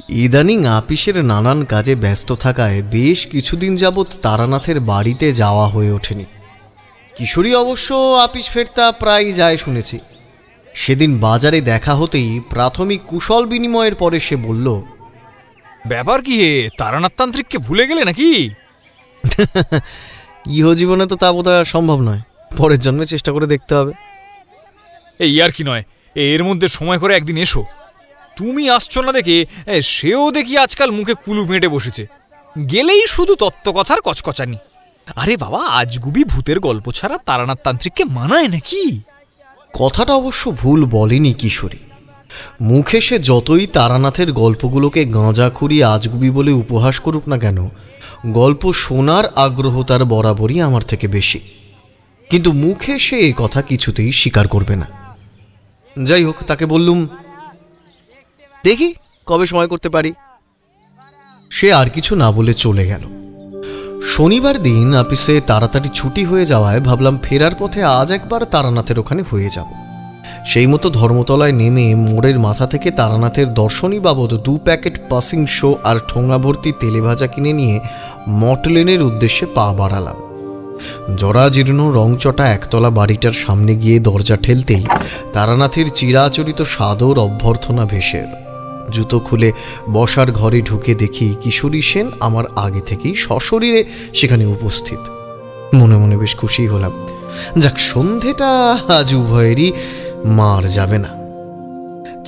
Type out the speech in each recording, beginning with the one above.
ইদানিং আপিসের নানান কাজে ব্যস্ত থাকায় বেশ কিছুদিন যাবৎ তারানাথের বাড়িতে যাওয়া হয়ে ওঠেনি। কিশোরী অবশ্য আপিস ফেরতা প্রায় যায় শুনেছি। সেদিন বাজারে দেখা হতেই প্রাথমিক কুশল বিনিময়ের পরে সে বলল, ব্যাপার কি হে, তারানাথ তান্ত্রিককে ভুলে গেলে নাকি? ইহজীবনে তো তা বোধহয় সম্ভব নয়, পরের জন্মে চেষ্টা করে দেখতে হবে। এই আর কি নয়, এর মধ্যে সময় করে একদিন এসো। তুমি আসছো না দেখে সেও দেখি আজকাল মুখে কুলু মেটে বসেছে, গেলেই শুধু তত্ত্বকথার কচকচানি। আরে বাবা, আজগুবি ভূতের গল্প ছাড়া তারানাথ তান্ত্রিককে মানায় নাকি? কথাটা অবশ্য ভুল বলেনি কিশোরী। মুখে সে যতই তারানাথের গল্পগুলোকে গাঁজাখুরি আজগুবি বলে উপহাস করুক না কেন, গল্প শোনার আগ্রহ তার বরাবরই আমার থেকে বেশি। কিন্তু মুখে সে এ কথা কিছুতেই স্বীকার করবে না। যাই হোক, তাকে বললুম, দেখি কবে সময় করতে পারি। সে আর কিছু না বলে চলে গেল। শনিবার দিন অফিসে তাড়াতাড়ি ছুটি হয়ে যাওয়ায় ভাবলাম ফেরার পথে আজ একবার তারানাথের ওখানে হয়ে যাব। সেই মতো ধর্মতলায় নেমে মোড়ের মাথা থেকে তারানাথের দর্শনী বাবদ 2 প্যাকেট পাসিং শো আর ঠোঙা ভর্তি তেলে ভাজা কিনে নিয়ে মটলেনের উদ্দেশ্যে পা বাড়ালাম। জরাজীর্ণ রংচটা একতলা বাড়িটার সামনে গিয়ে দরজা ঠেলতেই তারানাথের চিরাচরিত সাদর অভ্যর্থনা ভেসে এল। জুতো খুলে বসার ঘরে ঢুকে দেখি কিশোরী সেন আমার আগে থেকেই সশরীরে সেখানে উপস্থিত। মনে মনে বেশ খুশি হলাম। যাক, সন্ধেটা আজ উভয়েরই মার যাবে না।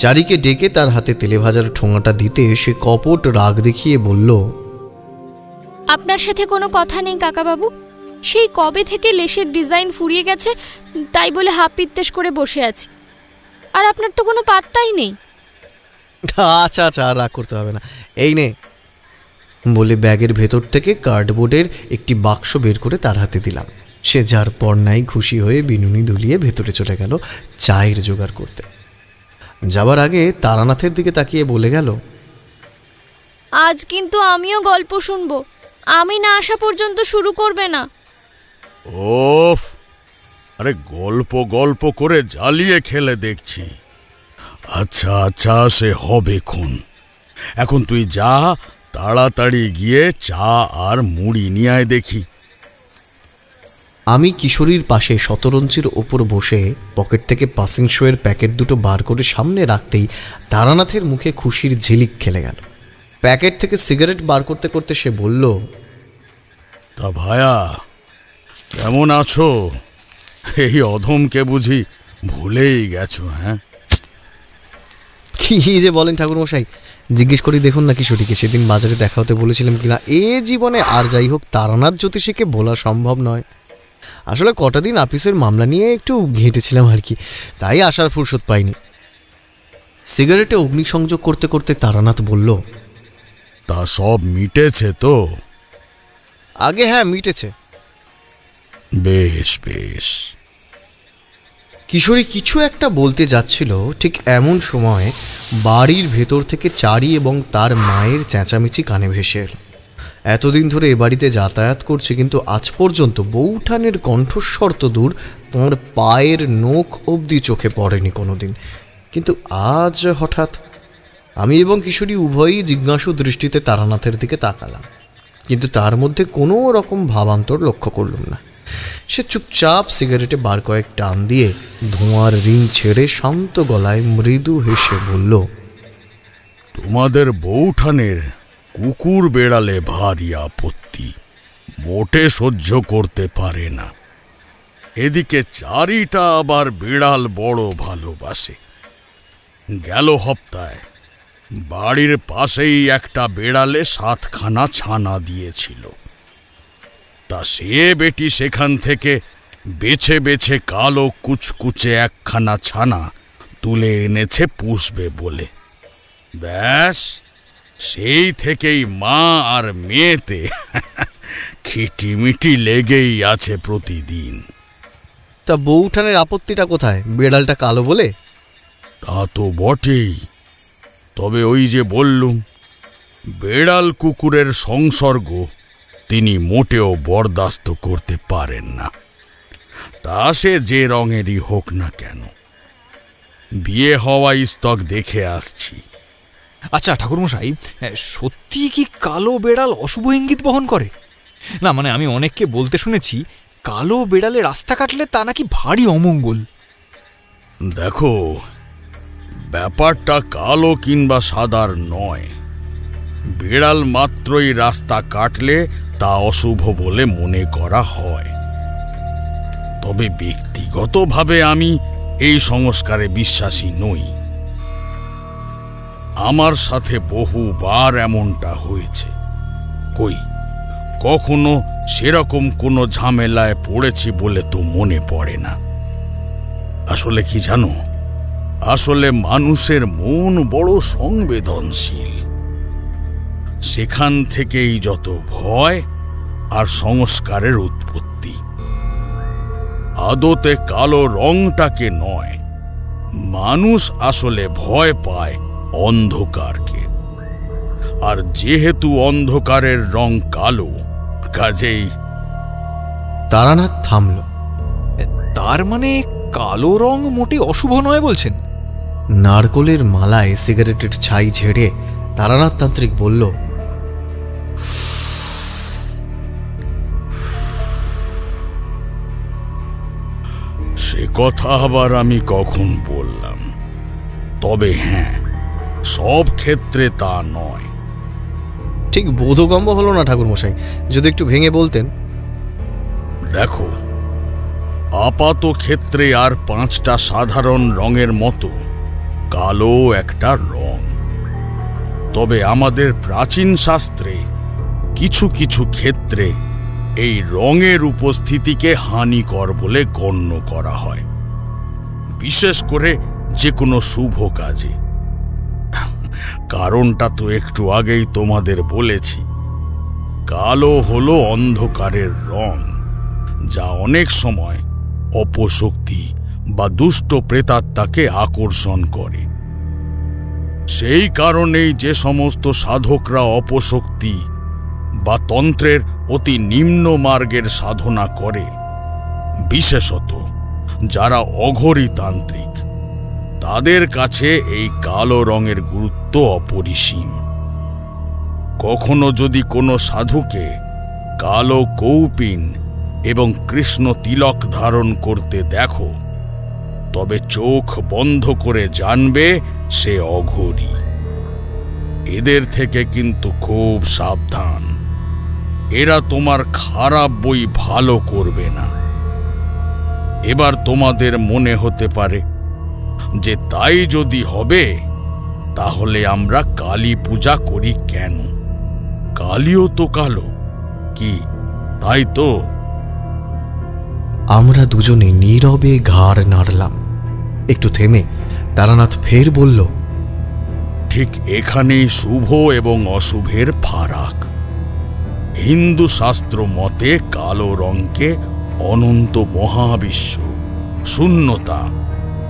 চারিকে ডেকে তার হাতে তেলে ভাজার ঠোঙাটা দিতে সে কপট রাগ দেখিয়ে বলল, আপনার সাথে কোনো কথা নেই কাকাবাবু। সেই কবে থেকে লেশের ডিজাইন ফুরিয়ে গেছে, তাই বলে হাফ পিত্তেশ করে বসে আছি। আর আপনার তো কোনো পাত্তাই নেই। আচ্ছা আচ্ছা, আর রাগ করতে হবে না, এই নে বলে ব্যাগের ভেতর থেকে কার্ডবোর্ডের একটি বাক্স বের করে তার হাতে দিলাম। সে যার পর নাই খুশি হয়ে বিনুনি দুলিয়ে ভেতরে চলে গেল চায়ের জোগাড় করতে। যাবার আগে তারানাথের দিকে তাকিয়ে বলে গেল, আজ কিন্তু আমিও গল্প শুনবো, আমি না আসা পর্যন্ত শুরু করবে না। ওফ, আরে গল্প গল্প করে জ্বালিয়ে খেলে দেখছি। আচ্ছা আচ্ছা, সে হবে খুন। এখন তুই যা, তাড়াতাড়ি গিয়ে চা আর মুড়ি নিয়ে আয় দেখি। আমি কিশোরীর পাশে শতরঞ্চির ওপর বসে পকেট থেকে পাসিং শোয়ের প্যাকেট দুটো বার করে সামনে রাখতেই তারানাথের মুখে খুশির ঝিলিক খেলে গেল। প্যাকেট থেকে সিগারেট বার করতে করতে সে বলল, তা ভায়া, কেমন আছো? এই অধমকে বুঝি ভুলেই গেছো? হ্যাঁ, কি যে বলেন ঠাকুরমশাই, জিজ্ঞেস করি দেখুন না কিশোরীকে সেদিন বাজারে দেখা হতে বলেছিলাম কিনা। এ জীবনে আর যাই হোক তারানাথ জ্যোতিষীকে বলা সম্ভব নয়। আসলে কটা দিন অফিসের মামলা নিয়ে একটু ঘেঁটেছিলাম আর কি, তাই আসার ফুরসত পাইনি। সিগারেটে অগ্নিসংযোগ করতে করতে তারানাথ বলল, তা সব মিটেছে তো? আগে হ্যাঁ, মিটেছে। বেশ বেশ। কিশোরী কিছু একটা বলতে যাচ্ছিল, ঠিক এমন সময় বাড়ির ভেতর থেকে চারি এবং তার মায়ের চেঁচামেচি কানে ভেসে এল। এতদিন ধরে এ বাড়িতে যাতায়াত করছে, কিন্তু আজ পর্যন্ত বউঠানের কণ্ঠস্বর তো দূর, তাঁর পায়ের নখ অবধি চোখে পড়েনি কোনোদিন। কিন্তু আজ হঠাৎ আমি এবং কিশোরী উভয়ই জিজ্ঞাসু দৃষ্টিতে তারানাথের দিকে তাকালাম, কিন্তু তার মধ্যে কোনো রকম ভাবান্তর লক্ষ্য করলাম না। সে চুপচাপ সিগারেটে বার কয়েক টান দিয়ে ধোঁয়ার রিং ছেড়ে শান্ত গলায় মৃদু হেসে বলল, তোমাদের বউঠানের কুকুর বেড়ালে ভারী আপত্তি, মোটে সহ্য করতে পারে না। এদিকে চারিটা আবার বিড়াল বড় ভালোবাসে। গেল হপ্তায় বাড়ির পাশেই একটা বেড়ালে 7খানা ছানা দিয়েছিল। তা সে বেটি সেখান থেকে বেছে বেছে কালো কুচকুচে 1খানা ছানা তুলে এনেছে পুষবে বলে। ব্যাস, সেই থেকেই মা আর মেয়েতে খিটিমিটি লেগেই আছে প্রতিদিন। তা বউঠানের আপত্তিটা কোথায়? বেড়ালটা কালো বলে? তা তো বটেই, তবে ওই যে বললুম, বেড়াল কুকুরের সংসর্গ তিনি মোটেও বরদাস্ত করতে পারেন না। তা সে যে রঙেরই হোক না কেন। বিয়ে হওয়া স্তক দেখে আসছি, আচ্ছা ঠাকুরমশাই, সত্যি কি কালো বেড়াল অশুভ ইঙ্গিত বহন করে? না মানে আমি অনেককে বলতে শুনেছি কালো বেড়ালে রাস্তা কাটলে তা নাকি ভারী অমঙ্গল। দেখো, ব্যাপারটা কালো কিংবা সাদার নয়। বেড়াল মাত্রই রাস্তা কাটলে তা অশুভ বলে মনে করা হয়। তবে ব্যক্তিগতভাবে আমি এই সংস্কারে বিশ্বাসী নই। আমার সাথে বহুবার এমনটা হয়েছে। কই কখনো সেরকম কোনো ঝামেলায় পড়েছি বলে তো মনে পড়ে না। আসলে কি জানো, আসলে মানুষের মন বড় সংবেদনশীল। সেখান থেকেই যত ভয় আর সংস্কারের উৎপত্তি। আদতে কালো রংটাকে নয়, মানুষ আসলে ভয় পায় অন্ধকারকে। আর যেহেতু অন্ধকারের রং কালো, কাজেই। তারানাথ থামল। তার মানে কালো রং মোটে অশুভ নয় বলছেন? নারকোলের মালায় সিগারেটের ছাই ঝেড়ে তারানাথ তান্ত্রিক বলল, সে কথা আবার আমি কখন বললাম? তবে হ্যাঁ, সব ক্ষেত্রে তা নয়। ঠিক বোধগম্য হলো না ঠাকুরমশাই, যদি একটু ভেঙে বলতেন। দেখো, আপাত ক্ষেত্রে আর 5টা সাধারণ রঙের মতো কালো একটা রং। তবে আমাদের প্রাচীন শাস্ত্রে কিছু কিছু ক্ষেত্রে এই রঙের উপস্থিতিকে হানিকর বলে গণ্য করা হয়, বিশেষ করে যে কোনো শুভ কাজে। কারণটা তো একটু আগেই তোমাদের বলেছি। কালো হলো অন্ধকারের রং, যা অনেক সময় অপশক্তি বা দুষ্ট প্রেতাত্মাকে আকর্ষণ করে। সেই কারণেই যে সমস্ত সাধকরা অপশক্তি বা তন্ত্রের অতি নিম্ন মার্গের সাধনা করে, বিশেষত যারা অঘরী তান্ত্রিক, তাদের কাছে এই কালো রঙের গুরুত্ব অপরিসীম। কখনো যদি কোনো সাধুকে কালো কৌপিন এবং কৃষ্ণ তিলক ধারণ করতে দেখো, তবে চোখ বন্ধ করে জানবে সে অঘরী। এদের থেকে কিন্তু খুব সাবধান। এরা তোমার খারাপ বই ভালো করবে না। এবার তোমাদের মনে হতে পারে যে তাই যদি হবে, তাহলে আমরা কালী পূজা করি কেন? কালীও তো কালো, কি তাই তো? আমরা দুজনে নীরবে ঘাড় নাড়লাম। একটু থেমে তারানাথ ফের বলল, ঠিক এখানেই শুভ এবং অশুভের ফারাক। হিন্দু শাস্ত্র মতে কালো রঙকে অনন্ত মহাবিশ্ব, শূন্যতা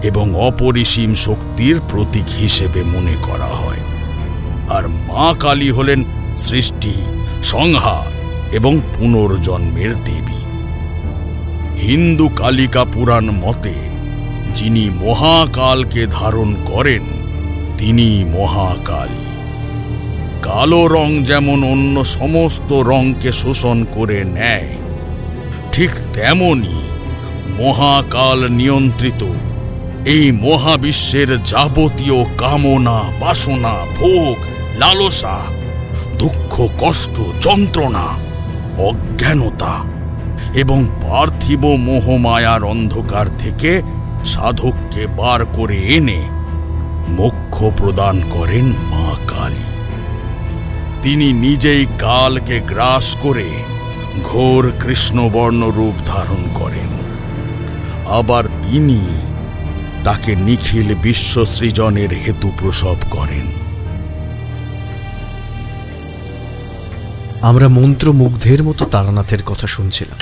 এবং অপরিসীম শক্তির প্রতীক হিসেবে মনে করা হয়। আর মা কালী হলেন সৃষ্টি, সংহার এবং পুনর্জন্মের দেবী। হিন্দু কালিকা পুরাণ মতে যিনি মহাকালকে ধারণ করেন, তিনি মহাকালী। কালো রং যেমন অন্য সমস্ত রঙকে শোষণ করে নেয়, ঠিক তেমনি মহাকাল নিয়ন্ত্রিত এই মহাবিশ্বের যাবতীয় কামনা, বাসনা, ভোগ, লালসা, দুঃখ, কষ্ট, যন্ত্রণা, অজ্ঞানতা এবং পার্থিব মোহমায়ার অন্ধকার থেকে সাধককে বার করে এনে মোক্ষ প্রদান করেন মা কালী। তিনি নিজেই কালকে গ্রাস করে ঘোর কৃষ্ণবর্ণ রূপ ধারণ করেন। আবার তিনি তাকে নিখিল বিশ্ব সৃজনের হেতু প্রসব করেন। আমরা মন্ত্রমুগ্ধের মতো তারানাথের কথা শুনছিলাম।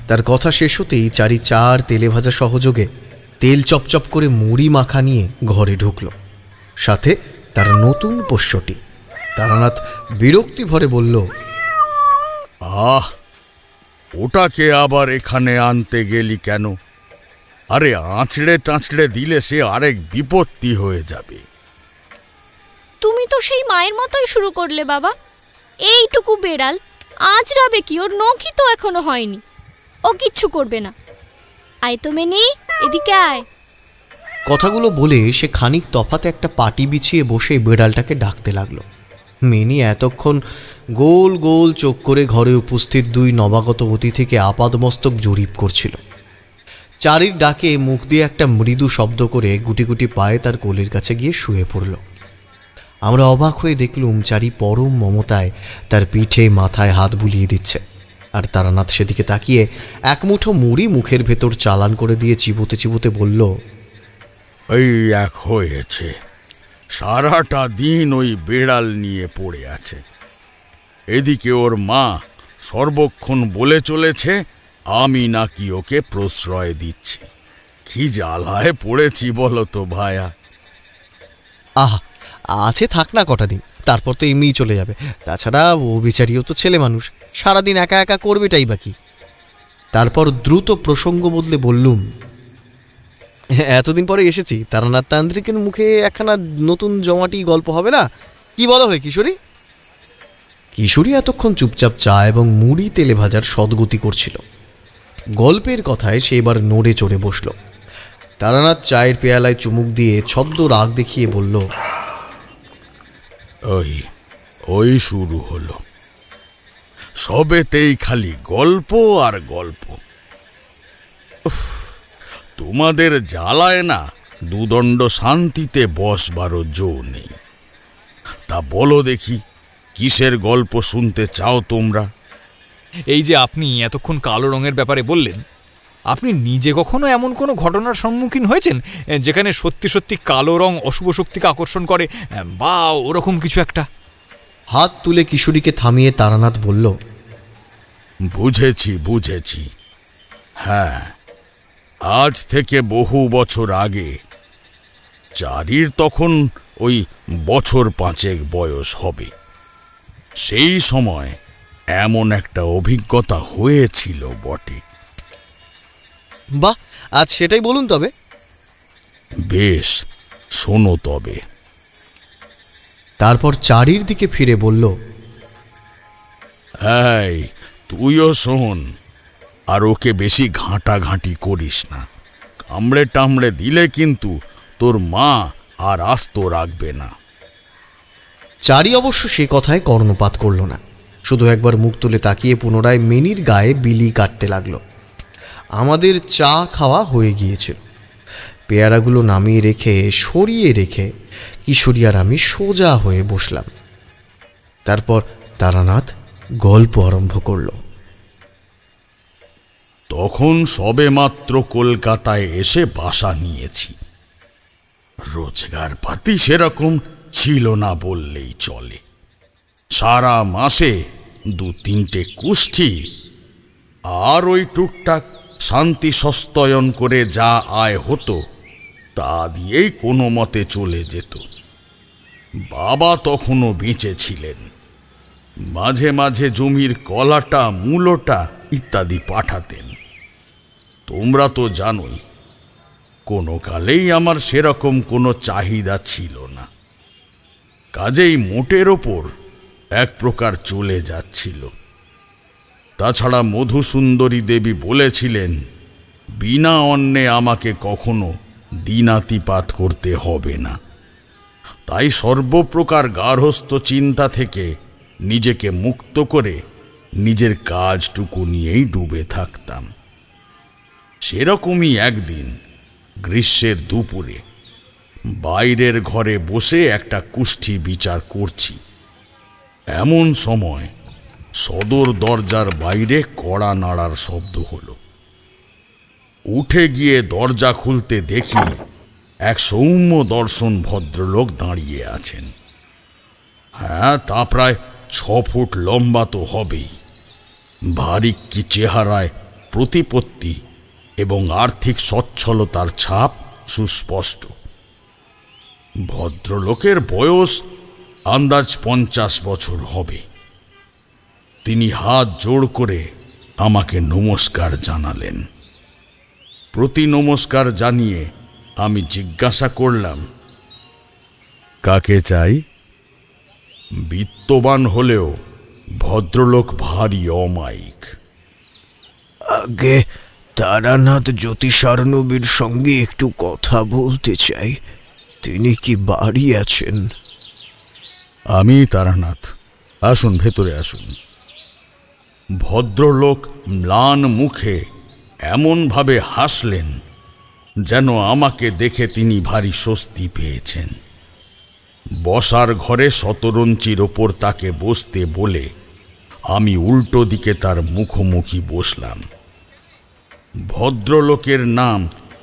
তার কথা শেষ হতেই চারি চার তেলে ভাজা সহযোগে তেল চপচপ করে মুড়ি মাখা নিয়ে ঘরে ঢুকল, সাথে তার নতুন পোষ্যটি। তারানাথ বিরক্তি ভরে বলল, আহ, ওটাকে আবার এখানে আনতে গেলি কেন? আরে আঁচড়ে টাঁচড়ে দিলে সে আরেক বিপত্তি হয়ে যাবে। তুমি তো সেই মায়ের মতোই শুরু করলে বাবা। এইটুকু বেড়াল আঁচড়াবে কি? ওর নখই তো এখনো হয়নি। ও কিচ্ছু করবে না। আয় তো মেনি, এদিকে আয়। কথাগুলো বলে সে খানিক তফাতে একটা পাটি বিছিয়ে বসে বেড়ালটাকে ডাকতে লাগলো। মেনি এতক্ষণ গোল গোল চোখ করে ঘরে উপস্থিত দুই নবাগত অতিথিকে আপাদমস্তক জরিপ করছিল। চারির ডাকে মুখ দিয়ে একটা মৃদু শব্দ করে গুটি গুটি পায়ে তার কোলের কাছে গিয়ে শুয়ে পড়ল। আমরা অবাক হয়ে দেখলুম চারি পরম মমতায় তার পিঠে মাথায় হাত বুলিয়ে দিচ্ছে, আর তারানাথ সেদিকে তাকিয়ে এক মুঠো মুড়ি মুখের ভেতর চালান করে দিয়ে চিবোতে চিবোতে বলল, এই এক হয়েছে, সারাটা দিন ওই বেড়াল নিয়ে পড়ে আছে। এদিকে ওর মা সর্বক্ষণ বলে চলেছে আমি নাকি ওকে প্রশ্রয় দিচ্ছি। কি জ্বালায় পড়েছি বলো তো ভায়া। আহা, আছে থাক না কটা দিন, তারপর তো এমনিই চলে যাবে। তাছাড়া ও বিচারিও তো ছেলে মানুষ, সারাদিন একা একা করবেটাই বাকি। তারপর দ্রুত প্রসঙ্গ বদলে বললুম, এতদিন পরে এসেছি, তারানাথ তান্ত্রিকের মুখে একখানা নতুন জমাটি গল্প হবে না? কি বলো হয় কিশোরী? কিশোরী এতক্ষণ চুপচাপ চা এবং মুড়ি তেলে ভাজার সদ্গতি করছিল। গল্পের কথায় সে এবার নড়ে চড়ে বসল। তারানাথ চায়ের পেয়ালায় চুমুক দিয়ে ছদ্ম রাগ দেখিয়ে বলল, ওই ওই শুরু হলো, সবেতেই খালি গল্প আর গল্প। উফ, তোমাদের জ্বালায় না দুদণ্ড শান্তিতে বসবারও জো নেই। তা বলো দেখি, কিসের গল্প শুনতে চাও তোমরা? এই যে আপনি এতক্ষণ কালো রঙের ব্যাপারে বললেন, আপনি নিজে কখনো এমন কোনো ঘটনার সম্মুখীন হয়েছেন যেখানে সত্যি সত্যি কালো রং অশুভ শক্তিকে আকর্ষণ করে, বা ওরকম কিছু একটা? হাত তুলে কিশোরীকে থামিয়ে তারানাথ বলল, বুঝেছি বুঝেছি। হ্যাঁ, আজ থেকে বহু বছর আগে, চারির তখন ওই বছর 5 বয়স হবে, সেই সময় এমন একটা অভিজ্ঞতা হয়েছিল বটে। বাহ, আজ সেটাই বলুন তবে। বেশ, শোনো তবে। তারপর চারির দিকে ফিরে বলল, এই তুইও শোন, আর ওকে বেশি ঘাঁটাঘাঁটি করিস না। কামড়ে টামড়ে দিলে কিন্তু তোর মা আর আস্ত রাখবে না। চারি অবশ্য সে কথায় কর্ণপাত করল না, শুধু একবার মুখ তুলে তাকিয়ে পুনরায় মেনির গায়ে বিলি কাটতে লাগলো। আমাদের চা খাওয়া হয়ে গিয়েছিল। পেয়ারাগুলো নামিয়ে রেখে সরিয়ে রেখে কিশোরী আর আমি সোজা হয়ে বসলাম। তারপর তারানাথ গল্প আরম্ভ করল। তখন সবেমাত্র কলকাতায় এসে বাসা নিয়েছি। রোজগার পাতি সেরকম ছিল না বললেই চলে। সারা মাসে 2-3টে কুষ্ঠি আর ওই টুকটাক শান্তি সস্তয়ন করে যা আয় হতো তা দিয়েই কোনো মতে চলে যেত। বাবা তখনও বেঁচে ছিলেন। মাঝে মাঝে জমির কলাটা মূলোটা ইত্যাদি পাঠাতেন। তোমরা তো জানোই, কোনো কালেই আমার সেরকম কোনো চাহিদা ছিল না। কাজেই মোটের ওপর এক প্রকার চলে যাচ্ছিল। তাছাড়া মধুসুন্দরী দেবী বলেছিলেন, বিনা অন্নে আমাকে কখনো দিনাতিপাত করতে হবে না। তাই সর্বপ্রকার গার্হস্থ্য চিন্তা থেকে নিজেকে মুক্ত করে নিজের কাজটুকু নিয়েই ডুবে থাকতাম। সেরকমই একদিন গ্রীষ্মের দুপুরে বাইরের ঘরে বসে একটা কুষ্ঠি বিচার করছি। এমন সময় সদর দরজার বাইরে কড়া নাড়ার শব্দ হলো। উঠে গিয়ে দরজা খুলতে দেখি এক সৌম্য দর্শন ভদ্রলোক দাঁড়িয়ে আছেন। হ্যাঁ, তা প্রায় 6 ফুট লম্বা তো হবেই। ভারিক্কি চেহারায় প্রতিপত্তি এবং আর্থিক সচ্ছলতার ছাপ সুস্পষ্ট। ভদ্রলোকের বয়স আন্দাজ 50 বছর হবে। তিনি হাত জোড় করে আমাকে নমস্কার জানালেন। প্রতি নমস্কার জানিয়ে আমি জিজ্ঞাসা করলাম, কাকে চাই? বিত্তবান হলেও ভদ্রলোক ভারী অমায়িক। আগে তারানাথ জ্যোতিষার্ণবীর সঙ্গে একটু কথা বলতে চাই। তিনি কি বাড়ি আছেন? আমি তারানাথ, আসুন, ভেতরে আসুন। ভদ্রলোক ম্লান মুখে এমনভাবে হাসলেন যেন আমাকে দেখে তিনি ভারী স্বস্তি পেয়েছেন। বসার ঘরে শতরঞ্চির ওপর তাকে বসতে বলে আমি উল্টো দিকে তার মুখোমুখি বসলাম। ভদ্রলোকের নাম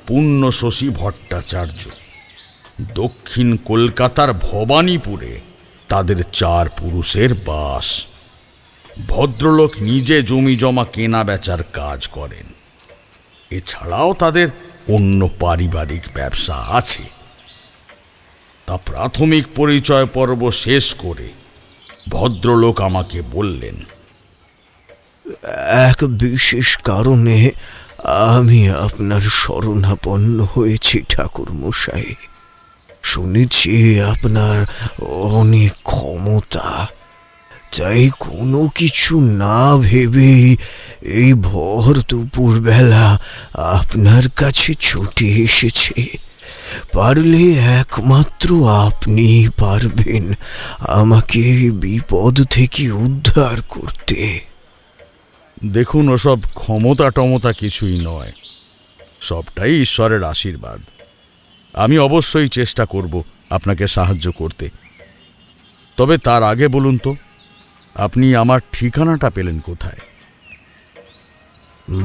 পুণ্যশশী ভট্টাচার্য। দক্ষিণ কলকাতার ভবানীপুরে তাদের 4 পুরুষের বাস। ভদ্রলোক নিজে জমি জমা কেনা বেচার কাজ করেন। এছাড়াও তাদের অন্য পারিবারিক ব্যবসা আছে। তা প্রাথমিক পরিচয় পর্ব শেষ করে ভদ্রলোক আমাকে বললেন, এক বিশেষ কারণে আমি আপনার শরণাপন্ন হয়েছি ঠাকুর মশাই। শুনেছি আপনার অনেক ক্ষমতা, তাই কোনো কিছু না ভেবেই এই ভর দুপুর বেলা আপনার কাছে ছুটে এসেছে। পারলে একমাত্র আপনি পারবেন আমাকে বিপদ থেকে উদ্ধার করতে। দেখুন, ওসব ক্ষমতা টমতা কিছুই নয়, সবটাই ঈশ্বরের আশীর্বাদ। আমি অবশ্যই চেষ্টা করব আপনাকে সাহায্য করতে। তবে তার আগে বলুন তো, আপনি আমার ঠিকানাটা পেলেন কোথায়?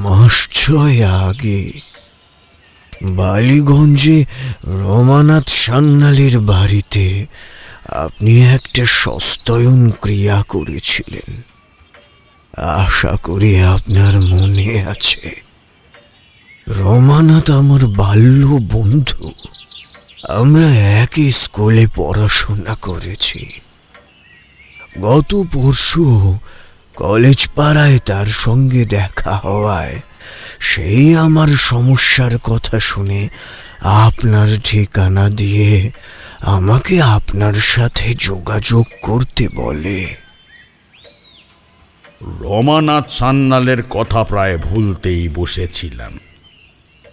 মাস 6 আগে বালিগঞ্জে রমানাথ সান্যালের বাড়িতে আপনি একটা সস্তয়ন ক্রিয়া করেছিলেন। আশা করি আপনার মনে আছে। রমানাথ আমার বাল্য বন্ধু। আমরা একই স্কুলে পড়াশোনা করেছি। গত পরশু কলেজ পাড়ায় তার সঙ্গে দেখা হওয়ায় সেই আমার সমস্যার কথা শুনে আপনার ঠিকানা দিয়ে আমাকে আপনার সাথে যোগাযোগ করতে বলে। রমানাথ সান্যালের কথা প্রায় ভুলতেই বসেছিলাম।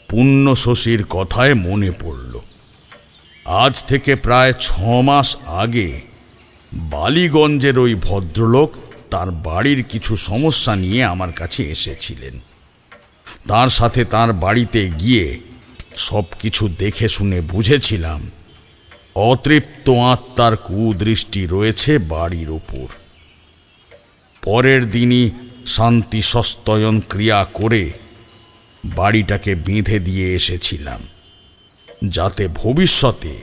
পুণ্যশশীর কথায় মনে পড়ল, আজ থেকে প্রায় 6 মাস আগে বালিগঞ্জের ওই ভদ্রলোক তার বাড়ির কিছু সমস্যা নিয়ে আমার কাছে এসেছিলেন। তার সাথে তার বাড়িতে গিয়ে সব কিছু দেখে শুনে বুঝেছিলাম অতৃপ্ত আত্মার কুদৃষ্টি রয়েছে বাড়ির ওপর। পরের দিনই শান্তি সস্তয়ন ক্রিয়া করে বাড়িটাকে বেঁধে দিয়ে এসেছিলাম, যাতে ভবিষ্যতে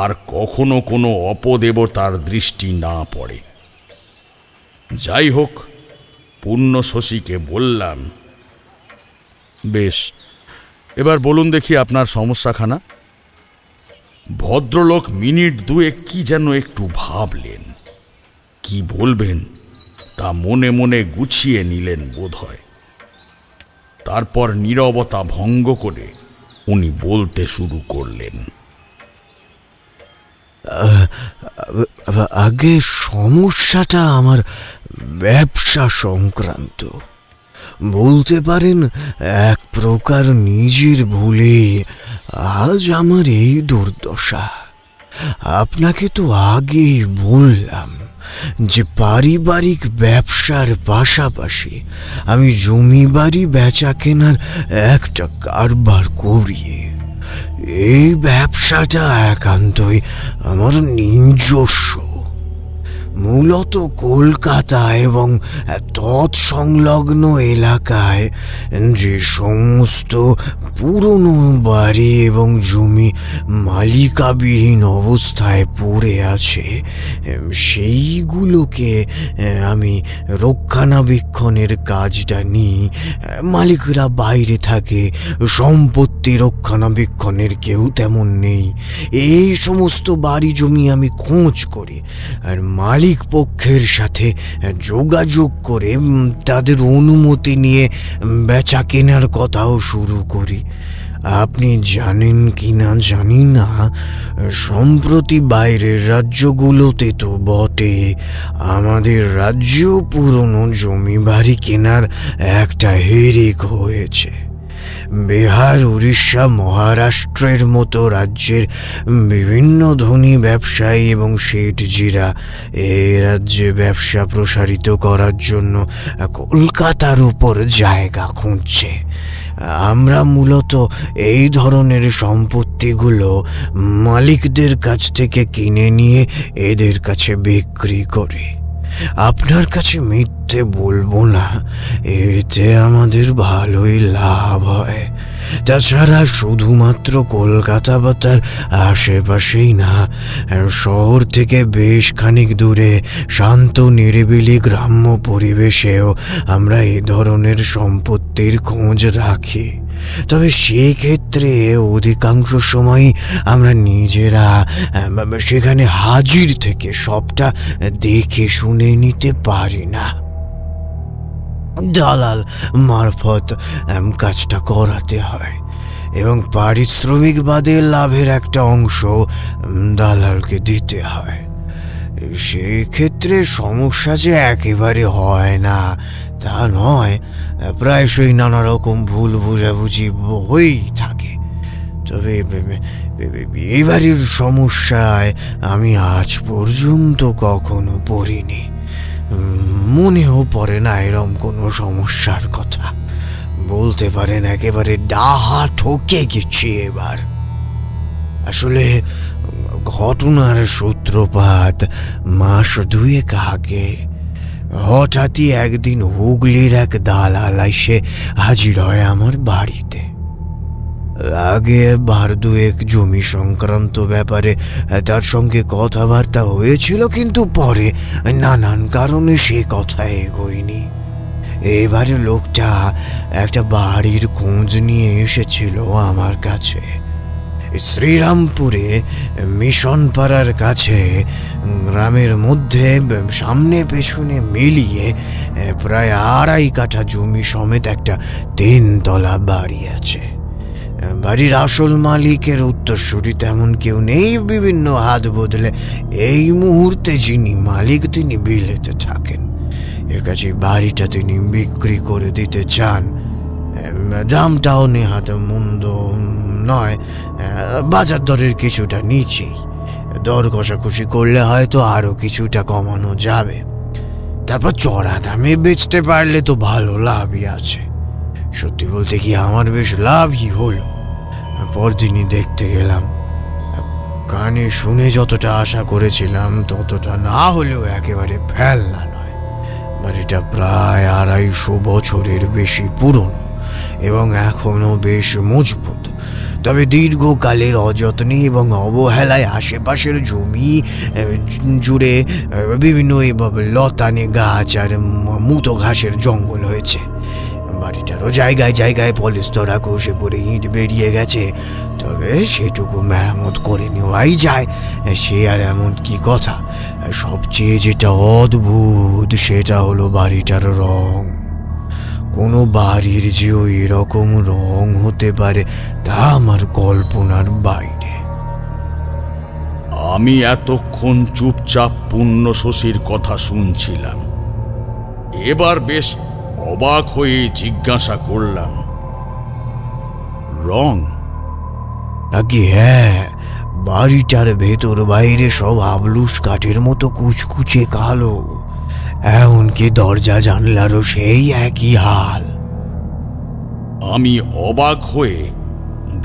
আর কখনো কোনো অপদেবতার দৃষ্টি না পড়ে। যাই হোক, পুণ্যশশীকে বললাম, বেশ, এবার বলুন দেখি আপনার সমস্যাখানা। ভদ্রলোক মিনিট 2 কি যেন একটু ভাবলেন। কি বলবেন তা মনে মনে গুছিয়ে নিলেন বোধহয়। তারপর নীরবতা ভঙ্গ করে উনি বলতে শুরু করলেন, আগে সমস্যাটা আমার ব্যবসা সংক্রান্ত। বলতে পারেন এক প্রকার নিজের ভুলে আজ আমার এই দুর্দশা। আপনাকে তো আগেই বললাম যে পারিবারিক ব্যবসার পাশাপাশি আমি জমি বাড়ি বেচা কেনার একটা কারবার করি। এই ব্যবসাটা একান্তই আমার নিজস্ব। মূলত কলকাতা এবং তৎসংলগ্ন এলাকায় যে সমস্ত পুরনো বাড়ি এবং জমি মালিকাবিহীন অবস্থায় পড়ে আছে সেইগুলোকে আমি রক্ষণাবেক্ষণের কাজটা নিই। মালিকরা বাইরে থাকে, সম্পত্তি রক্ষণাবেক্ষণের কেউ তেমন নেই। এই সমস্ত বাড়ি জমি আমি খোঁজ করি আর মালিক পক্ষের সাথে যোগাযোগ করে তাদের অনুমতি নিয়ে বেচা কেনার কথাও শুরু করি। আপনি জানেন কি না জানি না, সম্প্রতি বাইরের রাজ্যগুলোতে তো বটে, আমাদের রাজ্য পুরনো জমি বাড়ি কেনার একটা হিড়িক হয়েছে। বিহার, উড়িষ্যা, মহারাষ্ট্রের মতো রাজ্যের বিভিন্ন ধনী ব্যবসায়ী এবং শেঠজিরা এই রাজ্যে ব্যবসা প্রসারিত করার জন্য কলকাতার উপর জায়গা খুঁজছে। আমরা মূলত এই ধরনের সম্পত্তিগুলো মালিকদের কাছ থেকে কিনে নিয়ে এদের কাছে বিক্রি করি। আপনার কাছে মিথ্যে বলবো না, এতে আমাদের ভালোই লাভ হয়। তাছাড়া শুধুমাত্র কলকাতা বা তার আশেপাশেই না, শহর থেকে বেশ খানিক দূরে শান্ত নিরিবিলি গ্রাম্য পরিবেশেও আমরা এই ধরনের সম্পত্তির খোঁজ রাখি। তবে সেক্ষেত্রে অধিকাংশ সময় আমরা নিজেরা সেখানে হাজির থেকে সবটা দেখে শুনে নিতে পারি না। দালাল মারফত কাজটা করাতে হয় এবং পারিশ্রমিক বাদে লাভের একটা অংশ দালালকে দিতে হয়। সেক্ষেত্রে সমস্যা যে একেবারে হয় না তা নয়, প্রায়শই নানা রকম ভুল বোঝাবুঝি হয়েই থাকে। তবে এই বাড়ির সমস্যায় আমি আজ পর্যন্ত কখনো পড়িনি, মনেও পড়ে না এরম কোনো সমস্যার কথা। বলতে পারেন একেবারে ডাহা ঠকে গেছি এবার। আসলে ঘটনার সূত্রপাত মাস দুয়েক আগে। হঠাৎই একদিন হুগলির এক দালাল এসে হাজির হয় আমার বাড়িতে। আগে বার দুয়েক জমি সংক্রান্ত ব্যাপারে তার সঙ্গে কথাবার্তা হয়েছিল, কিন্তু পরে নানান কারণে সে কথা এগোয়নি। এবারে লোকটা একটা বাড়ির খোঁজ নিয়ে এসেছিল আমার কাছে। শ্রীরামপুরে মিশন পাড়ার কাছে গ্রামের মধ্যে সামনে পেছনে মিলিয়ে প্রায় 2.5 কাঠা জমি সমেত একটা 3 তলা বাড়ি আছে। বাড়ির আসল মালিকের উত্তরসূরি তেমন কেউ নেই, বিভিন্ন হাত বদলে এই মুহূর্তে যিনি মালিক তিনি বিলেতে থাকেন। এর কাছে বাড়িটা তিনি বিক্রি করে দিতে চান। দামটাও নেহাত মন্দ নয়, বাজার দরের কিছুটা নিচেই। দর কষাকষি করলে হয়তো আরো কিছুটা কমানো যাবে। তারপর চড়া দামে বেচতে পারলে তো ভালো লাভই আছে। সত্যি বলতে কি আমার বেশ লাভই হলো। পরদিনই দেখতে গেলাম। কানে শুনে যতটা আশা করেছিলাম ততটা না হলেও একেবারে ফেলনা নয়। বাড়িটা প্রায় 250 বছরের বেশি পুরনো এবং এখনো বেশ মজবুত। তবে দীর্ঘকালের অযত্নে এবং অবহেলায় আশেপাশের জমি জুড়ে বিভিন্ন লতানে গাছ আর মুতো ঘাসের জঙ্গল হয়েছে। বাড়িটারও জায়গায় জায়গায় পলিস্তরা খসে পড়ে ইট বেরিয়ে গেছে, তবে সেটুকু মেরামত করে নেওয়াই যায়। সে আর এমন কি কথা। সবচেয়ে যেটা অদ্ভুত সেটা হলো বাড়িটার রং। কোনো বাড়ির যে ওই রকম রং হতে পারে তা আমার কল্পনার বাইরে। আমি এতক্ষণ চুপচাপ পুণ্যশশীর কথা শুনছিলাম। এবার বেশ অবাক হয়ে জিজ্ঞাসা করলাম, রং? আগে হ্যাঁ, বাড়িটার ভেতর বাইরে সব আবলুস কাঠের মতো কুচকুচে কালো। এমনকি দরজা জানলারও সেই একই হাল। আমি অবাক হয়ে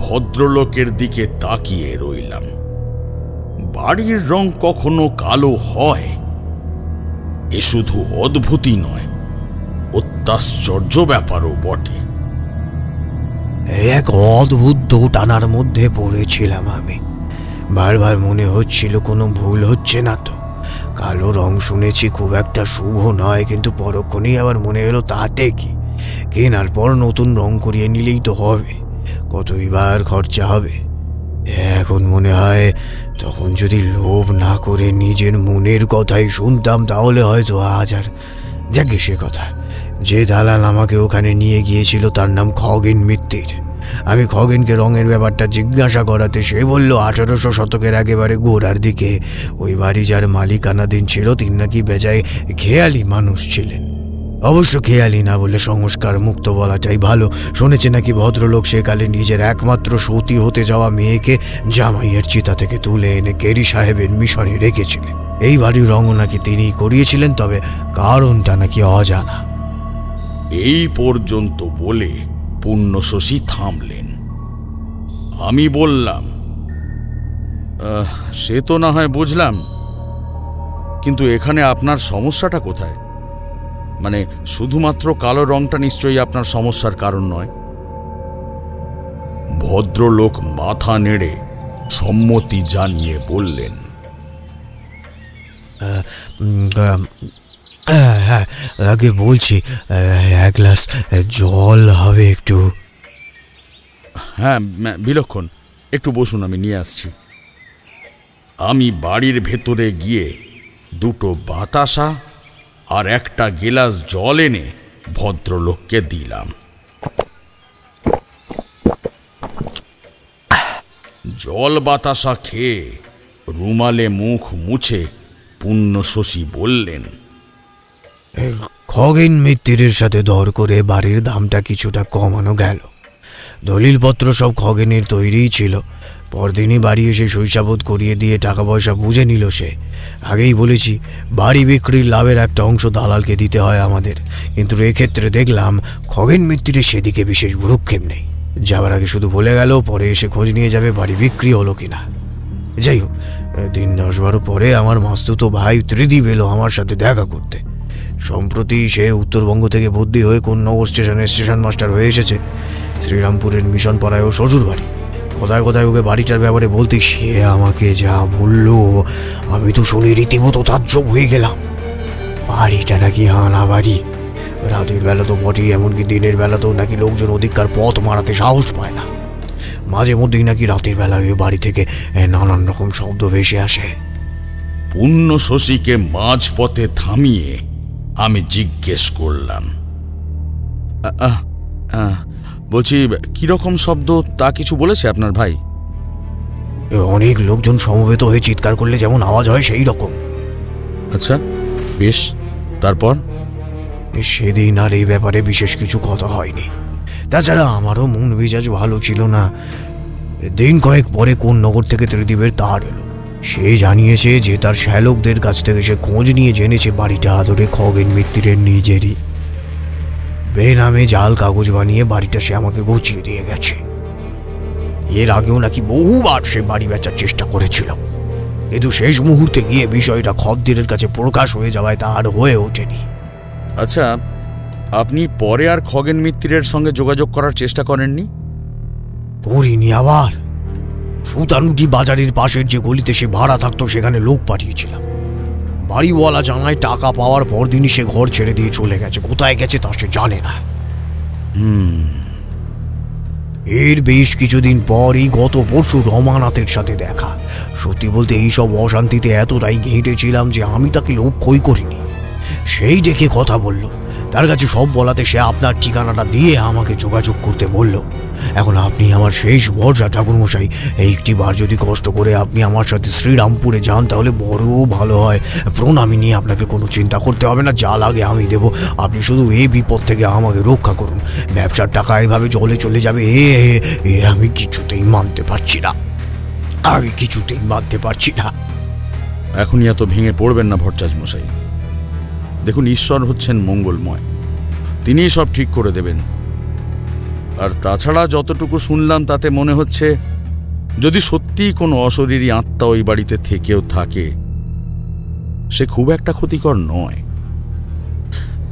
ভদ্রলোকের দিকে তাকিয়ে রইলাম। বাড়ির রং কখনো কালো হয়? এ শুধু অদ্ভুতই নয়, অত্যাশ্চর্য ব্যাপারও বটে। এক অদ্ভুত দোটানার মধ্যে পড়েছিলাম আমি। বারবার মনে হচ্ছিল কোনো ভুল হচ্ছে না তো। কালো রং শুনেছি খুব একটা শুভ নয়, কিন্তু পরক্ষণেই আবার মনে হলো তাতে কি, কেনার পর নতুন রং করিয়ে নিলেই তো হবে। কতইবার খরচা হবে। এখন মনে হয় তখন যদি লোভ না করে নিজের মনের কথাই শুনতাম তাহলে হয়তো আজ আর। যাকে সে কথা, যে দালাল আমাকে ওখানে নিয়ে গিয়েছিল তার নাম খগেন মিত্তির। আমি খগেনকে রঙের ব্যাপারটা জিজ্ঞাসা করাতে সে বলল 1800 শতকের একেবারে গোড়ার দিকে ওই বাড়ি যার মালিকানাধীন ছিল তিনি নাকি বেজায় খেয়ালি মানুষ ছিলেন। অবশ্য খেয়ালি না বলে সংস্কার মুক্ত বলাটাই ভালো। শুনেছে নাকি ভদ্রলোক সেকালে নিজের একমাত্র সতী হতে যাওয়া মেয়েকে জামাইয়ের চিতা থেকে তুলে এনে কেরি সাহেবের মিশনে রেখেছিলেন। এই বাড়ির রঙও নাকি তিনিই করিয়েছিলেন, তবে কারণটা নাকি অজানা। এই পর্যন্ত বলে পুণ্যশশী থামলেন। আমি বললাম, সে তো না হয় বুঝলাম, কিন্তু এখানে আপনার সমস্যাটা কোথায়? মানে শুধুমাত্র কালো রংটা নিশ্চয়ই আপনার সমস্যার কারণ নয়। ভদ্রলোক মাথা নেড়ে সম্মতি জানিয়ে বললেন, হ্যাঁ, আগে বলছি এক গ্লাস জল হবে একটু? হ্যাঁ বিলক্ষণ, একটু বসুন, আমি নিয়ে আসছি। আমি বাড়ির ভেতরে গিয়ে 2টো বাতাসা আর একটা গিলাস জল এনে ভদ্রলোককে দিলাম। জল বাতাসা খেয়ে রুমালে মুখ মুছে পুণ্যশশী বললেন, খগেন মিত্তিরের সাথে দর করে বাড়ির দামটা কিছুটা কমানো গেল। দলিলপত্র সব খগেনের তৈরিই ছিল। পরদিনই বাড়ি এসে শৈশাবোধ করিয়ে দিয়ে টাকা পয়সা বুঝে নিল সে। আগেই বলেছি, বাড়ি বিক্রির লাভের একটা অংশ দালালকে দিতে হয় আমাদের, কিন্তু এক্ষেত্রে দেখলাম খগেন মিত্তিরের সেদিকে বিশেষ ভ্রুক্ষেপ নেই। যাবার আগে শুধু বলে গেল পরে এসে খোঁজ নিয়ে যাবে বাড়ি বিক্রি হলো কিনা। যাই হোক, দিন 10-12 পরে আমার মাস্তুতো ভাই ত্রিদীপ এলো আমার সাথে দেখা করতে। সম্প্রতি সে উত্তরবঙ্গ থেকে বদলি হয়ে কোন্নগর স্টেশনের স্টেশন মাস্টার হয়ে এসেছে। শ্রীরামপুরের মিশন পাড়ায় ও শ্বশুর বাড়ি। কোথায় কোথায় ওকে বাড়িটার ব্যাপারে বলতে সে আমাকে যা বলল আমি তো শুনে রীতিমতো তাজ্জব হয়ে গেলাম। বাড়িটা নাকি আনা বাড়ি, রাতের বেলা তো বটেই, এমনকি দিনের বেলাতেও নাকি লোকজন অধিককার পথ মারাতে সাহস পায় না। মাঝে মধ্যেই নাকি রাতের বেলা ওই বাড়ি থেকে নানান রকম শব্দ ভেসে আসে। পুণ্যশশীকে মাঝপথে থামিয়ে আমি জিজ্ঞেস করলাম, বলছি কিরকম শব্দ তা কিছু বলেছে আপনার ভাই? অনেক লোকজন সমবেত হয়ে চিৎকার করলে যেমন আওয়াজ হয় সেই রকম। আচ্ছা বেশ, তারপর? সেদিন আর এই ব্যাপারে বিশেষ কিছু কথা হয়নি। তাছাড়া আমারও মন মেজাজ ভালো ছিল না। দিন কয়েক পরে কোন নগর থেকে ত্রিদীপের তার এলো। সে জানিয়েছে যে তার শ্যালকদের কাছ থেকে সে খোঁজ নিয়ে জেনেছে বাড়িটা আদরে খগেন মিত্তিরের নিজেরই। বেনামে জাল কাগজ বানিয়ে বাড়িটা সে আমাকে গুছিয়ে দিয়ে গেছে। এর আগেও নাকি বহুবার সে বাড়ি বেচার চেষ্টা করেছিল, কিন্তু শেষ মুহূর্তে গিয়ে বিষয়টা খদ্দেরের কাছে প্রকাশ হয়ে যাওয়ায় তা আর হয়ে ওঠেনি। আচ্ছা, আপনি পরে আর খগেন মিত্তিরের সঙ্গে যোগাযোগ করার চেষ্টা করেননি? করিনি। আবার সুতানুটি বাজারের পাশের যে গলিতে সে ভাড়া থাকতো সেখানে লোক পাঠিয়েছিলাম। বাড়িওয়ালা জানায় টাকা পাওয়ার পরদিনই সে ঘর ছেড়ে দিয়ে চলে গেছে। কোথায় গেছে তা সে জানে না। এর বেশ কিছুদিন পরই গত পরশু রমানাথের সাথে দেখা। সত্যি বলতে এইসব অশান্তিতে এতটাই ঘেঁটেছিলাম যে আমি তাকে লক্ষ্যই করিনি। সেই ডেকে কথা বলল। তার কাছে সব বলাতে সে আপনার ঠিকানাটা দিয়ে আমাকে যোগাযোগ করতে বলল। এখন আপনি আমার শেষ ভরসা ঠাকুরমশাই। একটি বার যদি কষ্ট করে আপনি আমার সাথে শ্রীরামপুরে যান তাহলে বড় ভালো হয়। প্রণামী নিয়ে আপনাকে কোনো চিন্তা করতে হবে না, যা লাগে আমি দেব। আপনি শুধু এই বিপদ থেকে আমাকে রক্ষা করুন। ব্যবসার টাকা এভাবে জলে চলে যাবে এ আমি কিছুতেই মানতে পারছি না। এখনই এত ভেঙে পড়বেন না ভট্টাচ মশাই। দেখুন, ঈশ্বর হচ্ছেন মঙ্গলময়, তিনিই সব ঠিক করে দেবেন। আর তাছাড়া যতটুকু শুনলাম তাতে মনে হচ্ছে যদি সত্যিই কোনো অশরীরী আত্মা ওই বাড়িতে থেকেও থাকে সে খুব একটা ক্ষতিকর নয়।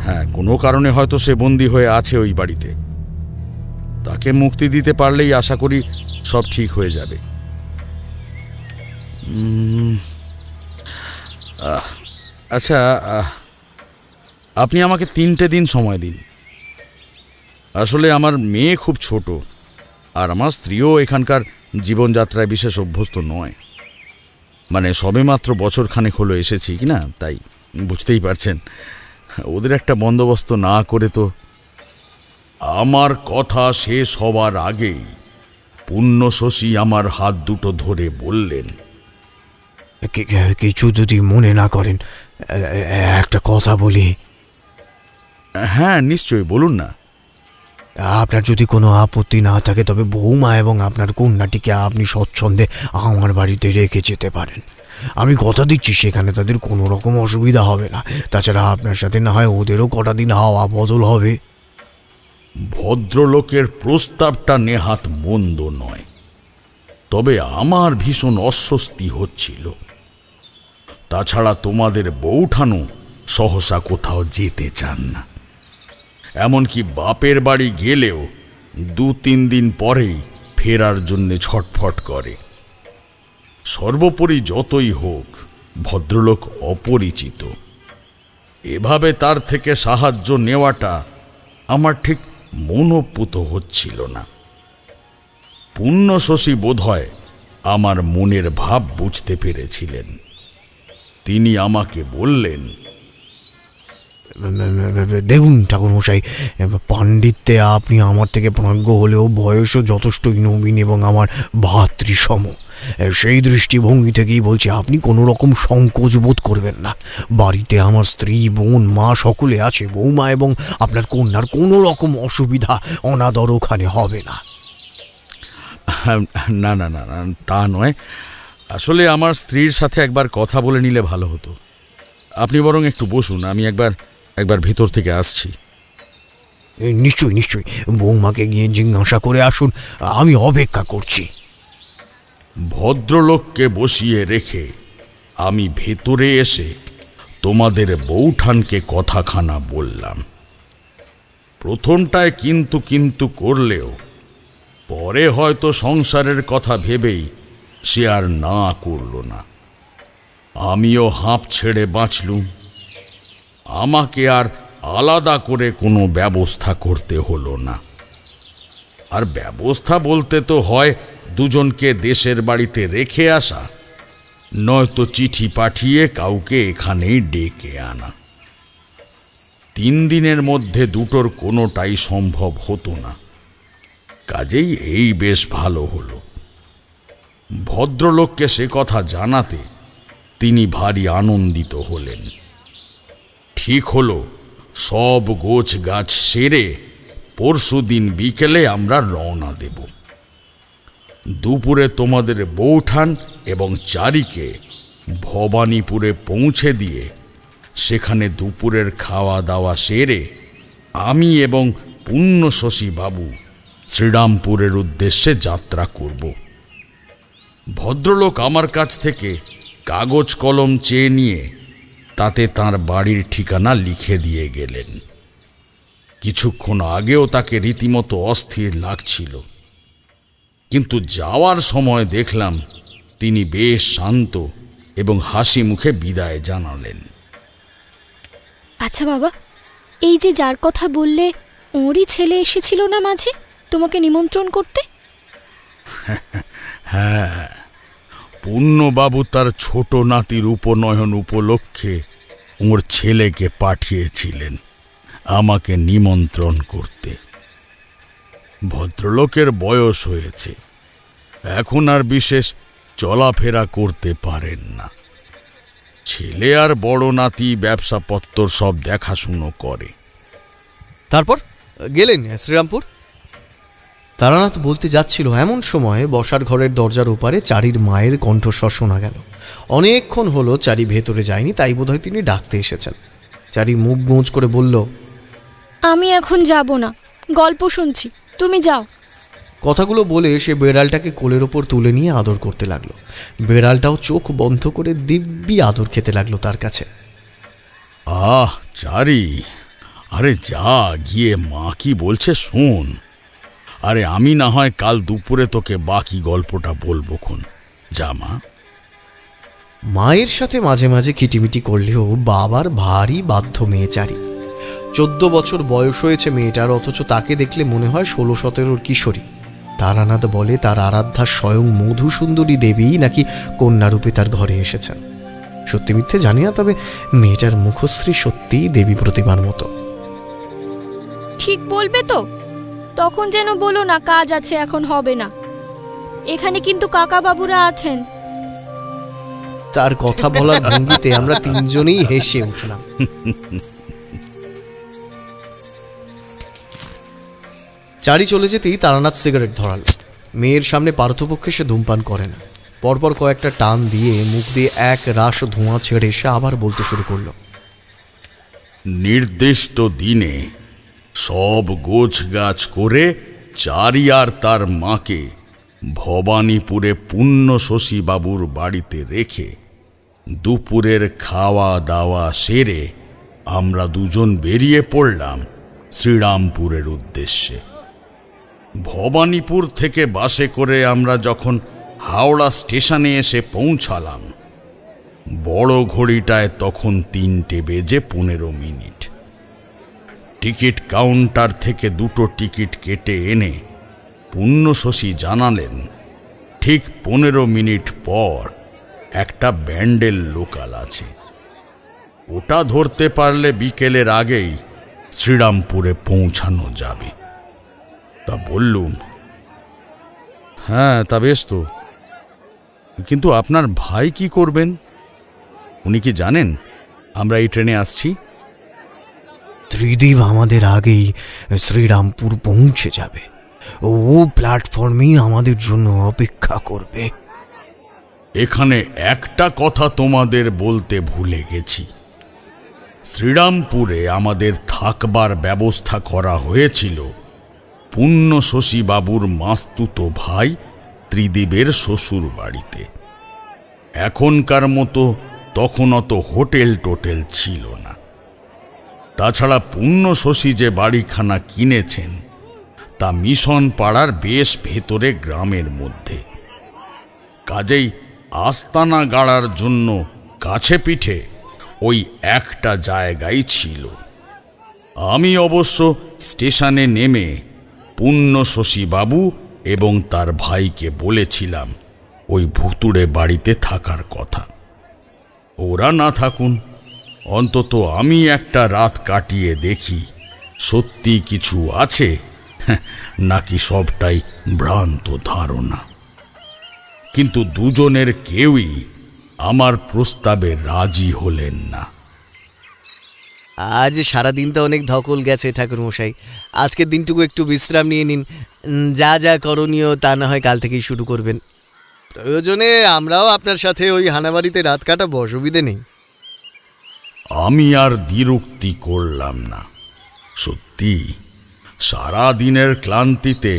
হ্যাঁ, কোনো কারণে হয়তো সে বন্দী হয়ে আছে ওই বাড়িতে। তাকে মুক্তি দিতে পারলেই আশা করি সব ঠিক হয়ে যাবে। আচ্ছা, আপনি আমাকে 3টে দিন সময় দিন। আসলে আমার মেয়ে খুব ছোট, আর আমার স্ত্রীও এখানকার জীবনযাত্রায় বিশেষ অভ্যস্ত নয়। মানে সবেমাত্র বছরখানেক হলো এসেছি কিনা, তাই বুঝতেই পারছেন। ওদের একটা বন্দোবস্ত না করে তো। আমার কথা শেষ হবার আগেই পুণ্যশশী আমার হাত দুটো ধরে বললেন, কিছু যদি মনে না করেন একটা কথা বলি। হ্যাঁ, নিশ্চয়ই, বলুন না। আপনার যদি কোনো আপত্তি না থাকে তবে বৌমা এবং আপনার কন্যাটিকে আপনি স্বচ্ছন্দে আমার বাড়িতে রেখে যেতে পারেন। আমি কথা দিচ্ছি সেখানে তাদের কোনো রকম অসুবিধা হবে না। তাছাড়া আপনার সাথে না হয় ওদেরও কটা দিন হাওয়া বদল হবে। ভদ্রলোকের প্রস্তাবটা নেহাত মন্দ নয়, তবে আমার ভীষণ অস্বস্তি হচ্ছিল। তাছাড়া তোমাদের বৌঠানও সহসা কোথাও যেতে চান না, এমনকি বাপের বাড়ি গেলেও 2-3 দিন পরেই ফেরার জন্য ছটফট করে। সর্বোপরি যতই হোক ভদ্রলোক অপরিচিত, এভাবে তার থেকে সাহায্য নেওয়াটা আমার ঠিক মনোপুত হচ্ছিল না। পুণ্যশশী বোধহয় আমার মনের ভাব বুঝতে পেরেছিলেন। তিনি আমাকে বললেন, দেখুন ঠাকুরমশাই, পাণ্ডিত্যে আপনি আমার থেকে প্রাজ্ঞ হলেও বয়সও যথেষ্টই নবীন এবং আমার ভাতৃসম। সেই দৃষ্টিভঙ্গি থেকেই বলছি, আপনি কোনো রকম সংকোচ বোধ করবেন না। বাড়িতে আমার স্ত্রী, বোন, মা সকলে আছে। বৌমা এবং আপনার কন্যার কোনো রকম অসুবিধা অনাদর ওখানে হবে না। না না না না, তা নয়। আসলে আমার স্ত্রীর সাথে একবার কথা বলে নিলে ভালো হতো। আপনি বরং একটু বসুন, আমি একবার ভেতর থেকে আসছি। নিশ্চয়ই নিশ্চয়ই, বৌমাকে গিয়ে জিজ্ঞাসা করে আসুন, আমি অপেক্ষা করছি। ভদ্রলোককে বসিয়ে রেখে আমি ভেতরে এসে তোমাদের বৌঠানকে কথাখানা বললাম। প্রথমটায় কিন্তু কিন্তু করলেও পরে হয়তো সংসারের কথা ভেবেই সে আর না করল না। আমিও হাঁপ ছেড়ে বাঁচলুম। আমাকে আর আলাদা করে কোনো ব্যবস্থা করতে হলো না। আর ব্যবস্থা বলতে তো হয় দুজনকে দেশের বাড়িতে রেখে আসা, নয়তো চিঠি পাঠিয়ে কাউকে এখানেই ডেকে আনা। 3 দিনের মধ্যে দুটোর কোনোটাই সম্ভব হতো না। কাজেই এই বেশ ভালো হলো। ভদ্রলোককে সে কথা জানাতে তিনি ভারী আনন্দিত হলেন। ঠিক হলো, সব গোছ গাছ সেরে পরশুদিন বিকেলে আমরা রওনা দেব। দুপুরে তোমাদের বৌঠান এবং চারিকে ভবানীপুরে পৌঁছে দিয়ে সেখানে দুপুরের খাওয়া দাওয়া সেরে আমি এবং পুণ্যশশী বাবু শ্রীরামপুরের উদ্দেশ্যে যাত্রা করব। ভদ্রলোক আমার কাছ থেকে কাগজ কলম চেয়ে নিয়ে তাতে তাঁর বাড়ির ঠিকানা লিখে দিয়ে গেলেন। কিছুক্ষণ আগেও তাকে রীতিমতো অস্থির লাগছিল, কিন্তু যাওয়ার সময় দেখলাম তিনি বেশ শান্ত এবং হাসি মুখে বিদায় জানালেন। আচ্ছা বাবা, এই যে যার কথা বললে, ওরই ছেলে এসেছিল না মাঝে তোমাকে নিমন্ত্রণ করতে? হ্যাঁ, পুণ্যবাবু তার ছোট নাতির উপনয়ন উপলক্ষে ওর ছেলেকে পাঠিয়েছিলেন আমাকে নিমন্ত্রণ করতে। ভদ্রলোকের বয়স হয়েছে, এখন আর বিশেষ চলাফেরা করতে পারেন না। ছেলে আর বড় নাতি ব্যবসাপত্র সব দেখাশুনো করে। তারপর গেলেন শ্রীরামপুর? তারানাথ বলতে যাচ্ছিল, এমন সময় বসার ঘরের দরজার ওপারে চারির মায়ের কণ্ঠস্বর শোনা গেল। অনেকক্ষণ হলো চারি ভেতরে যায়নি, তাই বোধহয় তিনি ডাকতে এসেছেন। চারি মুখ গোঁজ করে বলল, আমি এখন যাব না, গল্প শুনছি, তুমি যাও। কথাগুলো বলে সে বেড়ালটাকে কোলের ওপর তুলে নিয়ে আদর করতে লাগলো। বেড়ালটাও চোখ বন্ধ করে দিব্যি আদর খেতে লাগলো তার কাছে। আহ চারি, আরে যা গিয়ে মা কি বলছে শোন। আরে আমি না হয় কাল দুপুরে তোকে বাকি গল্পটা বলবো খন। যা মা। মায়ের সাথে মাঝে মাঝে কিটিমিটি করলেও বাবার ভারী বাধ্য মেয়ে চারি। 14 বছর বয়স হয়েছে মেয়েটার, অথচ তাকে দেখলে মনে হয় 16-17 কিশোরী। তারানাথ বলে তার আরাধ্যা স্বয়ং মধুসুন্দরী দেবী নাকি কন্যারূপে তার ঘরে এসেছেন। সত্যি মিথ্যে জানি না, তবে মেয়েটার মুখশ্রী সত্যিই দেবী প্রতিমার মতো। ঠিক বলবে তো? তখন যেন বলো না কাজ আছে, এখন হবে না। এখানে কিন্তু কাকা বাবুরা আছেন। তার কথা বলার ভঙ্গিতে আমরা তিনজনেই হেসে উঠলাম। চারি চলে যেতেই তারানাথ সিগারেট ধরাল। মেয়ের সামনে পারতপক্ষে সে ধূমপান করে না। পরপর কয়েকটা টান দিয়ে মুখ দিয়ে এক রাশ ধোঁয়া ছেড়ে সে আবার বলতে শুরু করলো। নির্দিষ্ট দিনে সব গোছগাছ করে চারি আর তার মাকে ভবানীপুরে পুণ্য শশীবাবুর বাড়িতে রেখে দুপুরের খাওয়া দাওয়া সেরে আমরা দুজন বেরিয়ে পড়লাম শ্রীরামপুরের উদ্দেশ্যে। ভবানীপুর থেকে বাসে করে আমরা যখন হাওড়া স্টেশনে এসে পৌঁছালাম, বড় ঘড়িটায় তখন 3:15। টিকিট কাউন্টার থেকে 2টো টিকিট কেটে এনে পুণ্য শশী জানালেন ঠিক 15 মিনিট পর একটা ব্যান্ডেল লোকাল আছে, ওটা ধরতে পারলে বিকেলের আগেই শ্রীরামপুরে পৌঁছানো যাবে। তা বললুম, হ্যাঁ তা বেশ তো, কিন্তু আপনার ভাই কি করবেন? উনি কি জানেন আমরা এই ট্রেনে আসছি? ত্রিদীপ আমাদের আগেই শ্রীরামপুর পৌঁছে যাবে, ও প্ল্যাটফর্মেই আমাদের জন্য অপেক্ষা করবে। এখানে একটা কথা তোমাদের বলতে ভুলে গেছি, শ্রীরামপুরে আমাদের থাকবার ব্যবস্থা করা হয়েছিল পুণ্য শশীবাবুর মাস্তুতো ভাই ত্রিদীপের শ্বশুর বাড়িতে। এখনকার মতো তখন অত হোটেল টোটেল ছিল না। তাছাড়া পুণ্য শশী যে বাড়িখানা কিনেছেন তা মিশন পাড়ার বেশ ভেতরে গ্রামের মধ্যে, কাজেই আস্তানা গাড়ার জন্য কাছে পিঠে ওই একটা জায়গাই ছিল। আমি অবশ্য স্টেশনে নেমে পুণ্য শশীবাবু এবং তার ভাইকে বলেছিলাম ওই ভুতুড়ে বাড়িতে থাকার কথা। ওরা না থাকুন, অন্তত আমি একটা রাত কাটিয়ে দেখি সত্যি কিছু আছে নাকি সবটাই ভ্রান্ত ধারণা। কিন্তু দুজনের কেউই আমার প্রস্তাবে রাজি হলেন না। আজ সারাদিন তো অনেক ধকল গেছে ঠাকুরমশাই, আজকের দিনটুকু একটু বিশ্রাম নিয়ে নিন। যা যা করণীয় তা না হয় কাল থেকেই শুরু করবেন। প্রয়োজনে আমরাও আপনার সাথে ওই হানাবাড়িতে রাত কাটাবো, অসুবিধে নেই। আমি আর দ্বিরুক্তি করলাম না। সত্যি সারা দিনের ক্লান্তিতে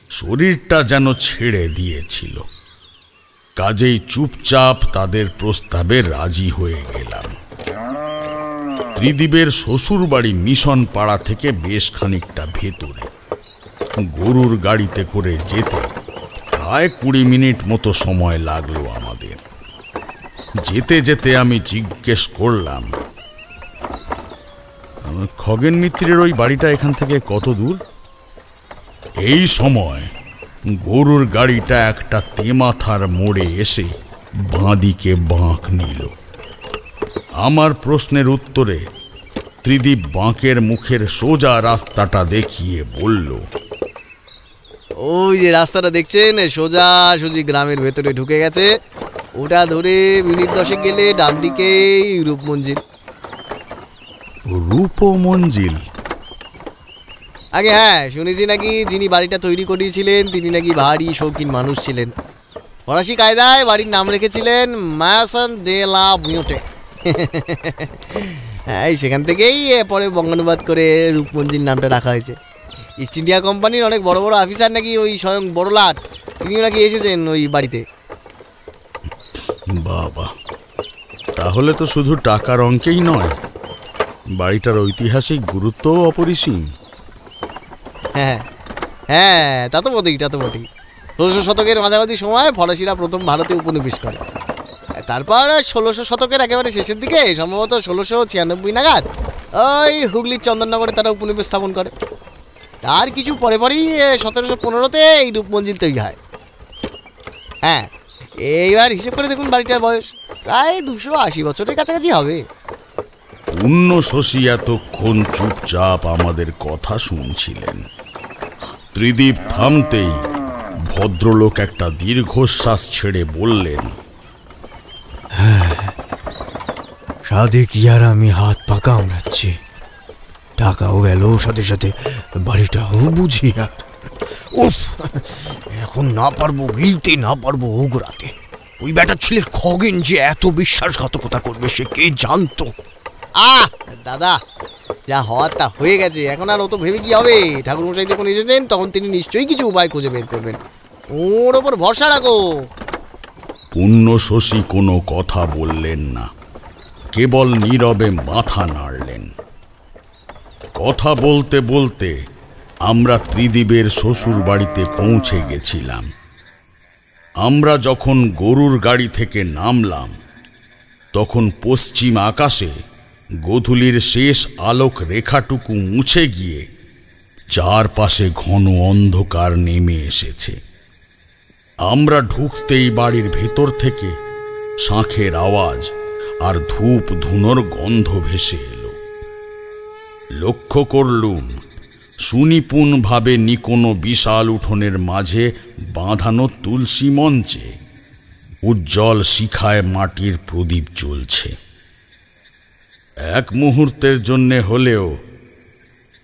শরীরটা যেন ছেড়ে দিয়েছিল। কাজেই চুপচাপ তাদের প্রস্তাবে রাজি হয়ে গেলাম। ত্রিদীপের শ্বশুর বাড়ি মিশন পাড়া থেকে বেশ খানিকটা ভেতরে। গরুর গাড়িতে করে যেতে প্রায় 20 মিনিট মতো সময় লাগলো আমাদের। যেতে যেতে আমি জিজ্ঞেস করলাম, খগেন মিত্রের ওই বাড়িটা এখান থেকে কত দূর? এই সময় গরুর গাড়িটা একটা তেমাথার মোড়ে এসে বাঁদিকে বাঁক নিল। আমার প্রশ্নের উত্তরে ত্রিদীপ বাঁকের মুখের সোজা রাস্তাটা দেখিয়ে বলল, ওই যে রাস্তাটা দেখছেন সোজা সুজি গ্রামের ভেতরে ঢুকে গেছে, ওটা ধরে মিনিট 10 গেলে ডান দিকেই রূপমঞ্জিল। রূপমঞ্জিল? আগে হ্যাঁ, শুনেছি নাকি যিনি বাড়িটা তৈরি করিয়েছিলেন তিনি নাকি ভারী শৌখিন মানুষ ছিলেন। ফরাসি কায়দায় বাড়ির নাম রেখেছিলেন মায়াসন দে লা বুয়োটে। হ্যাঁ, সেখান থেকেই পরে বঙ্গানুবাদ করে রূপমঞ্জিল নামটা রাখা হয়েছে। ইস্ট ইন্ডিয়া কোম্পানির অনেক বড় বড় অফিসার নাকি ওই স্বয়ং বড়লাট তিনিও নাকি এসেছেন ওই বাড়িতে। বাবা, তাহলে তো শুধু টাকার অঙ্কেই নয়, বাড়িটার ঐতিহাসিক গুরুত্বও অপরিসীম। হ্যাঁ হ্যাঁ, তা তো বটেই, তা তো বটেই। 1600 শতকের মাঝামাঝি সময় ফরাসিরা প্রথম ভারতে উপনিবেশ করে। তারপর 1600 শতকের একেবারে শেষের দিকে সম্ভবত 1696 নাগাদ ওই হুগলির চন্দননগরে তারা উপনিবেশ স্থাপন করে। তার কিছু পরে পরেই 1715-তে এই রূপমঞ্জিল তৈরি হয়। হ্যাঁ, এইবার হিসেব করে দেখুন বাড়িটার বয়স প্রায় 280 বছরের কাছাকাছি হবে। পুণ্য শশী এতক্ষণ চুপচাপ আমাদের কথা শুনছিলেন। ত্রিদীপ থামতেই ভদ্রলোক একটা দীর্ঘশ্বাস ছেড়ে বললেন, সাধে কি আর আমি হাত পা কামড়াচ্ছি, টাকাও গেল, সাথে সাথে বাড়িটাও বুঝি। আর উফ, এখন না পারবো গিলতে, না পারবো ওগরাতে। ওই বেটা ছেলে খগেন যে এত বিশ্বাসঘাতকতা করবে সে কে জানতো। দাদা, যা হওয়ার তা হয়ে গেছে, এখন আর অত ভেবে কি হবে? ঠাকুরমশাই যখন এসেছেন তখন তিনি নিশ্চয়ই কিছু উপায় খুঁজে বের করবেন, ওর ওপর ভরসা রাখো। পুণ্য শশী কোনো কথা বললেন না, কেবল নীরবে মাথা নাড়লেন। কথা বলতে বলতে আমরা ত্রিদীপের শ্বশুর বাড়িতে পৌঁছে গেছিলাম। আমরা যখন গরুর গাড়ি থেকে নামলাম তখন পশ্চিম আকাশে গোধূলির শেষ আলোক রেখাটুকু মুছে গিয়ে চারপাশে ঘন অন্ধকার নেমে এসেছে। আমরা ঢুকতেই বাড়ির ভেতর থেকে শাঁখের আওয়াজ আর ধূপ ধুনোর গন্ধ ভেসে এলো। লক্ষ্য করলুম সুনিপুণভাবে নিকোনো বিশাল উঠোনের মাঝে বাঁধানো তুলসী মঞ্চে উজ্জ্বল শিখায় মাটির প্রদীপ জ্বলছে। এক মুহূর্তের জন্যে হলেও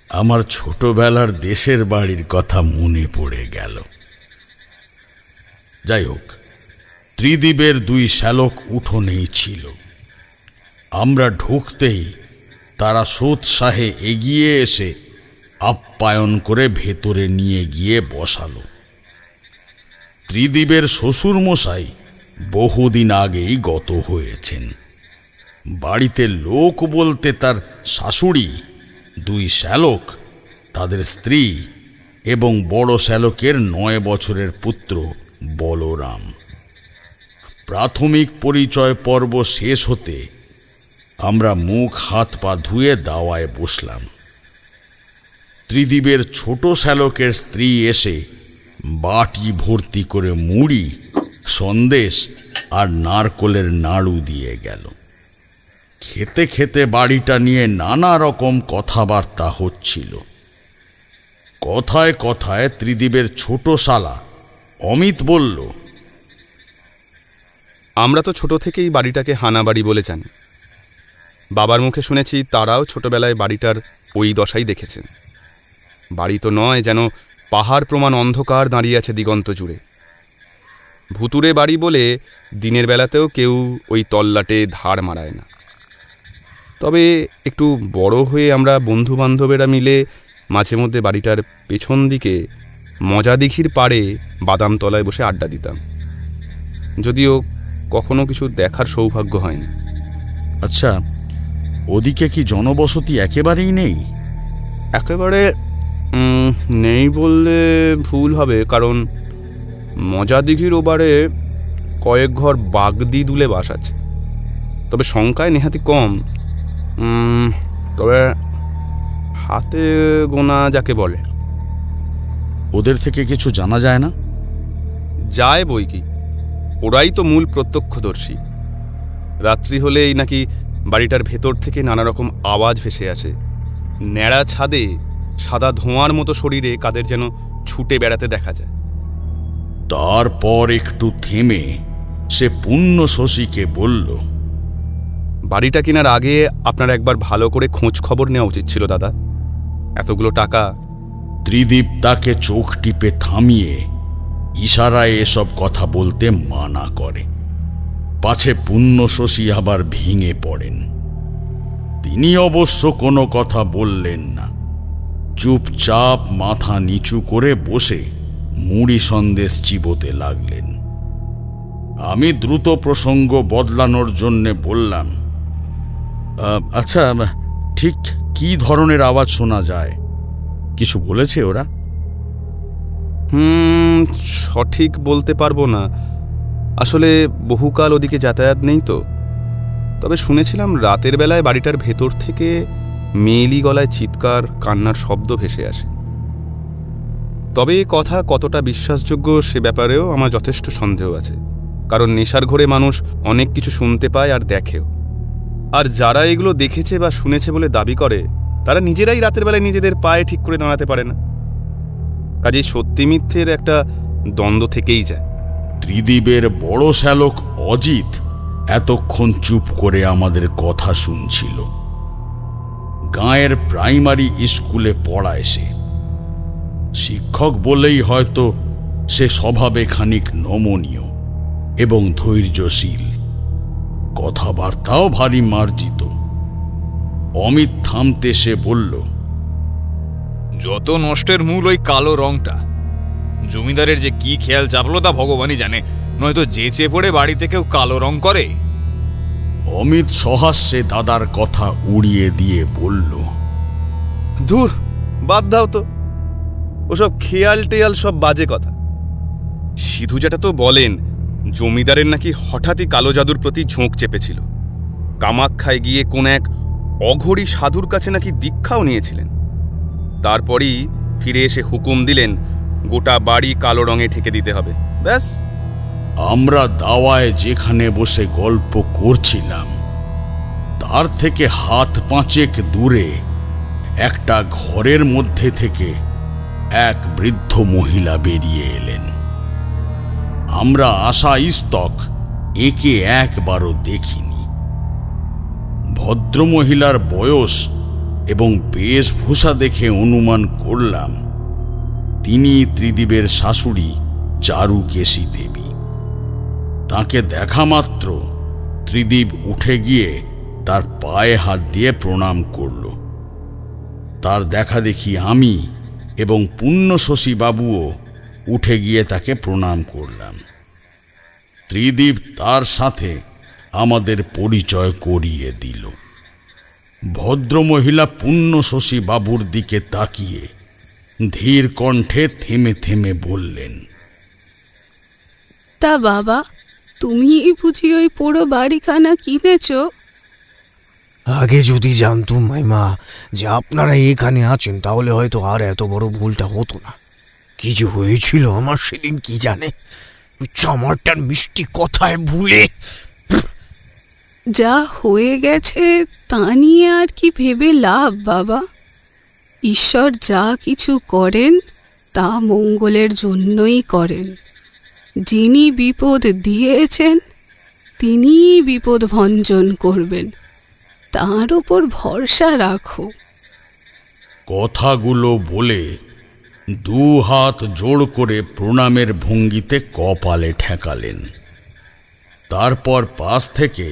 আমার ছোটবেলার দেশের বাড়ির কথা মনে পড়ে গেল। যাই হোক, ত্রিদীপের দুই শ্যালক উঠোনেই ছিল। আমরা ঢুকতেই তারা সোৎসাহে এগিয়ে এসে আপ্যায়ন করে ভেতরে নিয়ে গিয়ে বসালো। ত্রিদীপের শ্বশুরমশাই বহুদিন আগেই গত হয়েছেন। বাড়িতে লোক বলতে তার শাশুড়ি, দুই শ্যালক, তাদের স্ত্রী এবং বড় শ্যালকের 9 বছরের পুত্র বলরাম। প্রাথমিক পরিচয় পর্ব শেষ হতে আমরা মুখ হাত পা ধুয়ে দাওয়ায় বসলাম। ত্রিদীপের ছোট শ্যালকের স্ত্রী এসে বাটি ভর্তি করে মুড়ি, সন্দেশ আর নারকোলের নাড়ু দিয়ে গেল। খেতে খেতে বাড়িটা নিয়ে নানা রকম কথাবার্তা হচ্ছিল। কথায় কথায় ত্রিদীপের ছোট শালা অমিত বলল, আমরা তো ছোট থেকেই বাড়িটাকে হানা বাড়ি বলে জানি। বাবার মুখে শুনেছি তারাও ছোটবেলায় বাড়িটার ওই দশাই দেখেছেন। বাড়ি তো নয়, যেন পাহাড় প্রমাণ অন্ধকার দাঁড়িয়ে আছে দিগন্ত জুড়ে। ভুতুরে বাড়ি বলে দিনের বেলাতেও কেউ ওই তল্লাটে ধার মারায় না। তবে একটু বড় হয়ে আমরা বন্ধু বান্ধবেরা মিলে মাঝে মধ্যে বাড়িটার পেছন দিকে মজাদিঘির পাড়ে বাদাম তলায় বসে আড্ডা দিতাম, যদিও কখনো কিছু দেখার সৌভাগ্য হয়নি। আচ্ছা, ওদিকে কি জনবসতি একেবারেই নেই? একেবারে নেই বললে ভুল হবে, কারণ মজাদিঘির ওবারে কয়েক ঘর বাগদি দুলে বাস আছে, তবে সংখ্যায় নেহাতি কম। তবে হাতে গোনা যাকে বলে। ওদের থেকে কিছু জানা যায় না? যায় বই কি, ওরাই তো মূল প্রত্যক্ষদর্শী। রাত্রি হলেই নাকি বাড়িটার ভেতর থেকে নানা রকম আওয়াজ ভেসে আসে। ন্যাড়া ছাদে সাদা ধোঁয়ার মতো শরীরে কাদের যেন ছুটে বেড়াতে দেখা যায়। তারপর একটু থেমে সে পুণ্য শশীকে বলল, বাড়িটা কেনার আগে আপনার একবার ভালো করে খোঁজ খবর নেওয়া উচিত ছিল দাদা। এতগুলো টাকা। ত্রিদীপ তাকে চোখ টিপে থামিয়ে ইশারায় এসব কথা বলতে মানা করে, পাছে পুণ্য শশী আবার ভেঙে পড়েন। তিনি অবশ্য কোনো কথা বললেন না, চুপচাপ মাথা নিচু করে বসে মুড়ি সন্দেশ চিবোতে লাগলেন। আমি দ্রুত প্রসঙ্গ বদলানোর জন্যে বললাম, আচ্ছা, ঠিক কি ধরনের আওয়াজ শোনা যায়? কিছু বলেছে ওরা? সঠিক বলতে পারবো না, আসলে বহুকাল ওদিকে যাতায়াত নেই তো। তবে শুনেছিলাম রাতের বেলায় বাড়িটার ভেতর থেকে মেয়েলি গলায় চিৎকার, কান্নার শব্দ ভেসে আসে। তবে এ কথা কতটা বিশ্বাসযোগ্য সে ব্যাপারেও আমার যথেষ্ট সন্দেহ আছে, কারণ নেশার ঘোরে মানুষ অনেক কিছু শুনতে পায় আর দেখেও। আর যারা এগুলো দেখেছে বা শুনেছে বলে দাবি করে, তারা নিজেরাই রাতের বেলায় নিজেদের পায়ে ঠিক করে দাঁড়াতে পারে না। কাজেই সত্যি মিথ্যের একটা দ্বন্দ্ব থেকেই যায়। ত্রিদীপের বড় শ্যালক অজিত এতক্ষণ চুপ করে আমাদের কথা শুনছিল। গাঁয়ের প্রাইমারি স্কুলে পড়ায় সে। শিক্ষক বলেই হয়তো সে স্বভাবে খানিক নমনীয় এবং ধৈর্যশীল, কথাবার্তাও ভারী মার্জিত। অমিত থামতে সে বলল, যত নষ্টের মূল ওই কালো রংটা। জমিদারের যে কি খেয়াল চাপলো তা ভগবানই জানে, নয়তো যেচে পড়ে বাড়িতে কেউ কালো রং করে। অমিত সহাস্যে দাদার কথা উড়িয়ে দিয়ে বলল, ধুর, বাদ দাও তো, ওসব খেয়াল টেয়াল সব বাজে কথা। সিধু যেটা তো বলেন, জমিদারের নাকি হঠাৎই কালো জাদুর প্রতি ঝোঁক চেপেছিল। কামাখ্যায় গিয়ে কোন এক অঘরী সাধুর কাছে নাকি দীক্ষাও নিয়েছিলেন। তারপরই ফিরে এসে হুকুম দিলেন গোটা বাড়ি কালো রঙে ঠেকে দিতে হবে। ব্যাস। আমরা দাওয়ায় যেখানে বসে গল্প করছিলাম তার থেকে হাত পাঁচেক দূরে একটা ঘরের মধ্যে থেকে এক বৃদ্ধ মহিলা বেরিয়ে এলেন। আমরা আশাইস্তক একে একবারও দেখিনি। ভদ্রমহিলার বয়স এবং বেশভূষা দেখে অনুমান করলাম তিনি ত্রিদীপের শাশুড়ি চারুকেশী দেবী। তাকে দেখা মাত্র ত্রিদীপ উঠে গিয়ে তার পায়ে হাত দিয়ে প্রণাম করল। তার দেখা দেখি আমি এবং পুণ্যশশী বাবুও উঠে গিয়ে তাকে প্রণাম করলাম। ত্রিদীপ তার সাথে আমাদের পরিচয় করিয়ে দিল। ভদ্রমহিলা পুণ্যশশী বাবুর দিকে তাকিয়ে ধীর কণ্ঠে থেমে থেমে বললেন, তা বাবা, তুমি বুঝি ওই পুরো বাড়িখানা কিনেছ? আগে যদি জানতুম মাইমা যে আপনারা এখানে আছেন তাহলে হয়তো আর এত বড় ভুলটা হতো না। কি যে হয়েছিল আমার সেদিন কি জানে, চামারটার মিষ্টি কথায় ভুলে। যা হয়ে গেছে তা নিয়ে আর কি ভেবে লাভ বাবা? ঈশ্বর যা কিছু করেন তা মঙ্গলের জন্যই করেন। যিনি বিপদ দিয়েছেন তিনিই বিপদ ভঞ্জন করবেন, তার ওপর ভরসা রাখো। কথাগুলো বলে দু হাত জোড় করে প্রণামের ভঙ্গিতে কপালে ঠেকালেন। তারপর পাশ থেকে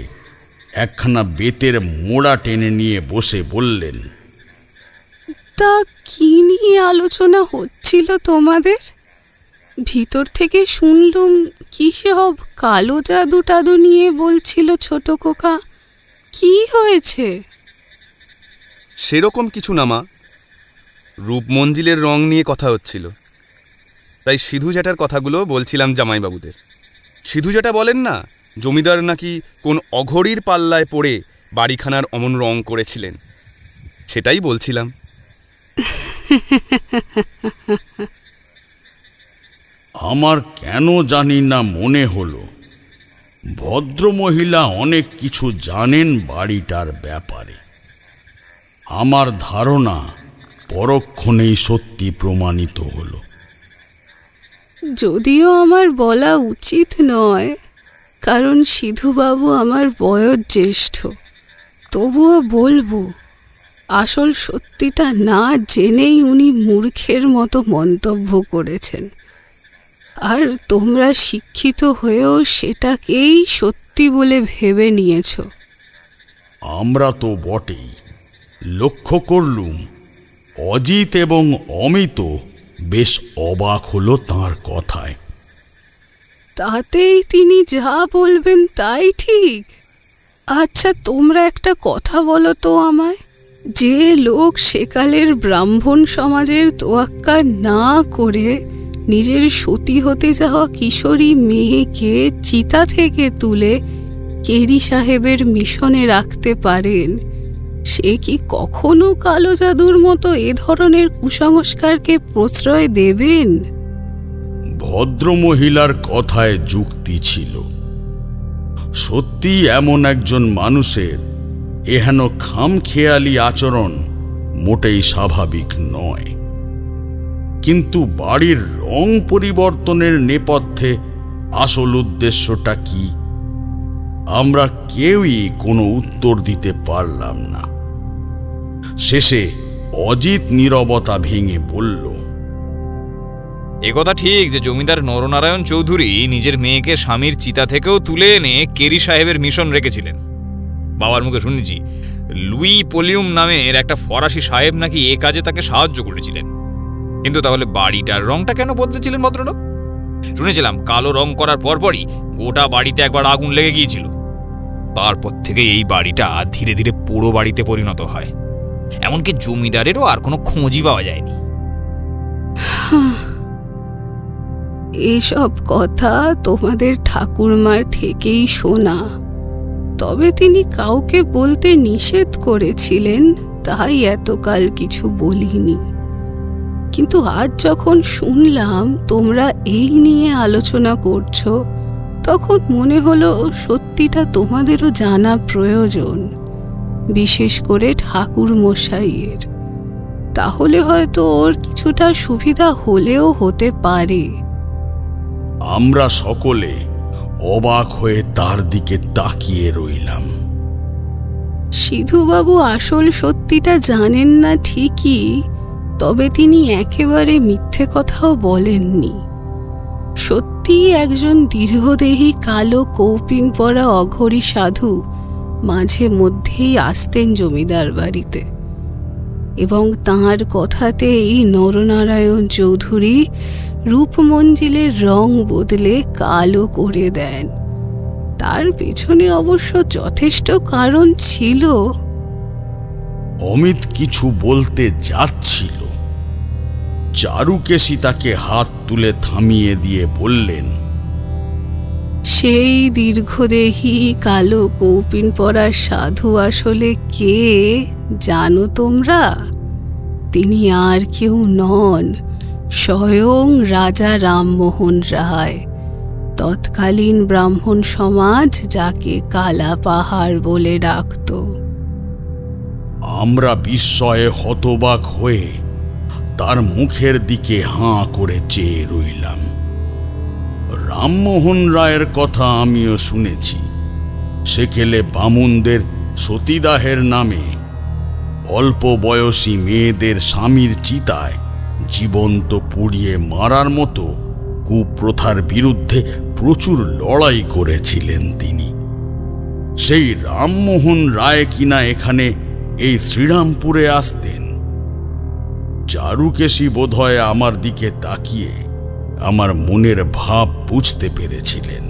একখানা বেতের মোড়া টেনে নিয়ে বসে বললেন, তা কি নিয়ে আলোচনা হচ্ছিল তোমাদের? ভিতর থেকে শুনলুম কি সব কালো জাদু টাদু নিয়ে বলছিল ছোট খোকা। কি হয়েছে? সেরকম কিছু না মা, রূপমঞ্জিলের রং নিয়ে কথা হচ্ছিল। তাই সিধু জ্যাঠার কথাগুলো বলছিলাম জামাইবাবুদের। সিধু জ্যাঠা বলেন না, জমিদার নাকি কোন অঘরীর পাল্লায় পড়ে বাড়িখানার অমন রং করেছিলেন, সেটাই বলছিলাম। আমার কেন জানি না মনে হলো ভদ্রমহিলা অনেক কিছু জানেন বাড়িটার ব্যাপারে। আমার ধারণা পরক্ষণেই সত্যি প্রমাণিত হলো। যদিও আমার বলা উচিত নয়, কারণ সিধুবাবু আমার বয়োজ্যেষ্ঠ, তবুও বলবো, আসল সত্যিটা না জেনেই উনি মূর্খের মতো মন্তব্য করেছেন। আর তোমরা শিক্ষিত হয়েও সেটাকেই সত্যি বলে ভেবে নিয়েছ। আমরা তো বটেই। লক্ষ্য করলুম অজিত এবং অমিত বেশ অবাক হলো তাঁর কথায়। তাতেই তিনি যা বলবেন তাই ঠিক। আচ্ছা, তোমরা একটা কথা বলো তো আমায়, যে লোক সেকালের ব্রাহ্মণ সমাজের তোয়াক্কা না করে নিজের সতী হতে যাওয়া কিশোরী মেয়েকে চিতা থেকে তুলে কেরি সাহেবের মিশনে রাখতে পারেন, সে কি কখনো কালো জাদুর মতো এ ধরনের কুসংস্কারকে প্রশ্রয় দেবেন? ভদ্রমহিলার কথায় যুক্তি ছিল। সত্যি এমন একজন মানুষের এহেন খামখেয়ালি আচরণ মোটেই স্বাভাবিক নয়। কিন্তু বাড়ির রং পরিবর্তনের নেপথ্যে আসল উদ্দেশ্যটা কি আমরা কেউই কোনো উত্তর দিতে পারলাম না। শেষে অজিত নীরবতা ভেঙে বলল, একথা ঠিক যে জমিদার নরনারায়ণ চৌধুরী নিজের মেয়েকে স্বামীর চিতা থেকেও তুলে এনে কেরি সাহেবের মিশন রেখেছিলেন। বাবার মুখে শুনেছি লুই পোলিউম নামের একটা ফরাসি সাহেব নাকি এ কাজে তাকে সাহায্য করেছিলেন। কিন্তু তাহলে বাড়িটার রংটা কেন বদলেছিলেন ভদ্রলোক? শুনেছিলাম কালো রং করার পরপরই গোটা বাড়িতে একবার আগুন লেগে গিয়েছিল। তারপর থেকে এই বাড়িটা ধীরে ধীরে পোড়ো বাড়িতে পরিণত হয়। এমনকি জমিদারেরও আর কোনো খোঁজই পাওয়া যায়নি। এসব কথা তোমাদের ঠাকুরমার থেকেই শোনা, তবে তিনি কাউকে বলতে নিষেধ করেছিলেন, তাই এতকাল কিছু বলিনি। কিন্তু আজ যখন শুনলাম তোমরা এই নিয়ে আলোচনা করছো, তখন মনে হলো সত্যিটা তোমাদেরও জানা প্রয়োজন, বিশেষ করে ঠাকুর মশাইয়ের। তাহলে হয়তো ওর কিছুটা সুবিধা হলেও হতে পারে। আমরা সকলে অবাক হয়ে তার দিকে তাকিয়ে রইলাম। সিধুবাবু আসল সত্যিটা জানেন না ঠিকই, তবে তিনি একেবারে মিথ্যে কথাও বলেননি। সত্যিই একজন দীর্ঘদেহী কালো কৌপিন পরা অঘরী সাধু মাঝে মধ্যেই আসতেন জমিদার বাড়িতে, এবং তাঁর কথাতেই নরনারায়ণ চৌধুরী রূপমঞ্জিলের রং বদলে কালো করে দেন। তার পেছনে অবশ্য যথেষ্ট কারণ ছিল। অমিত কিছু বলতে যাচ্ছিল, চারুকেশী তাকে হাত তুলে থামিয়ে দিয়ে বললেন, সেই দীর্ঘদেহী কালো কৌপিন পরা সাধু আসলে কে জানো তোমরা? তিনি আর কেউ নন, স্বয়ং রাজা রামমোহন রায়। তৎকালীন ব্রাহ্মণ সমাজ যাকে কালা পাহাড় বলে ডাকত। আমরা বিস্ময়ে হতবাক হয়ে তার মুখের দিকে হাঁ করে চেয়ে রইলাম। রামমোহন রায়ের কথা আমিও শুনেছি। সেকেলে বামুনদের সতীদাহের নামে অল্প বয়সী মেয়েদের স্বামীর চিতায় জীবন্ত পুড়িয়ে মারার মতো কুপ্রথার বিরুদ্ধে প্রচুর লড়াই করেছিলেন তিনি। সেই রামমোহন রায় কিনা এখানে এই শ্রীরামপুরে আসতেন। চারুকেশী বোধহয় আমার দিকে তাকিয়ে আমার মনের ভাব বুঝতে পেরেছিলেন।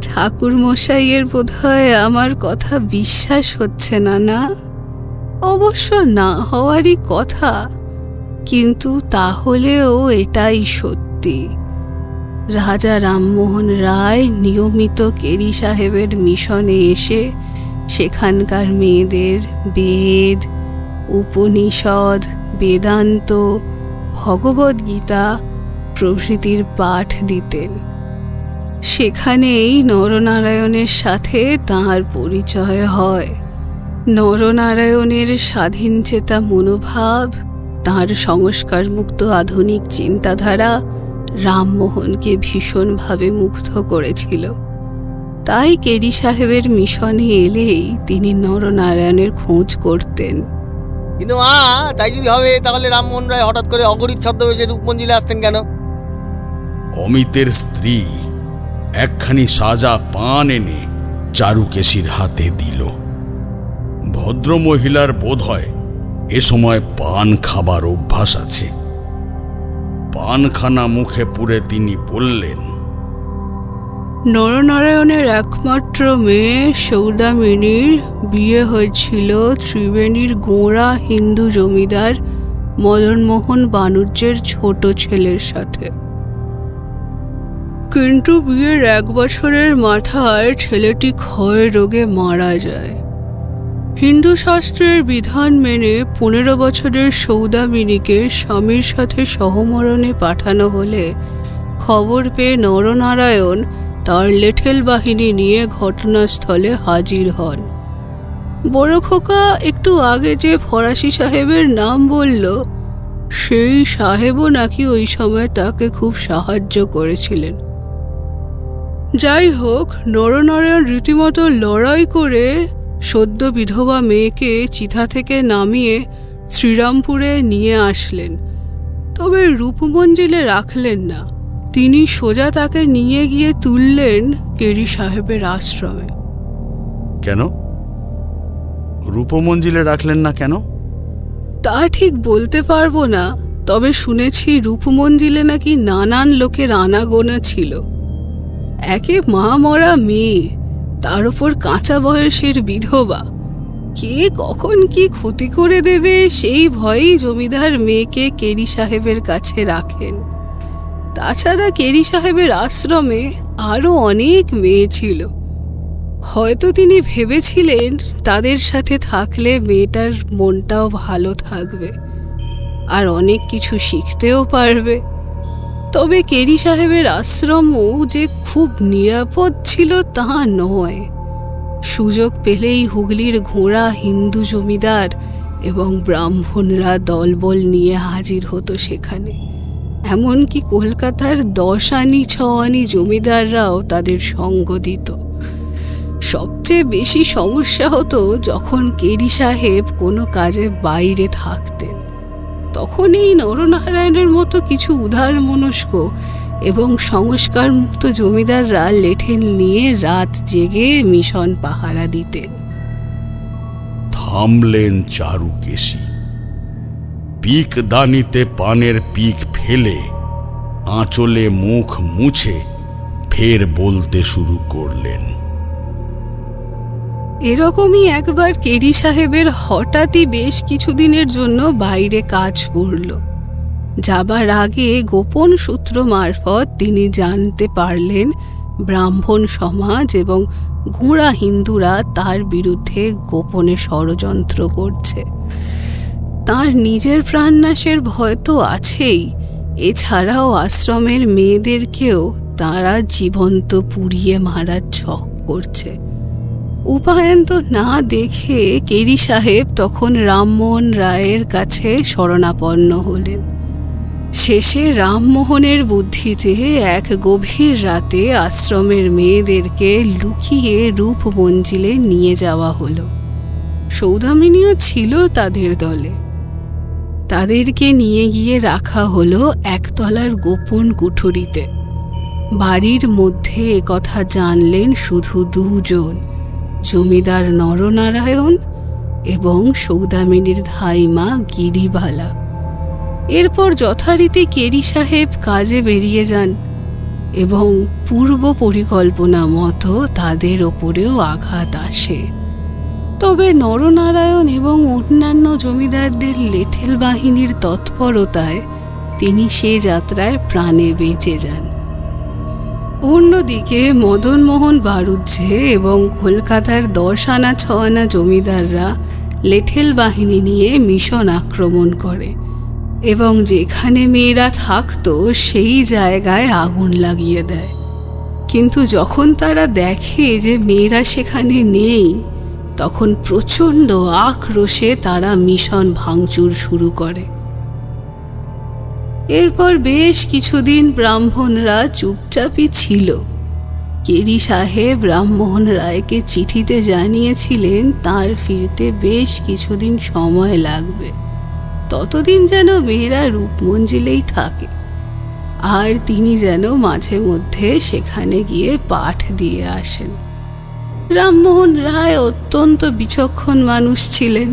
ঠাকুর মশাইয়ের বোধহয় আমার কথা বিশ্বাস হচ্ছে না, না? অবশ্য না হওয়ারই কথা, কিন্তু তাহলেও এটাই সত্যি। রাজা রামমোহন রায় নিয়মিত কেরি সাহেবের মিশনে এসে সেখানকার মেয়েদের বেদ, উপনিষদ, বেদান্ত, ভগবদ্গীতা প্রভৃতির পাঠ দিতেন। সেখানেই নরনারায়ণের সাথে তাঁর পরিচয় হয়। নরনারায়ণের স্বাধীনচেতা মনোভাব, তাঁর সংস্কারমুক্ত আধুনিক চিন্তাধারা রামমোহনকে ভীষণভাবে মুগ্ধ করেছিল। তাই কেরি সাহেবের মিশনে এলেই তিনি নরনারায়ণের খোঁজ করতেন। কিন্তু তাই যদি হবে তাহলে রামমোহন রায় হঠাৎ করে অগরিত ছদ্মবেশে রূপমঞ্জিলে আসতেন কেন? অমিতের স্ত্রী একখানি সাজা পান এনে চারুকেশীর হাতে দিল। ভদ্রমহিলার বোধহয় এ সময় পান খাবার অভ্যাস আছে। পানখানা মুখে পুরে তিনি বললেন, নরনারায়ণের একমাত্র মেয়ে সৌদামিনীর বিয়ে হয়েছিল ত্রিবেণীর গোঁড়া হিন্দু জমিদার মদনমোহন বাণুজ্যের ছোট ছেলের সাথে। কিন্তু বিয়ের 1 বছরের মাথায় ছেলেটি ক্ষয় রোগে মারা যায়। হিন্দু শাস্ত্রের বিধান মেনে 15 বছরের সৌদামিনীকে স্বামীর সাথে সহমরণে পাঠানো হলে খবর পেয়ে নরনারায়ণ তার লেঠেল বাহিনী নিয়ে ঘটনাস্থলে হাজির হন। বড় খোকা একটু আগে যে ফরাসি সাহেবের নাম বলল, সেই সাহেবও নাকি ওই সময় তাকে খুব সাহায্য করেছিলেন। যাই হোক, নরনারায়ণ রীতিমতো লড়াই করে সদ্য বিধবা মেয়েকে চিতা থেকে নামিয়ে শ্রীরামপুরে নিয়ে আসলেন। তবে রূপমঞ্জিলে রাখলেন না, তিনি সোজা তাকে নিয়ে গিয়ে তুললেন কেরি সাহেবের আশ্রমে। কেন রূপমঞ্জিলে রাখলেন না কেন? তা ঠিক বলতে পারবো না, তবে শুনেছি রূপমঞ্জিলে নাকি নানান লোকের আনাগোনা ছিল। একে মা মরা মেয়ে, তার উপর কাঁচা বয়সের বিধবা, কে কখন কি ক্ষতি করে দেবে সেই ভয়েই জমিদার মেয়েকে কেরি সাহেবের কাছে রাখেন। তাছাড়া কেরি সাহেবের আশ্রমে আরও অনেক মেয়ে ছিল। হয়তো তিনি ভেবেছিলেন তাদের সাথে থাকলে মেয়েটার মনটাও ভালো থাকবে আর অনেক কিছু শিখতেও পারবে। তবে কেরি সাহেবের আশ্রমও যে খুব নিরাপদ ছিল তা নয়। সুযোগ পেলেই হুগলির ঘোড়া হিন্দু জমিদার এবং ব্রাহ্মণরা দলবল নিয়ে হাজির হতো সেখানে। এমনকি কলকাতার 10 আনি 6 আনি জমিদাররাও তাদের সঙ্গ দিত। সবচেয়ে বেশি সমস্যা হতো যখন কেরি সাহেব কোনো কাজে বাইরে থাকতেন। তখন এই নরনারায়ণের মতো কিছু উদারমনস্ক এবং সংস্কার মুক্ত জমিদাররা লেঠেল নিয়ে রাত জেগে মিশন পাহারা দিতেন। থামলেন চারুকেশী। পিক দানিতে পানের পিক ফেলে আঁচলে মুখ মুছে ফের বলতে শুরু করলেন। এরকমই একবার কেরি সাহেবের হঠাৎই বেশ কিছুদিনের জন্য বাইরে কাজ পড়ল। যাবার আগে গোপন সূত্র মারফত তিনি জানতে পারলেন ব্রাহ্মণ সমাজ এবং ঘোড়া হিন্দুরা তার বিরুদ্ধে গোপনে ষড়যন্ত্র করছে। তার নিজের প্রাণনাশের ভয় তো আছেই, এছাড়াও আশ্রমের মেয়েদেরকেও তারা জীবন্ত পুড়িয়ে মারার ছক করছে। উপায়ন্ত না দেখে কেরি সাহেব তখন রামমোহন রায়ের কাছে শরণাপন্ন হলেন। শেষে রামমোহনের বুদ্ধিতে এক গভীর রাতে আশ্রমের মেয়েদেরকে লুকিয়ে রূপমঞ্জিলে নিয়ে যাওয়া হলো। সৌদামিনীও ছিল তাদের দলে। তাদেরকে নিয়ে গিয়ে রাখা হলো একতলার গোপন কুঠুরিতে। বাড়ির মধ্যে একথা জানলেন শুধু 2 জন, জমিদার নরনারায়ণ এবং সৌদামিনীর ধাইমা গিরিবালা। এরপর যথারীতি কেরি সাহেব কাজে বেরিয়ে যান এবং পূর্ব পরিকল্পনা মতো তাদের ওপরেও আঘাত আসে। তবে নরনারায়ণ এবং অন্যান্য জমিদারদের লেঠেল বাহিনীর তৎপরতায় তিনি সে যাত্রায় প্রাণে বেঁচে যান। অন্যদিকে মদনমোহন বাড়ুজ্জে এবং কলকাতার 10 আনা 6 আনা জমিদাররা লেঠেল বাহিনী নিয়ে মিশন আক্রমণ করে এবং যেখানে মেয়েরা থাকতো সেই জায়গায় আগুন লাগিয়ে দেয়। কিন্তু যখন তারা দেখে যে মেয়েরা সেখানে নেই, তখন প্রচণ্ড আক্রোশে তারা মিশন ভাঙচুর শুরু করে। এরপর বেশ কিছুদিন ব্রাহ্মণরা চুপচাপই ছিল। কেরি সাহেব রামমোহন রায়কে চিঠিতে জানিয়েছিলেন তার ফিরতে বেশ কিছুদিন সময় লাগবে, ততদিন যেন মেয়েরা রূপমঞ্জিলেই থাকে আর তিনি যেন মাঝে মধ্যে সেখানে গিয়ে পাঠ দিয়ে আসেন। রামমোহন রায় অত্যন্ত বিচক্ষণ মানুষ ছিলেন।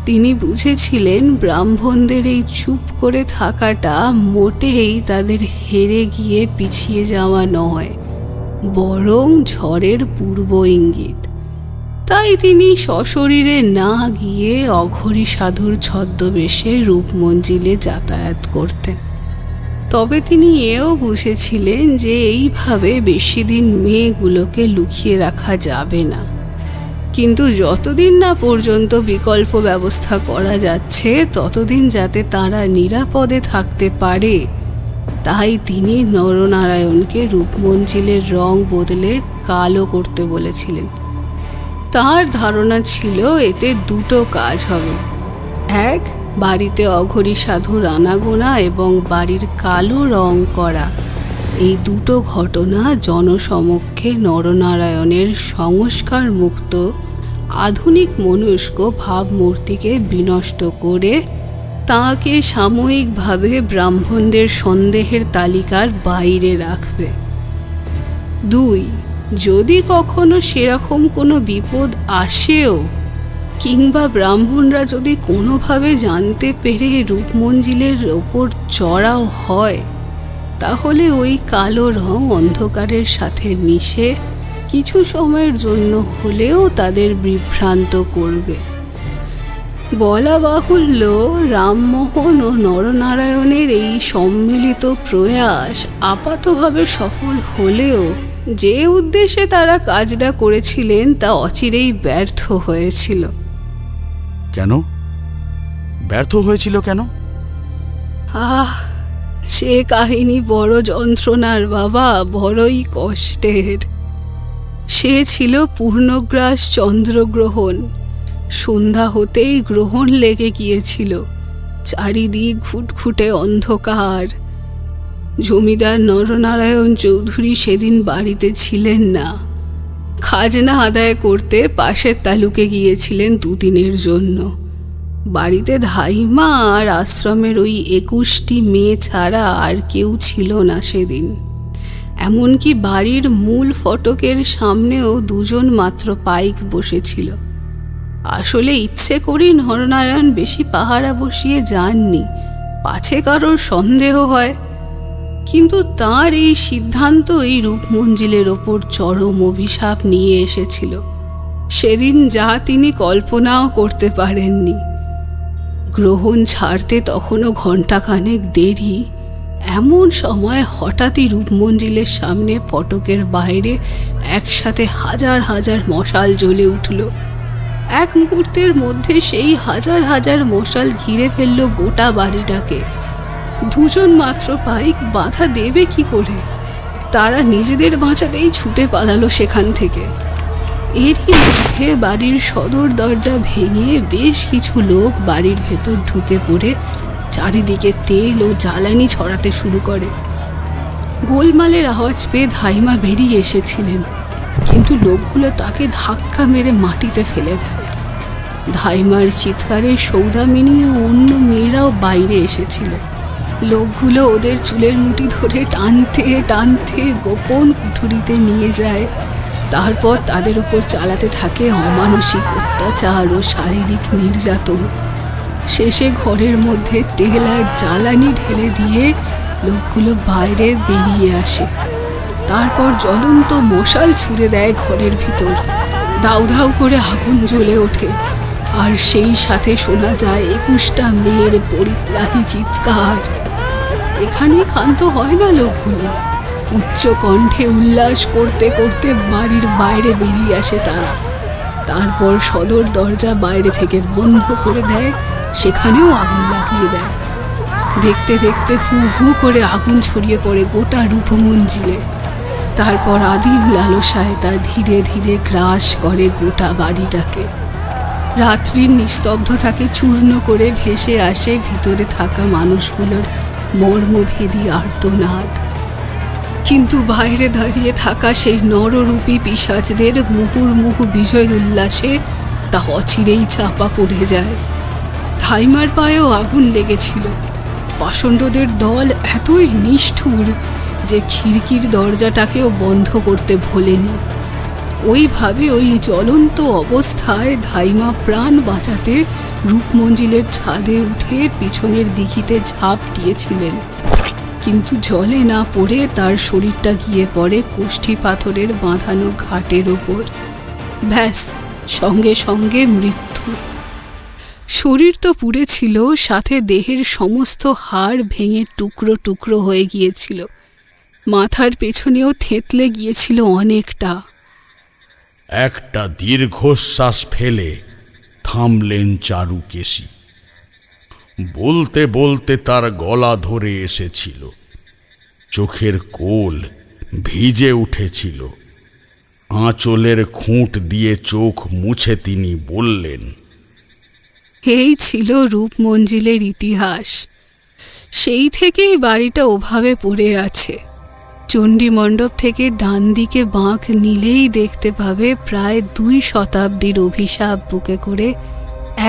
তিনি বুঝেছিলেন ব্রাহ্মণদের এই চুপ করে থাকাটা মোটেই তাদের হেরে গিয়ে পিছিয়ে যাওয়া নয়, বরং ঝড়ের পূর্ব ইঙ্গিত। তাই তিনি সশরীরে না গিয়ে অঘরী সাধুর ছদ্মবেশে রূপমঞ্জিলে যাতায়াত করতেন। তবে তিনি এও বুঝেছিলেন যে এইভাবে বেশি দিন মেয়েগুলোকে লুকিয়ে রাখা যাবে না, কিন্তু যতদিন না পর্যন্ত বিকল্প ব্যবস্থা করা যাচ্ছে ততদিন যাতে তারা নিরাপদে থাকতে পারে, তাই তিনি নরনারায়ণকে রূপমঞ্জিলের রং বদলে কালো করতে বলেছিলেন। তার ধারণা ছিল এতে দুটো কাজ হবে। এক, বাড়িতে অঘরী সাধুর আনাগোনা এবং বাড়ির কালো রং করা, এই দুটো ঘটনা জনসমক্ষে নরনারায়ণের সংস্কার মুক্ত আধুনিক মনস্ক ভাবমূর্তিকে বিনষ্ট করে তাঁকে সাময়িকভাবে ব্রাহ্মণদের সন্দেহের তালিকার বাইরে রাখবে। দুই, যদি কখনো সেরকম কোনো বিপদ আসেও কিংবা ব্রাহ্মণরা যদি কোনোভাবে জানতে পেরে রূপমঞ্জিলের ওপর চড়াও হয়, তাহলে ওই কালো রং অন্ধকারের সাথে মিশে কিছু সময়ের জন্য হলেও তাদের বিভ্রান্ত করবে। বলা বাহুল্য, রামমোহন ও নরনারায়ণের এই সম্মিলিত প্রয়াস আপাতভাবে সফল হলেও যে উদ্দেশ্যে তারা কাজটা করেছিলেন তা অচিরেই ব্যর্থ হয়েছিল। কেন ব্যর্থ হয়েছিল কেন? সে কাহিনী বড় যন্ত্রণার বাবা, বড়ই কষ্টের। সে ছিল পূর্ণগ্রাস চন্দ্রগ্রহণ। সন্ধ্যা হতেই গ্রহণ লেগে গিয়েছিল, চারিদিক ঘুটঘুটে অন্ধকার। জমিদার নরনারায়ণ চৌধুরী সেদিন বাড়িতে ছিলেন না। খাজনা আদায় করতে পাশের তালুকে গিয়েছিলেন দুদিনের জন্য। বাড়িতে ধাইমা আর আশ্রমের ওই 21টি মেয়ে ছাড়া আর কেউ ছিল না সেদিন। এমনকি বাড়ির মূল ফটকের সামনেও দুজন মাত্র পাইক বসেছিল। আসলে ইচ্ছে করেই নরনারায়ণ বেশি পাহারা বসিয়ে যাননি, পাছে কারোর সন্দেহ হয়। কিন্তু তার এই সিদ্ধান্ত এই রূপমঞ্জিলের ওপর চরম অভিশাপ নিয়ে এসেছিল। সেদিন যা তিনি কল্পনাও করতে পারেননি। গ্রহণ ছাড়তে তখনও ঘণ্টাখানেক দেরি। এমন সময় হঠাৎই রূপমঞ্জিলের সামনে ফটকের বাইরে একসাথে হাজার হাজার মশাল জ্বলে উঠল। এক মুহূর্তের মধ্যে সেই হাজার হাজার মশাল ঘিরে ফেলল গোটা বাড়িটাকে। দুজন মাত্র পাইক বাধা দেবে কি করে? তারা নিজেদের বাঁচাতেই ছুটে পালালো সেখান থেকে। এরই মধ্যে বাড়ির সদর দরজা ভেঙে বেশ কিছু লোক বাড়ির ভেতর ঢুকে পড়ে চারিদিকে তেল ও জ্বালানি ছড়াতে শুরু করে। গোলমালের আওয়াজ পেয়ে ধাইমা বেরিয়ে এসেছিলেন, কিন্তু লোকগুলো তাকে ধাক্কা মেরে মাটিতে ফেলে দেয়। ধাইমার চিৎকারে সৌদামিনী ও অন্য মেয়েরাও বাইরে এসেছিল। লোকগুলো ওদের চুলের মুঠি ধরে টানতে টানতে গোপন কুঠুরিতে নিয়ে যায়। তারপর তাদের ওপর চালাতে থাকে অমানসিক অত্যাচার ও শারীরিক নির্যাতন। শেষে ঘরের মধ্যে তেল আর জ্বালানি ঢেলে দিয়ে লোকগুলো বাইরে বেরিয়ে আসে। তারপর জ্বলন্ত মশাল ছুঁড়ে দেয় ঘরের ভিতর। দাউ দাউ করে আগুন জ্বলে ওঠে, আর সেই সাথে শোনা যায় 21টা মেয়ের পরিত্রাহী চিৎকার। এখানে ক্ষান্ত হয় না লোকগুলো। উচ্চ কণ্ঠে উল্লাস করতে করতে বাড়ির বাইরে বেরিয়ে আসে তারা। তারপর সদর দরজা বাইরে থেকে বন্ধ করে দেয়, সেখানেও আগুন লাগিয়ে দেয়। দেখতে দেখতে হু হু করে আগুন ছড়িয়ে পড়ে গোটা রূপমঞ্জিলে। তারপর আদিম লালসায় তা ধীরে ধীরে গ্রাস করে গোটা বাড়িটাকে। রাত্রির নিস্তব্ধতাকে চূর্ণ করে ভেসে আসে ভিতরে থাকা মানুষগুলোর মর্মভেদী আর্তনাদ। কিন্তু বাইরে দাঁড়িয়ে থাকা সেই নররূপী পিশাচদের মুহুর্মুহু বিজয় উল্লাসে তা অচিরেই চাপা পড়ে যায়। ধাইমার পায়েও আগুন লেগেছিল। পাষণ্ডদের দল এতই নিষ্ঠুর যে খিড়কির দরজাটাকেও বন্ধ করতে ভোলেনি। ওইভাবে ওই জ্বলন্ত অবস্থায় ধাইমা প্রাণ বাঁচাতে রূপমঞ্জিলের ছাদে উঠে পিছনের দিঘিতে ঝাঁপ দিয়েছিলেন। কিন্তু জলে না পড়ে তার শরীরটা গিয়ে পড়ে কোষ্ঠী পাথরের বাঁধানো ঘাটের ওপর। ব্যাস, সঙ্গে সঙ্গে মৃত্যু। শরীর তো পুড়েছিল, সাথে দেহের সমস্ত হাড় ভেঙে টুকরো টুকরো হয়ে গিয়েছিল। মাথার পেছনেও থেতলে গিয়েছিল অনেকটা। একটা দীর্ঘশ্বাস ফেলে থামলেন চারুকেশী। বলতে বলতে তার গলা ধরে এসেছিল, চোখের কোল ভিজে উঠেছিল। আঁচলের খুঁট দিয়ে চোখ মুছে তিনি বললেন, এই ছিল রূপমঞ্জিলের ইতিহাস। সেই থেকেই বাড়িটা ওভাবে পড়ে আছে। চণ্ডী মণ্ডপ থেকে ডান দিকে বাঁক নিলেই দেখতে পাবে প্রায় 2 শতাব্দীর অভিশাপ বুকে করে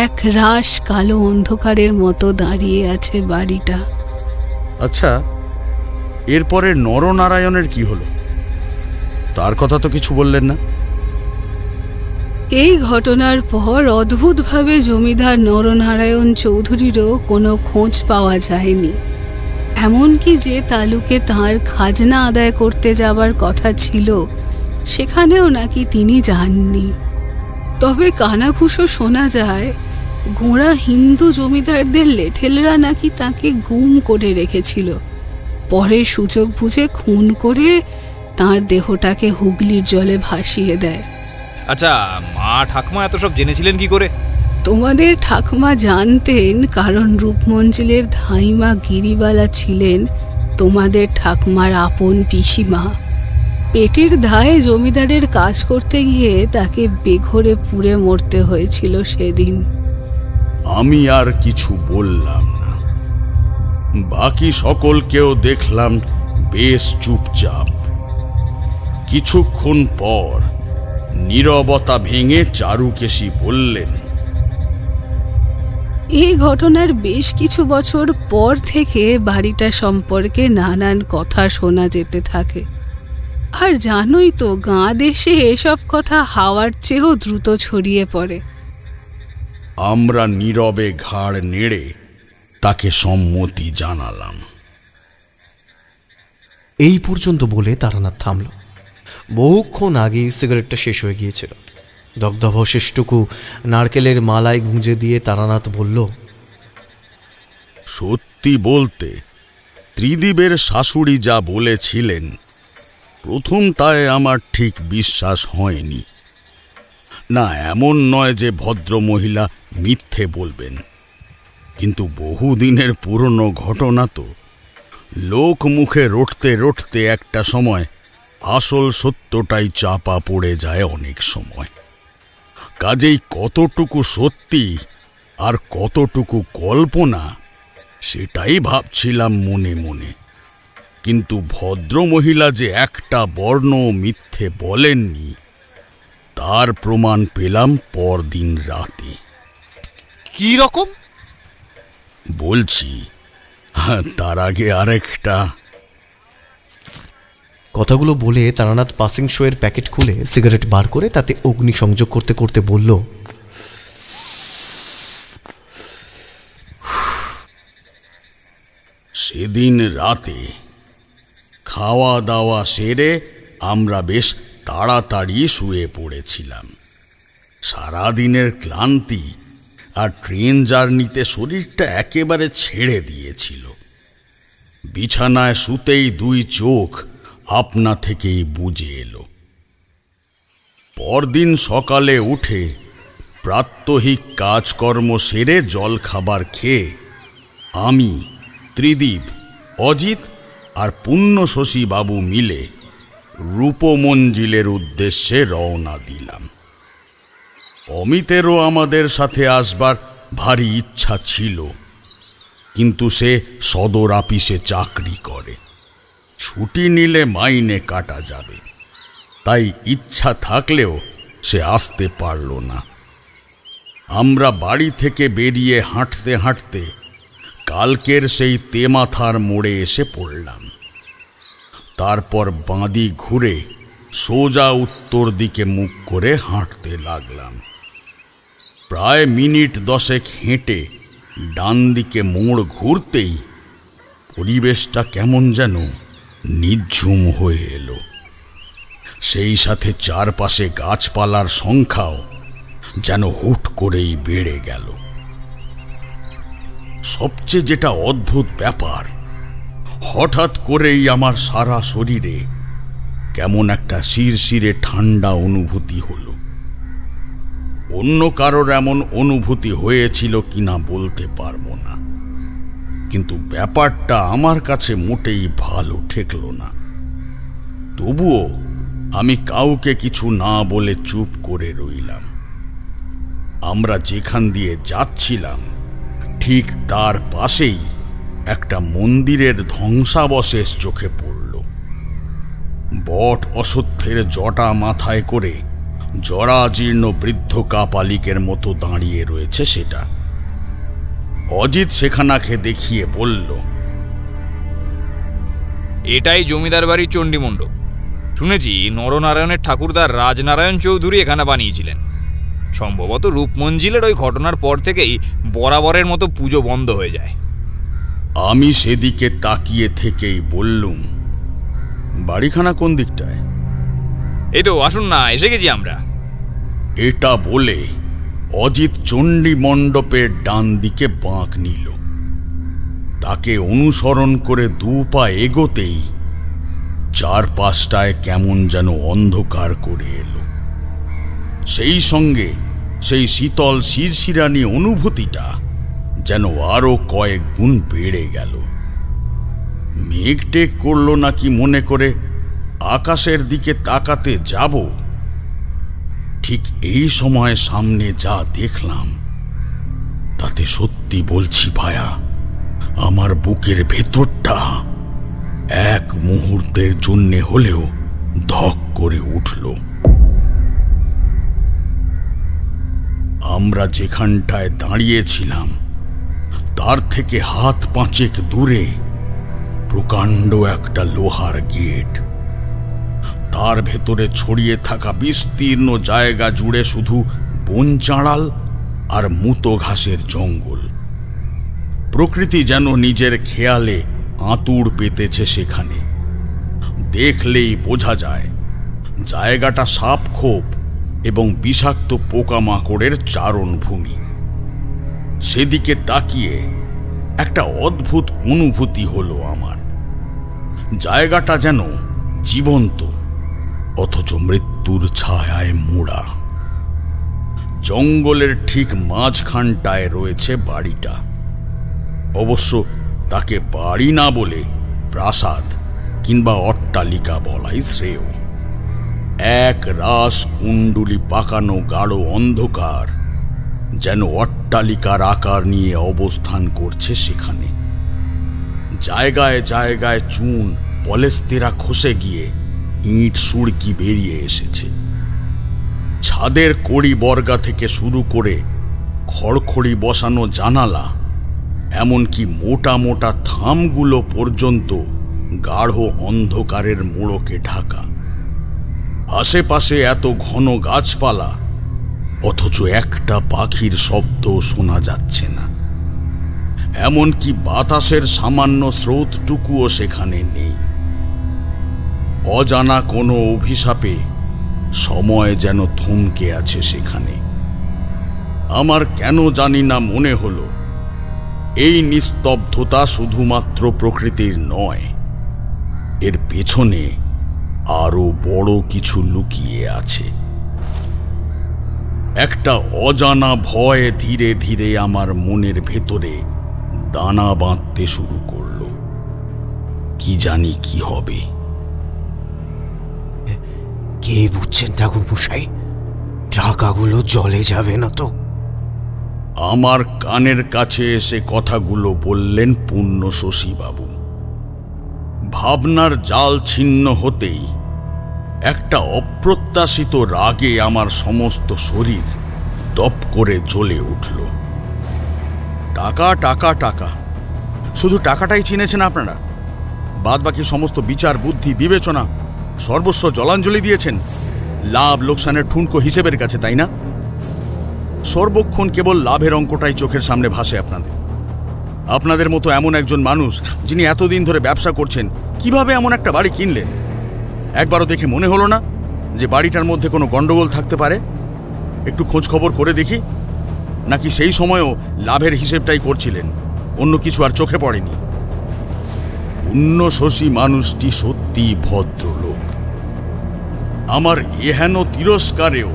এক রাশ কালো অন্ধকারের মতো দাঁড়িয়ে আছে বাড়িটা। আচ্ছা, এরপরে নরনারায়ণের কি হলো? তার কথা তো কিছু বললেন না। এই ঘটনার পর অদ্ভুতভাবে জমিদার নরনারায়ণ চৌধুরীরও কোনো খোঁজ পাওয়া যায়নি। এমনকি যে তালুকে তাঁর খাজনা আদায় করতে যাবার কথা ছিল, সেখানেও নাকি তিনি যাননি। তবে কানাঘুষো শোনা যায়, গোঁড়া হিন্দু জমিদারদের লেঠেলরা নাকি তাকে গুম করে রেখেছিল। পরে সুযোগ বুঝে খুন করে তাঁর দেহটাকে হুগলির জলে ভাসিয়ে দেয়। আচ্ছা, মা ঠাকুমা এত সব জেনেছিলেন কি করে? তোমাদের ঠাকুমা জানতেন, কারণ রূপমঞ্জিলের ধাইমা গিরিবালা ছিলেন তোমাদের ঠাকুমার আপন পিসিমা। পেটের দায়ে জমিদারের কাজ করতে গিয়ে তাকে বেঘরে পুড়ে মরতে হয়েছিল সেদিন। আমি আর কিছু বললাম না। বাকি সকলকেও দেখলাম বেশ চুপচাপ। কিছুক্ষণ পর নীরবতা ভেঙে চারুকেশী বললেন, এই ঘটনার বেশ কিছু বছর পর থেকে বাড়িটা সম্পর্কে নানান কথা শোনা যেতে থাকে। আর জানোই তো, গাঁ দেশে এসব কথা হাওয়ার চেয়েও দ্রুত ছড়িয়ে পড়ে। আমরা নীরবে ঘাড় নেড়ে তাকে সম্মতি জানালাম। এই পর্যন্ত বলে তারানাথ থামল। বহুক্ষণ আগেই সিগারেটটা শেষ হয়ে গিয়েছিল। দগ্ধাবশেষটুকু নারকেলের মালায় গুঁজে দিয়ে তারানাথ বলল, সত্যি বলতে ত্রিদীপের শাশুড়ি যা বলেছিলেন, প্রথমটায় আমার ঠিক বিশ্বাস হয়নি। না, এমন নয় যে ভদ্রমহিলা মিথ্যে বলবেন, কিন্তু বহুদিনের পুরনো ঘটনা তো। লোক মুখে রটতে রটতে একটা সময় আসল সত্যটাই চাপা পড়ে যায় অনেক সময়। কাজেই কতটুকু সত্যি আর কতটুকু কল্পনা, সেটাই ভাবছিলাম মনে মনে। কিন্তু ভদ্রমহিলা যে একটা বর্ণ মিথ্যে বলেননি, তার প্রমাণ পেলাম পরদিন রাতে। কি রকম? বলছি, তার আগে আরেকটা। কথাগুলো বলে তারানাথ পাসিং শোয়ের প্যাকেট খুলে সিগারেট বার করে তাতে অগ্নি সংযোগ করতে করতে বলল, সেদিন রাতে খাওয়া দাওয়া সেরে আমরা বেশ তাড়াতাড়ি শুয়ে পড়েছিলাম। সারাদিনের ক্লান্তি আর ট্রেন জার্নিতে শরীরটা একেবারে ছেড়ে দিয়েছিল। বিছানায় শুতেই 2 চোখ আপনা থেকেই বুজে এলো। পরদিন সকালে উঠে প্রাত্যহিক কাজকর্ম সেরে জলখাবার খেয়ে আমি, ত্রিদীপ, অজিত আর পুণ্যশশী বাবু মিলে রূপমঞ্জিলের উদ্দেশ্যে রওনা দিলাম। অমিতেরও আমাদের সাথে আসবার ভারী ইচ্ছা ছিল, কিন্তু সে সদর আপিসে চাকরি করে। ছুটি নিলে মাইনে কাটা যাবে, তাই ইচ্ছা থাকলেও সে আসতে পারল না। আমরা বাড়ি থেকে বেরিয়ে হাঁটতে হাঁটতে কালকের সেই তেমাথার মোড়ে এসে পড়লাম। তারপর বাঁদি ঘুরে সোজা উত্তর দিকে মুখ করে হাঁটতে লাগলাম। প্রায় মিনিট 10 হেঁটে ডান দিকে মোড় ঘুরতেই পরিবেশটা কেমন যেন নিঝুম হয়ে এলো। সেই সাথে চারপাশে গাছপালার সংখ্যাও যেন হুট করেই বেড়ে গেল। সবচেয়ে যেটা অদ্ভুত ব্যাপার, হঠাৎ করেই আমার সারা শরীরে কেমন একটা শিরশিরে ঠান্ডা অনুভূতি হলো। অন্য কারোর এমন অনুভূতি হয়েছিল কিনা বলতে পারবো না, কিন্তু ব্যাপারটা আমার কাছে মোটেই ভালো ঠেকল না। তবুও আমি কাউকে কিছু না বলে চুপ করে রইলাম। আমরা যেখান দিয়ে যাচ্ছিলাম ঠিক তার পাশেই একটা মন্দিরের ধ্বংসাবশেষ চোখে পড়ল। বট অশ্বত্থের জটা মাথায় করে জরাজীর্ণ বৃদ্ধ কাপালিকের মতো দাঁড়িয়ে রয়েছে সেটা। অজিত সেখানাকে দেখিয়ে বলল, এটাই জমিদার বাড়ির চণ্ডীমণ্ডপ। শুনেছি নরনারায়ণের ঠাকুরদার রাজনারায়ণ চৌধুরী এখানে বানিয়েছিলেন। সম্ভবত রূপমঞ্জিলের ওই ঘটনার পর থেকেই বরাবরের মতো পুজো বন্ধ হয়ে যায়। আমি সেদিকে তাকিয়ে থেকেই বললুম, বাড়িখানা কোন দিকটায়? এই তো আসুন না, এসে গেছি আমরা। এটা বলে অজিত চণ্ডী মণ্ডপের ডান দিকে বাঁক নিল। তাকে অনুসরণ করে 2 পা এগোতেই চারপাশটায় কেমন যেন অন্ধকার করে এলো। সেই সঙ্গে সেই শীতল শিরশিরানি অনুভূতিটা যেন আরো কয়েক গুণ বেড়ে গেল। মেঘ টেক করল নাকি মনে করে আকাশের দিকে তাকাতে যাব, ঠিক এই সময় সামনে যা দেখলাম তাতে সত্যি বলছি ভায়া, আমার বুকের ভেতরটা এক মুহূর্তের জন্যে হলেও ধক করে উঠল। আমরা যেখানটায় দাঁড়িয়েছিলাম তার থেকে হাত 5 দূরে প্রকাণ্ড একটা লোহার গেট। তার ভেতরে ছড়িয়ে থাকা বিস্তীর্ণ জায়গা জুড়ে শুধু বন চাঁড়াল আর মুতো ঘাসের জঙ্গল। প্রকৃতি যেন নিজের খেয়ালে আঁতুড় পেতেছে সেখানে। দেখলেই বোঝা যায় জায়গাটা সাপখোপ এবং বিষাক্ত পোকামাকড়ের চারণভূমি। সেদিকে তাকিয়ে একটা অদ্ভুত অনুভূতি হলো আমার। জায়গাটা যেন জীবন্ত অথচ মৃত্যুর ছায়ায় মোড়া। জঙ্গলের ঠিক মাঝখানটায় রয়েছে বাড়িটা। অবশ্য তাকে বাড়ি না বলে প্রাসাদ কিংবা অট্টালিকা বলাই শ্রেয়। এক রাস কুণ্ডুলি পাকানো গাঢ় অন্ধকার যেন অট্টালিকার আকার নিয়ে অবস্থান করছে সেখানে। জায়গায় জায়গায় চুন পলেস্তেরা খসে গিয়ে ইট সুড়কি বেরিয়ে এসেছে। ছাদের কড়ি বর্গা থেকে শুরু করে খড়খড়ি বসানো জানালা, এমনকি মোটা মোটা থামগুলো পর্যন্ত গাঢ় অন্ধকারের মোড়কে ঢাকা। আশেপাশে এত ঘন গাছপালা, অথচ একটা পাখির শব্দ শোনা যাচ্ছে না। এমনকি বাতাসের সামান্য স্রোতটুকুও সেখানে নেই। অজানা কোনো অভিশাপে সময় যেন থমকে আছে সেখানে। আমার কেন জানি না মনে হলো এই নিস্তব্ধতা শুধুমাত্র প্রকৃতির নয়, এর পেছনে আরো বড় কিছু লুকিয়ে আছে। একটা অজানা ভয় ধীরে ধীরে আমার মনের ভেতরে দানা বাঁধতে শুরু করলো। কি জানি কি হবে। কে বুঝছেন ঠাকুরমশাই? টাকাগুলো জলে যাবে না তো? আমার কানের কাছে এসে কথাগুলো বললেন পূর্ণ শশীবাবু। ভাবনার জাল ছিন্ন হতেই একটা অপ্রত্যাশিত রাগে আমার সমস্ত শরীর দপ করে জ্বলে উঠল। টাকা টাকা টাকা, শুধু টাকাটাই চিনেছেন আপনারা? বাদ বাকি সমস্ত বিচার বুদ্ধি বিবেচনা সর্বস্ব জলাঞ্জলি দিয়েছেন লাভ লোকসানের ঠুনকো হিসেবের কাছে, তাই না? সর্বক্ষণ কেবল লাভের অঙ্কটাই চোখের সামনে ভাসে আপনাদের। আপনাদের মতো এমন একজন মানুষ যিনি এতদিন ধরে ব্যবসা করছেন, কিভাবে এমন একটা বাড়ি কিনলেন? একবারও দেখে মনে হলো না যে বাড়িটার মধ্যে কোনো গন্ডগোল থাকতে পারে? একটু খোঁজ খবর করে দেখি। নাকি সেই সময়ও লাভের হিসেবটাই করছিলেন, অন্য কিছু আর চোখে পড়েনি? পূর্ণ শশী মানুষটি সত্যি ভদ্রলোক। আমার এহেন তিরস্কারেও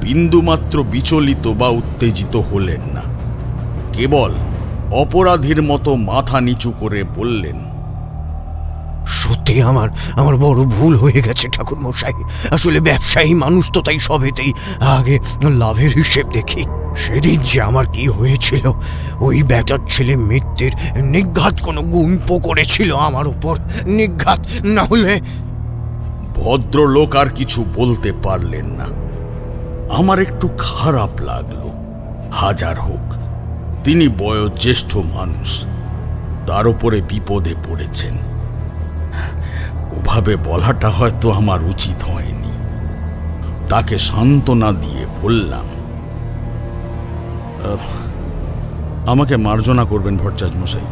বিন্দুমাত্র বিচলিত বা উত্তেজিত হলেন না। কেবল অপরাধীর মতো মাথা নিচু করে বললেন, সত্যি আমার বড় ভুল হয়ে গেছে ঠাকুর মশাই। আসলে ব্যবসায়ী মানুষ তো, তাই সবেতেই আগে লাভের হিসেব দেখি। সেদিন যে আমার কি হয়েছিল, ওই ব্যাটার ছেলে মিত্রের নিঘাত কোনো গুম্প করেছিল আমার উপর, নিঘাত। না হলে ভদ্রলোক আর কিছু বলতে পারলেন না। আমার একটু খারাপ লাগলো। হাজার হোক, তিনি বয়োজ্যেষ্ঠ মানুষ, তার উপরে বিপদে পড়েছেন। ওভাবে বলাটা হয়তো আমার উচিত হয়নি। তাকে সান্ত্বনা দিয়ে বললাম, আমাকে মার্জনা করবেন ভট্টাচার্য মশাই,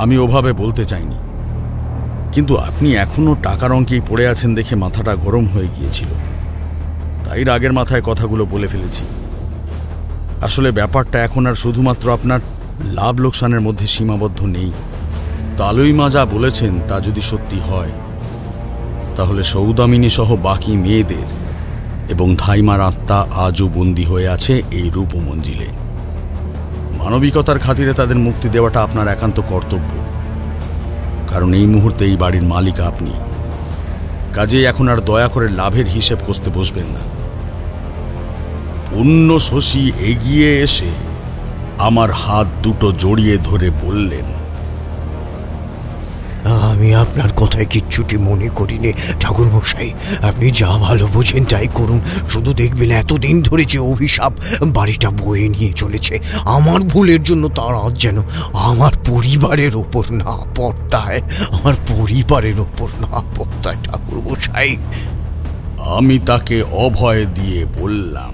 আমি ওভাবে বলতে চাইনি। কিন্তু আপনি এখনো টাকার অঙ্কেই পড়ে আছেন দেখে মাথাটা গরম হয়ে গিয়েছিল, তাই রাগের মাথায় কথাগুলো বলে ফেলেছি। আসলে ব্যাপারটা এখন আর শুধুমাত্র আপনার লাভ লোকসানের মধ্যে সীমাবদ্ধ নেই। তালুই মা যা বলেছেন তা যদি সত্যি হয়, তাহলে সৌদামিনী সহ বাকি মেয়েদের এবং ধাইমার আত্মা আজও বন্দী হয়ে আছে এই রূপমঞ্জিলে। মানবিকতার খাতিরে তাদের মুক্তি দেওয়াটা আপনার একান্ত কর্তব্য, কারণ এই মুহূর্তে এই বাড়ির মালিক আপনি। কাজেই এখন আর দয়া করে লাভের হিসেব কষতে বসবেন না। পুণ্য শশী এগিয়ে এসে আমার হাত দুটো জড়িয়ে ধরে বললেন, আমি আপনার কথায় কিচ্ছুটি মনে করিনি ঠাকুর মশাই। আপনি যা ভালো বোঝেন তাই করুন। শুধু দেখবেন এতদিন ধরে যে অভিশাপ বাড়িটা বয়ে নিয়ে চলেছে, আমার ভুলের জন্য তার আজ যেন আমার পরিবারের ওপর না পড়তায়, আমার পরিবারের ওপর না পড়তায় ঠাকুর মশাই। আমি তাকে অভয় দিয়ে বললাম,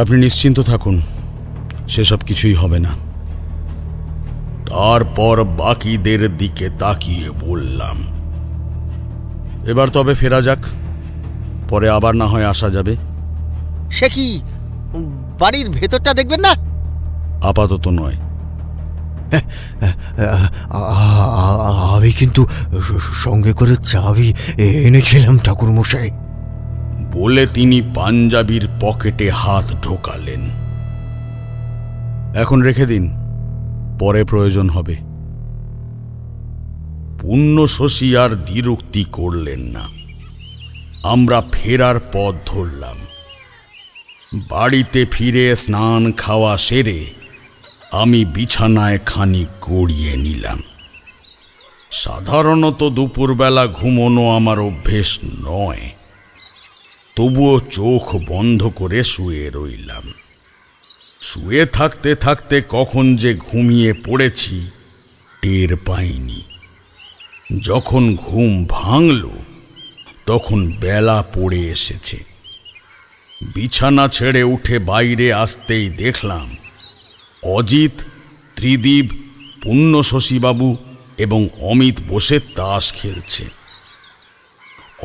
আপনি নিশ্চিন্ত থাকুন, সেসব কিছুই হবে না। তারপর বাকিদের দিকে তাকিয়ে বললাম, এবার তবে ফেরা যাক, পরে আবার না হয় আসা যাবে। সে কি, বাড়ির ভেতরটা দেখবেন না? আপাতত নয়। আমি কিন্তু সঙ্গে করে চাবি এনেছিলাম ঠাকুর মশাই। বলে তিনি পাঞ্জাবির পকেটে হাত ঢোকালেন। এখন রেখে দিন, পরে প্রয়োজন হবে। পুণ্য শশী আর দ্বিরুক্তি করলেন না। আমরা ফেরার পথ ধরলাম। বাড়িতে ফিরে স্নান খাওয়া সেরে আমি বিছানায় খানিক গড়িয়ে নিলাম। সাধারণত দুপুরবেলা ঘুমোনো আমার অভ্যেস নয়, তবুও চোখ বন্ধ করে শুয়ে রইলাম। শুয়ে থাকতে থাকতে কখন যে ঘুমিয়ে পড়েছি টের পাইনি। যখন ঘুম ভাঙল তখন বেলা পড়ে এসেছে। বিছানা ছেড়ে উঠে বাইরে আসতেই দেখলাম অজিত, ত্রিদীপ, পুণ্য শশীবাবু এবং অমিত বসে তাস খেলছে।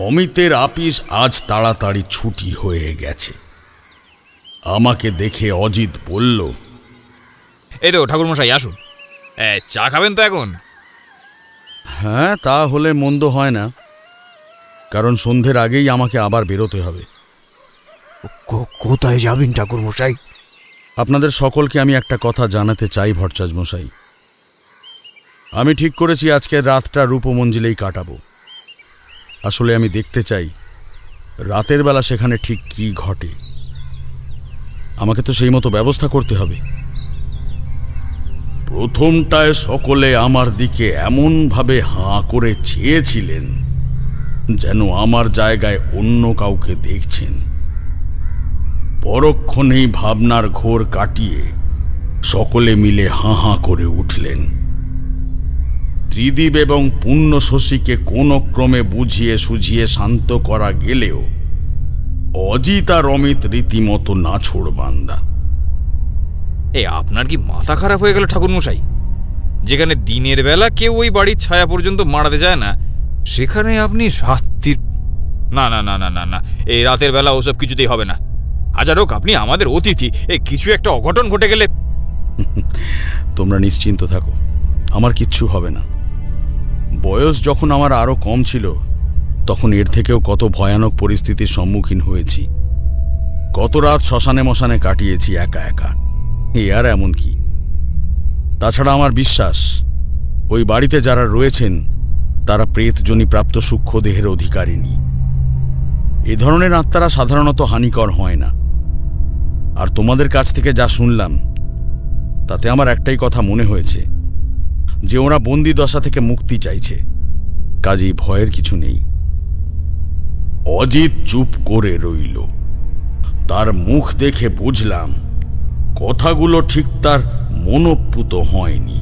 অমিতের আপিস আজ তাড়াতাড়ি ছুটি হয়ে গেছে। আমাকে দেখে অজিত বলল, এই তো ঠাকুরমশাই, আসুন, চা খাবেন তো এখন? হ্যাঁ, তা হলে মন্দ হয় না, কারণ সন্ধ্যের আগেই আমাকে আবার বেরোতে হবে। কোথায় যাবেন ঠাকুর মশাই? আপনাদের সকলকে আমি একটা কথা জানাতে চাই ভট্টাচার্য মশাই। আমি ঠিক করেছি আজকের রাতটা রূপমঞ্জিলেই কাটাবো। আসলে আমি দেখতে চাই রাতের বেলা সেখানে ঠিক কি ঘটে। আমাকে তো সেই মতো ব্যবস্থা করতে হবে। প্রথমটায় সকলে আমার দিকে এমনভাবে হাঁ করে চেয়েছিলেন যেন আমার জায়গায় অন্য কাউকে দেখছেন। পরক্ষণেই ভাবনার ঘোর কাটিয়ে সকলে মিলে হাঁ হাঁ করে উঠলেন। ত্রিদীপ এবং পুণ্য শশীকে কোনো ক্রমে বুঝিয়ে সুঝিয়ে শান্ত করা গেলেও অজিত আর অমিত রীতিমতো নাছোড়বান্দা। আপনার কি মাথা খারাপ হয়ে গেল ঠাকুরমশাই? যেখানে দিনের বেলা কেউ ওই বাড়ির ছায়া পর্যন্ত মারাতে যায় না, সেখানে আপনি রাত্রির... না না না না না না, এই রাতের বেলা ওসব কিছুতেই হবে না। হাজার হোক আপনি আমাদের অতিথি, কিছু একটা অঘটন ঘটে গেলে... তোমরা নিশ্চিন্ত থাকো, আমার কিচ্ছু হবে না। বয়স যখন আমার আরো কম ছিল তখন এর থেকেও কত ভয়ানক পরিস্থিতির সম্মুখীন হয়েছি। কত রাত শ্মশানে মশানে কাটিয়েছি একা একা। এ আর এমন কি? তাছাড়া আমার বিশ্বাস ওই বাড়িতে যারা রয়েছেন তারা প্রেতজনী প্রাপ্ত সূক্ষ্ম দেহের অধিকারিণী। এ ধরনের আত্মারা সাধারণত হানিকর হয় না। আর তোমাদের কাছ থেকে যা শুনলাম তাতে আমার একটাই কথা মনে হয়েছে, যে ওরা বন্দি দশা থেকে মুক্তি চাইছে, কাজেই ভয়ের কিছু নেই। অজিত চুপ করে রইল। তার মুখ দেখে বুঝলাম কথাগুলো ঠিক তার মনোপুত হয়নি।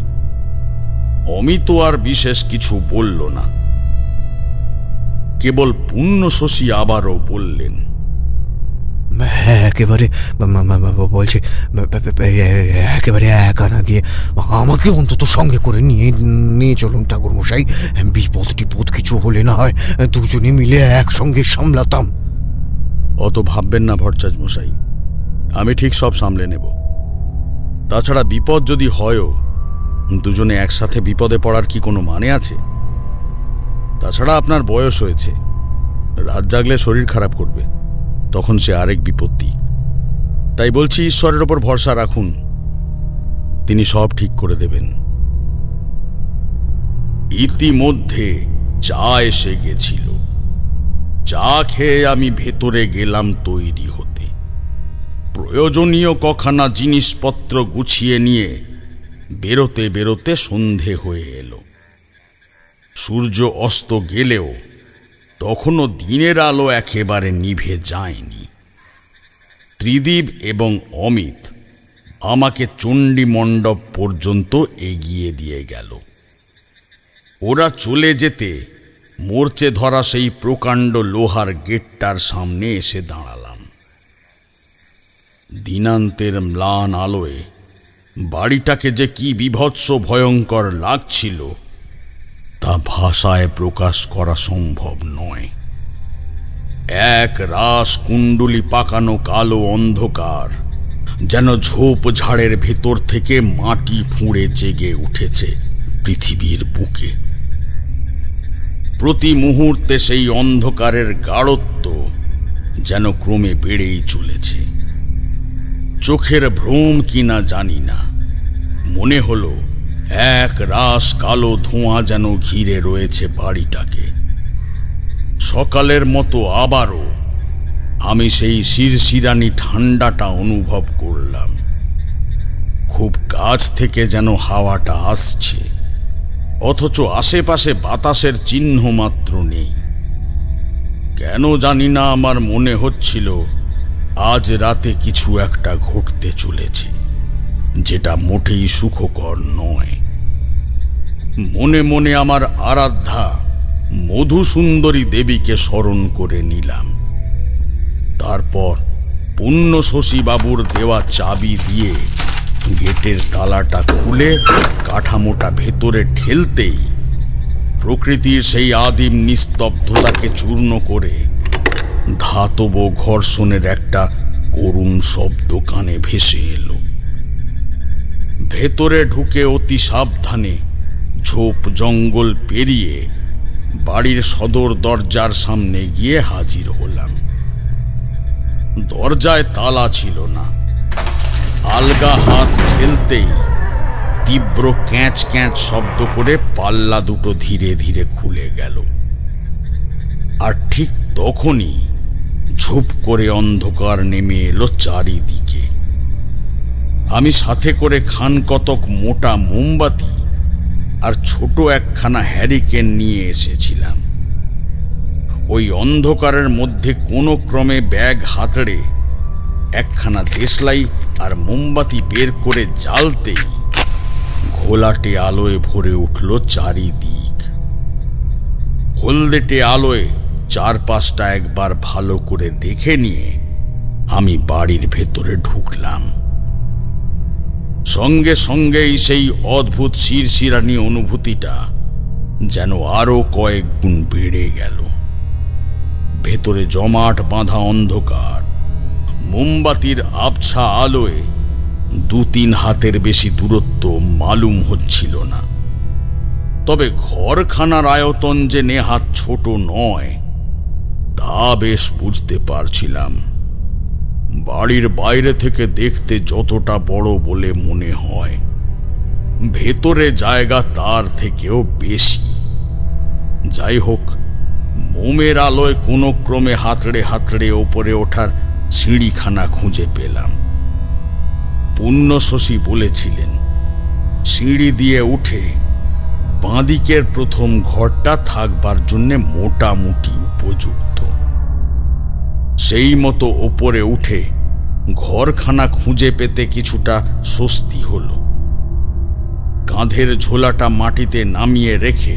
অমিত আর বিশেষ কিছু বলল না, কেবল পুণ্যশশী আবারও বললেন, হ্যাঁ, একেবারে বলছে একেবারে একা না গিয়ে আমাকে অন্তত সঙ্গে করে নিয়ে চলুন ঠাকুরমশাই। বিপদ টিপদ কিছু হলে না হয় দুজনে মিলে একসঙ্গে সামলাতাম। অত ভাববেন না ভট্টাচার্য মশাই, আমি ঠিক সব সামলে নেব। তাছাড়া বিপদ যদি হয়ও, দুজনে একসাথে বিপদে পড়ার কি কোনো মানে আছে? তাছাড়া আপনার বয়স হয়েছে, রাত জাগলে শরীর খারাপ করবে, তখন সে আরেক বিপত্তি। তাই বলছি, ঈশ্বরের ওপর ভরসা রাখুন, তিনি সব ঠিক করে দেবেন। ইতিমধ্যে চা এসে গেছিল। চা খেয়ে আমি ভেতরে গেলাম তৈরি হতে। প্রয়োজনীয় কখানা জিনিসপত্র গুছিয়ে নিয়ে বেরোতে বেরোতে সন্ধে হয়ে এলো। সূর্য অস্ত গেলেও তখনও দিনের আলো একেবারে নিভে যায়নি। ত্রিদীপ এবং অমিত আমাকে চণ্ডী মণ্ডপ পর্যন্ত এগিয়ে দিয়ে গেল। ওরা চলে যেতে মোর্চে ধরা সেই প্রকাণ্ড লোহার গেটটার সামনে এসে দাঁড়ালাম। দিনান্তের ম্লান আলোয় বাড়িটাকে যে কি বিভৎস ভয়ঙ্কর লাগছিল তা ভাষায় প্রকাশ করা সম্ভব নয়। এক রাস কুণ্ডুলি পাকানো কালো অন্ধকার যেন ঝোপ ঝাড়ের ভেতর থেকে মাটি ফুঁড়ে জেগে উঠেছে পৃথিবীর বুকে। প্রতি মুহূর্তে সেই অন্ধকারের গাঢ়ত্ব যেন ক্রমে বেড়েই চলেছে। চোখের ভ্রম কিনা জানি না, মনে হলো এক রাস কালো ধোঁয়া যেন ঘিরে রয়েছে বাড়িটাকে। সকালের মতো আবারও আমি সেই শিরশিরানি ঠান্ডাটা অনুভব করলাম। খুব কাছ থেকে যেন হাওয়াটা আসছে, অথচ আশেপাশে বাতাসের চিহ্ন মাত্র নেই। কেন জানি না আমার মনে হচ্ছিল আজ রাতে কিছু একটা ঘটতে চলেছে, যেটা মোটেই সুখকর নয়। মনে মনে আমার আরাধ্যা মধুসুন্দরী দেবীকে স্মরণ করে নিলাম। তারপর পুণ্যশশী বাবুর দেওয়া চাবি দিয়ে গেটের তালাটা খুলে কাঠামোটা ভেতরে ঠেলতেই প্রকৃতির সেই আদিম নিস্তব্ধতাকে চূর্ণ করে ধাতব ঘর্ষণের একটা করুণ শব্দ কানে ভেসে এলো। ভেতরে ঢুকে অতি সাবধানে ঝোপ জঙ্গল পেরিয়ে বাড়ির সদর দরজার সামনে গিয়ে হাজির হলাম। দরজায় তালা ছিল না। আলগা হাত ঠেলতেই তীব্র ক্যাঁচ ক্যাঁচ শব্দ করে পাল্লা দুটো ধীরে ধীরে খুলে গেল। আর ঠিক তখনই ঝুপ করে অন্ধকার নেমে এলো চারিদিকে। আমি সাথে করে খান কতক মোটা মোমবাতি আর ছোট একখানা হ্যারিকেন নিয়ে এসেছিলাম। ওই অন্ধকারের মধ্যে কোনো ক্রমে ব্যাগ হাতড়ে একখানা দেশলাই আর মোমবাতি বের করে জ্বালতেই ঘোলাটে আলোয় ভরে উঠল চারিদিক। হলদেটে আলোয় চারপাশটা একবার ভালো করে দেখে নিয়ে আমি বাড়ির ভেতরে ঢুকলাম। সঙ্গে সঙ্গেই সেই অদ্ভুত শিরশিরানি অনুভূতিটা যেন আরো কয়েক গুণ বেড়ে গেল। ভেতরে জমাট বাঁধা অন্ধকার, মোমবাতির আবছা আলোয় 2-3 হাতের বেশি দূরত্ব মালুম হচ্ছিল না। তবে ঘরখানার আয়তন যে নেহাত ছোট নয় তা বেশ বুঝতে পারছিলাম। বাড়ির বাইরে থেকে দেখতে যতটা বড় বলে মনে হয়, ভেতরে জায়গা তার থেকেও বেশি। যাই হোক, মোমের আলোয় কোনো ক্রমে হাতড়ে হাতড়ে ওপরে ওঠার সিঁড়িখানা খুঁজে পেলাম। পুণ্যশশী বলেছিলেন সিঁড়ি দিয়ে উঠে বাঁদিকের প্রথম ঘরটা থাকবার জন্যে মোটামুটি উপযুক্ত। সেই মতো ওপরে উঠে ঘরখানা খুঁজে পেতে কিছুটা স্বস্তি হলো। কাঁধের ঝোলাটা মাটিতে নামিয়ে রেখে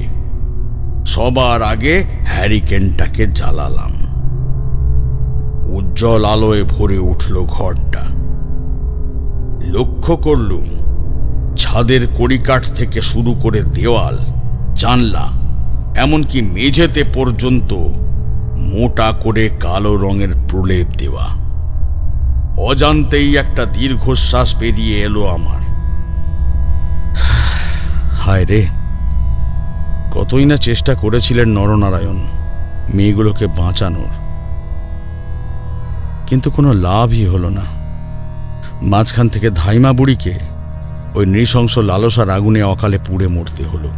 সবার আগে হ্যারিকেনটাকে জ্বালালাম। উজ্জ্বল আলোয় ভরে উঠল ঘরটা। লক্ষ্য করলুম ছাদের কড়িকাঠ থেকে শুরু করে দেওয়াল, জানলা, এমনকি মেঝেতে পর্যন্ত মোটা করে কালো রঙের প্রলেপ দেওয়া। অজান্তেই একটা দীর্ঘশ্বাস বেরিয়ে এলো আমার। হায় রে, কতই না চেষ্টা করেছিলেন নরনারায়ণ মেয়েগুলোকে বাঁচানোর, কিন্তু কোনো লাভই হলো না। মাঝখান থেকে ধাইমা বুড়িকে ওই নৃশংস লালসার আগুনে অকালে পুড়ে মরতে হলো।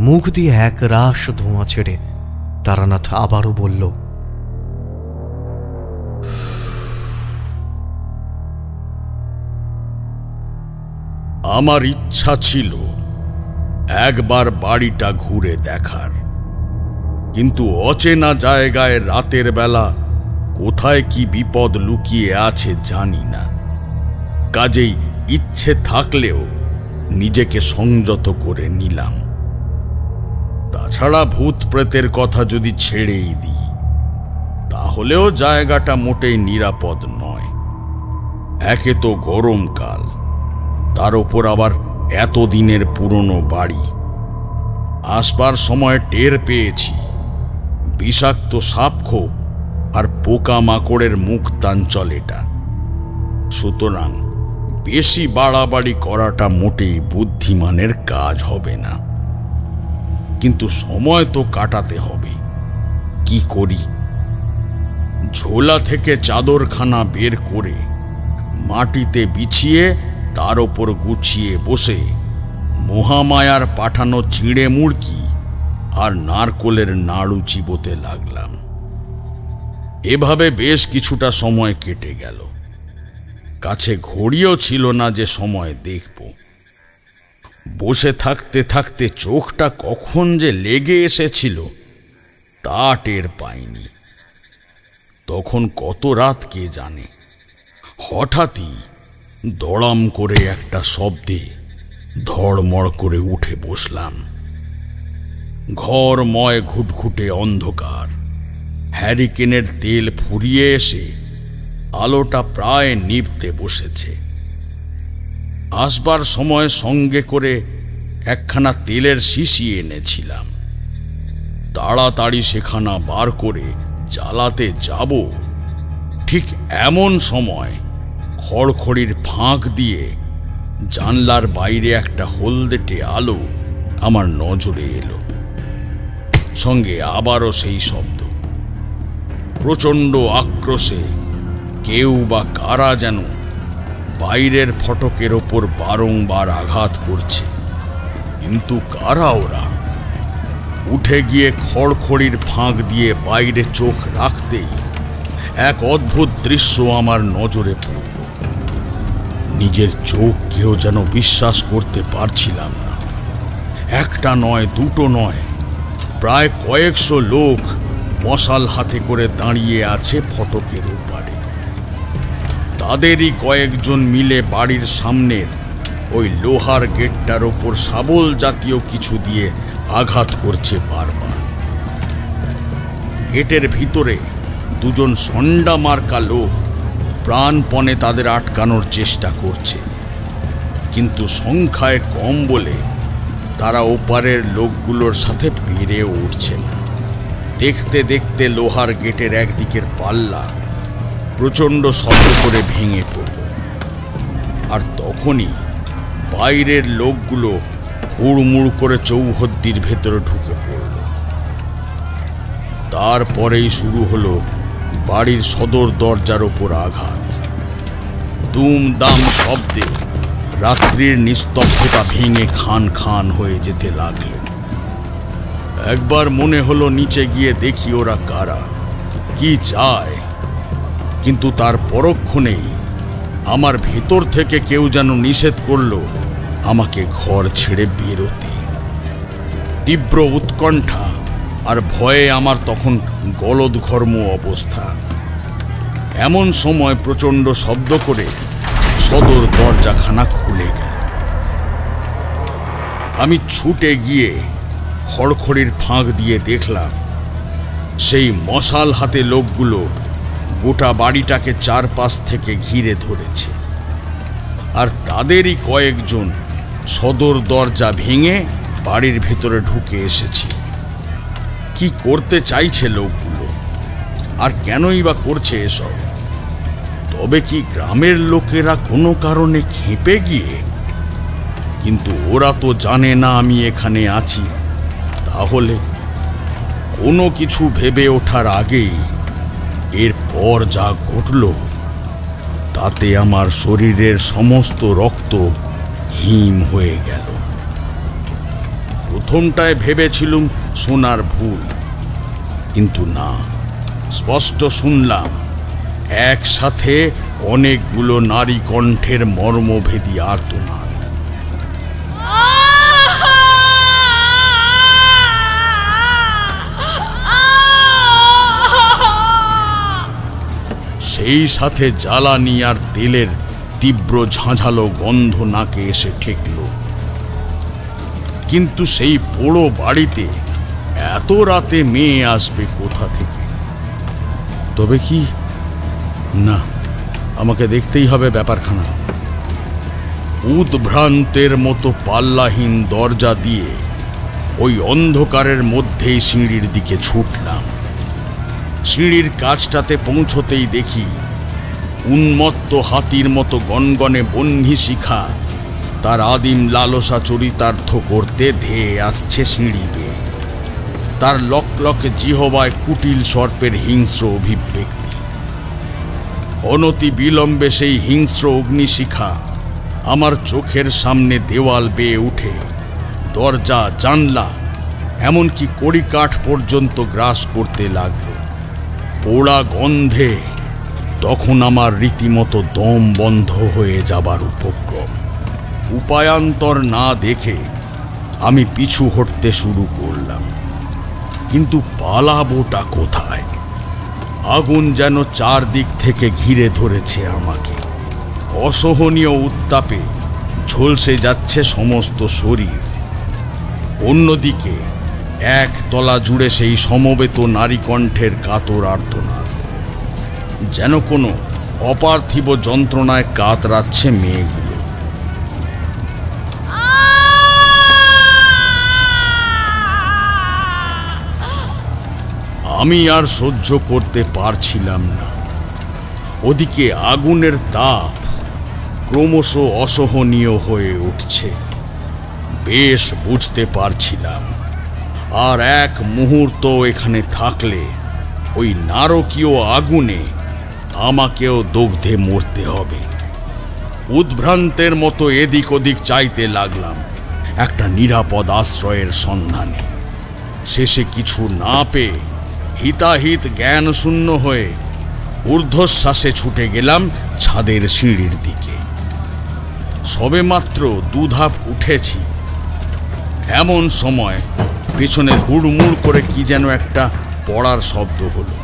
মুখ দিয়ে এক রাশ ধোঁয়া ছেড়ে তারানাথ আবারও বলল, আমার ইচ্ছা ছিল একবার বাড়িটা ঘুরে দেখার, কিন্তু অচেনা জায়গায় রাতের বেলা কোথায় কি বিপদ লুকিয়ে আছে জানি না। কাজেই ইচ্ছে থাকলেও নিজেকে সংযত করে নিলাম। তাছাড়া ভূত প্রেতের কথা যদি ছেড়েই দিই, তাহলেও জায়গাটা মোটেই নিরাপদ নয়। একে তো গরমকাল, তার ওপর আবার এতদিনের পুরনো বাড়ি। আসবার সময় টের পেয়েছি বিষাক্ত সাপখোপ আর পোকামাকড়ের মুখ তাঞ্চল এটা। সুতরাং বেশি বাড়াবাড়ি করাটা মোটেই বুদ্ধিমানের কাজ হবে না। কিন্তু সময় তো কাটাতে হবে, কি করি? ঝোলা থেকে চাদরখানা বের করে মাটিতে বিছিয়ে তার ওপর গুছিয়ে বসে মহামায়ার পাঠানো চিঁড়ে মুড়কি আর নারকোলের নাড়ু চিবোতে লাগলাম। এভাবে বেশ কিছুটা সময় কেটে গেল। কাছে ঘড়িও ছিল না যে সময় দেখব। বসে থাকতে থাকতে চোখটা কখন যে লেগে এসেছিল তা টের পাইনি। তখন কত রাত কে জানে। হঠাৎই দড়াম করে একটা শব্দে ধড়মড় করে উঠে বসলাম। ঘরময় ঘুটঘুটে অন্ধকার। হ্যারিকেনের তেল ফুরিয়ে এসে আলোটা প্রায় নিভতে বসেছে। আসবার সময় সঙ্গে করে একখানা তেলের শিশি এনেছিলাম। তাড়াতাড়ি সেখানা বার করে জ্বালাতে যাব, ঠিক এমন সময় খড়খড়ির ফাঁক দিয়ে জানলার বাইরে একটা হলদেটে আলো আমার নজরে এলো। সঙ্গে আবারও সেই শব্দ। প্রচণ্ড আক্রোশে কেউ বা কারা যেন বাইরের ফটকের ওপর বারংবার আঘাত করছে। কিন্তু কারা ওরা? উঠে গিয়ে খড়খড়ির ফাঁক দিয়ে বাইরে চোখ রাখতেই এক অদ্ভুত দৃশ্য আমার নজরে পড়ল। নিজের চোখকেও যেন বিশ্বাস করতে পারছিলাম না। একটা নয়, দুটো নয়, প্রায় কয়েকশো লোক মশাল হাতে করে দাঁড়িয়ে আছে ফটকের ওপারে। তাদেরই কয়েকজন মিলে বাড়ির সামনের ওই লোহার গেটটার ওপর শাবল জাতীয় কিছু দিয়ে আঘাত করছে বারবার। গেটের ভিতরে দুজন সন্ডা মার্কা লোক প্রাণপণে তাদের আটকানোর চেষ্টা করছে, কিন্তু সংখ্যায় কম বলে তারা ওপারের লোকগুলোর সাথে পেরেও উঠছে না। দেখতে দেখতে লোহার গেটের একদিকের পাল্লা প্রচণ্ড শব্দ করে ভেঙে পড়ল। আর তখনই বাইরের লোকগুলো হুড়মুড় করে চৌহদ্দির ভেতরে ঢুকে পড়ল। তারপরেই শুরু হলো বাড়ির সদর দরজার ওপর আঘাত। দুমদাম শব্দে রাত্রির নিস্তব্ধতা ভেঙে খান খান হয়ে যেতে লাগল। একবার মনে হলো নিচে গিয়ে দেখি ওরা কারা, কি চায়, কিন্তু তার পরক্ষণেই আমার ভেতর থেকে কেউ যেন নিষেধ করলো আমাকে ঘর ছেড়ে বেরোতে। তীব্র উৎকণ্ঠা আর ভয়ে আমার তখন গলদঘর্ম অবস্থা। এমন সময় প্রচণ্ড শব্দ করে সদর দরজাখানা খুলে গেল। আমি ছুটে গিয়ে খড়খড়ির ফাঁক দিয়ে দেখলাম সেই মশাল হাতে লোকগুলো গোটা বাড়িটাকে চারপাশ থেকে ঘিরে ধরেছে, আর তাদেরই কয়েকজন সদর দরজা ভেঙে বাড়ির ভেতরে ঢুকে এসেছে। কি করতে চাইছে লোকগুলো, আর কেনই বা করছে এসব? তবে কি গ্রামের লোকেরা কোনো কারণে খেপে গিয়ে? কিন্তু ওরা তো জানে না আমি এখানে আছি। তাহলে কোনো কিছু ভেবে ওঠার আগেই এরপর যা ঘটল তাতে আমার শরীরের সমস্ত রক্ত হিম হয়ে গেল। প্রথমটায় ভেবেছিলুম শোনার ভুল, কিন্তু না, স্পষ্ট শুনলাম একসাথে অনেকগুলো নারী কণ্ঠের মর্মভেদী আর্তনাদ। সেই সাথে জ্বালানি আর তেলের তীব্র ঝাঁঝালো গন্ধ নাকে এসে ঠেকল। কিন্তু সেই পোড়ো বাড়িতে এত রাতে মেয়ে আসবে কোথা থেকে? তবে কি না, আমাকে দেখতেই হবে ব্যাপারখানা। উদ্ভ্রান্তের মতো পাল্লাহীন দরজা দিয়ে ওই অন্ধকারের মধ্যেই সিঁড়ির দিকে ছুটলাম। সিঁড়ির কাছটাতে পৌঁছতেই দেখি উন্মত্ত হাতির মতো গনগনে বহ্নি শিখা তার আদিম লালসা চরিতার্থ করতে ধেয়ে আসছে সিঁড়ি বেয়ে। তার লকলকে জিহবায় কুটিল সর্পের হিংস্র অভিব্যক্তি। অনতি বিলম্বে সেই হিংস্র অগ্নিশিখা আমার চোখের সামনে দেওয়াল বেয়ে উঠে দরজা, জানলা, এমনকি কড়িকাঠ পর্যন্ত গ্রাস করতে লাগল। পোড়া গন্ধে তখন আমার রীতিমতো দম বন্ধ হয়ে যাবার উপক্রম। উপায়ান্তর না দেখে আমি পিছু হটতে শুরু করলাম, কিন্তু পালাবোটা কোথায়? আগুন যেন চারদিক থেকে ঘিরে ধরেছে আমাকে। অসহনীয় উত্তাপে ঝলসে যাচ্ছে সমস্ত শরীর। অন্যদিকে এক তলা জুড়ে সেই সমবেত নারী কণ্ঠের কাতর আর্তনাদ, যেন কোনো অপার্থিব যন্ত্রণায় কাতরাচ্ছে মেয়েগুলো। আমি আর সহ্য করতে পারছিলাম না। ওদিকে আগুনের তাপ ক্রমশ অসহনীয় হয়ে উঠছে। বেশ বুঝতে পারছিলাম আর এক মুহূর্ত এখানে থাকলে ওই নারকীয় আগুনে আমাকেও দগ্ধে মরতে হবে। উদ্ভ্রান্তের মতো এদিক ওদিক চাইতে লাগলাম একটা নিরাপদ আশ্রয়ের সন্ধানে। শেষে কিছু না পেয়ে হিতাহিত জ্ঞান শূন্য হয়ে ঊর্ধ্বশ্বাসে ছুটে গেলাম ছাদের সিঁড়ির দিকে। সবেমাত্র দুধাপ উঠেছি, এমন সময় পেছনে হুড়মুড় করে কি যেন একটা পড়ার শব্দ হলো।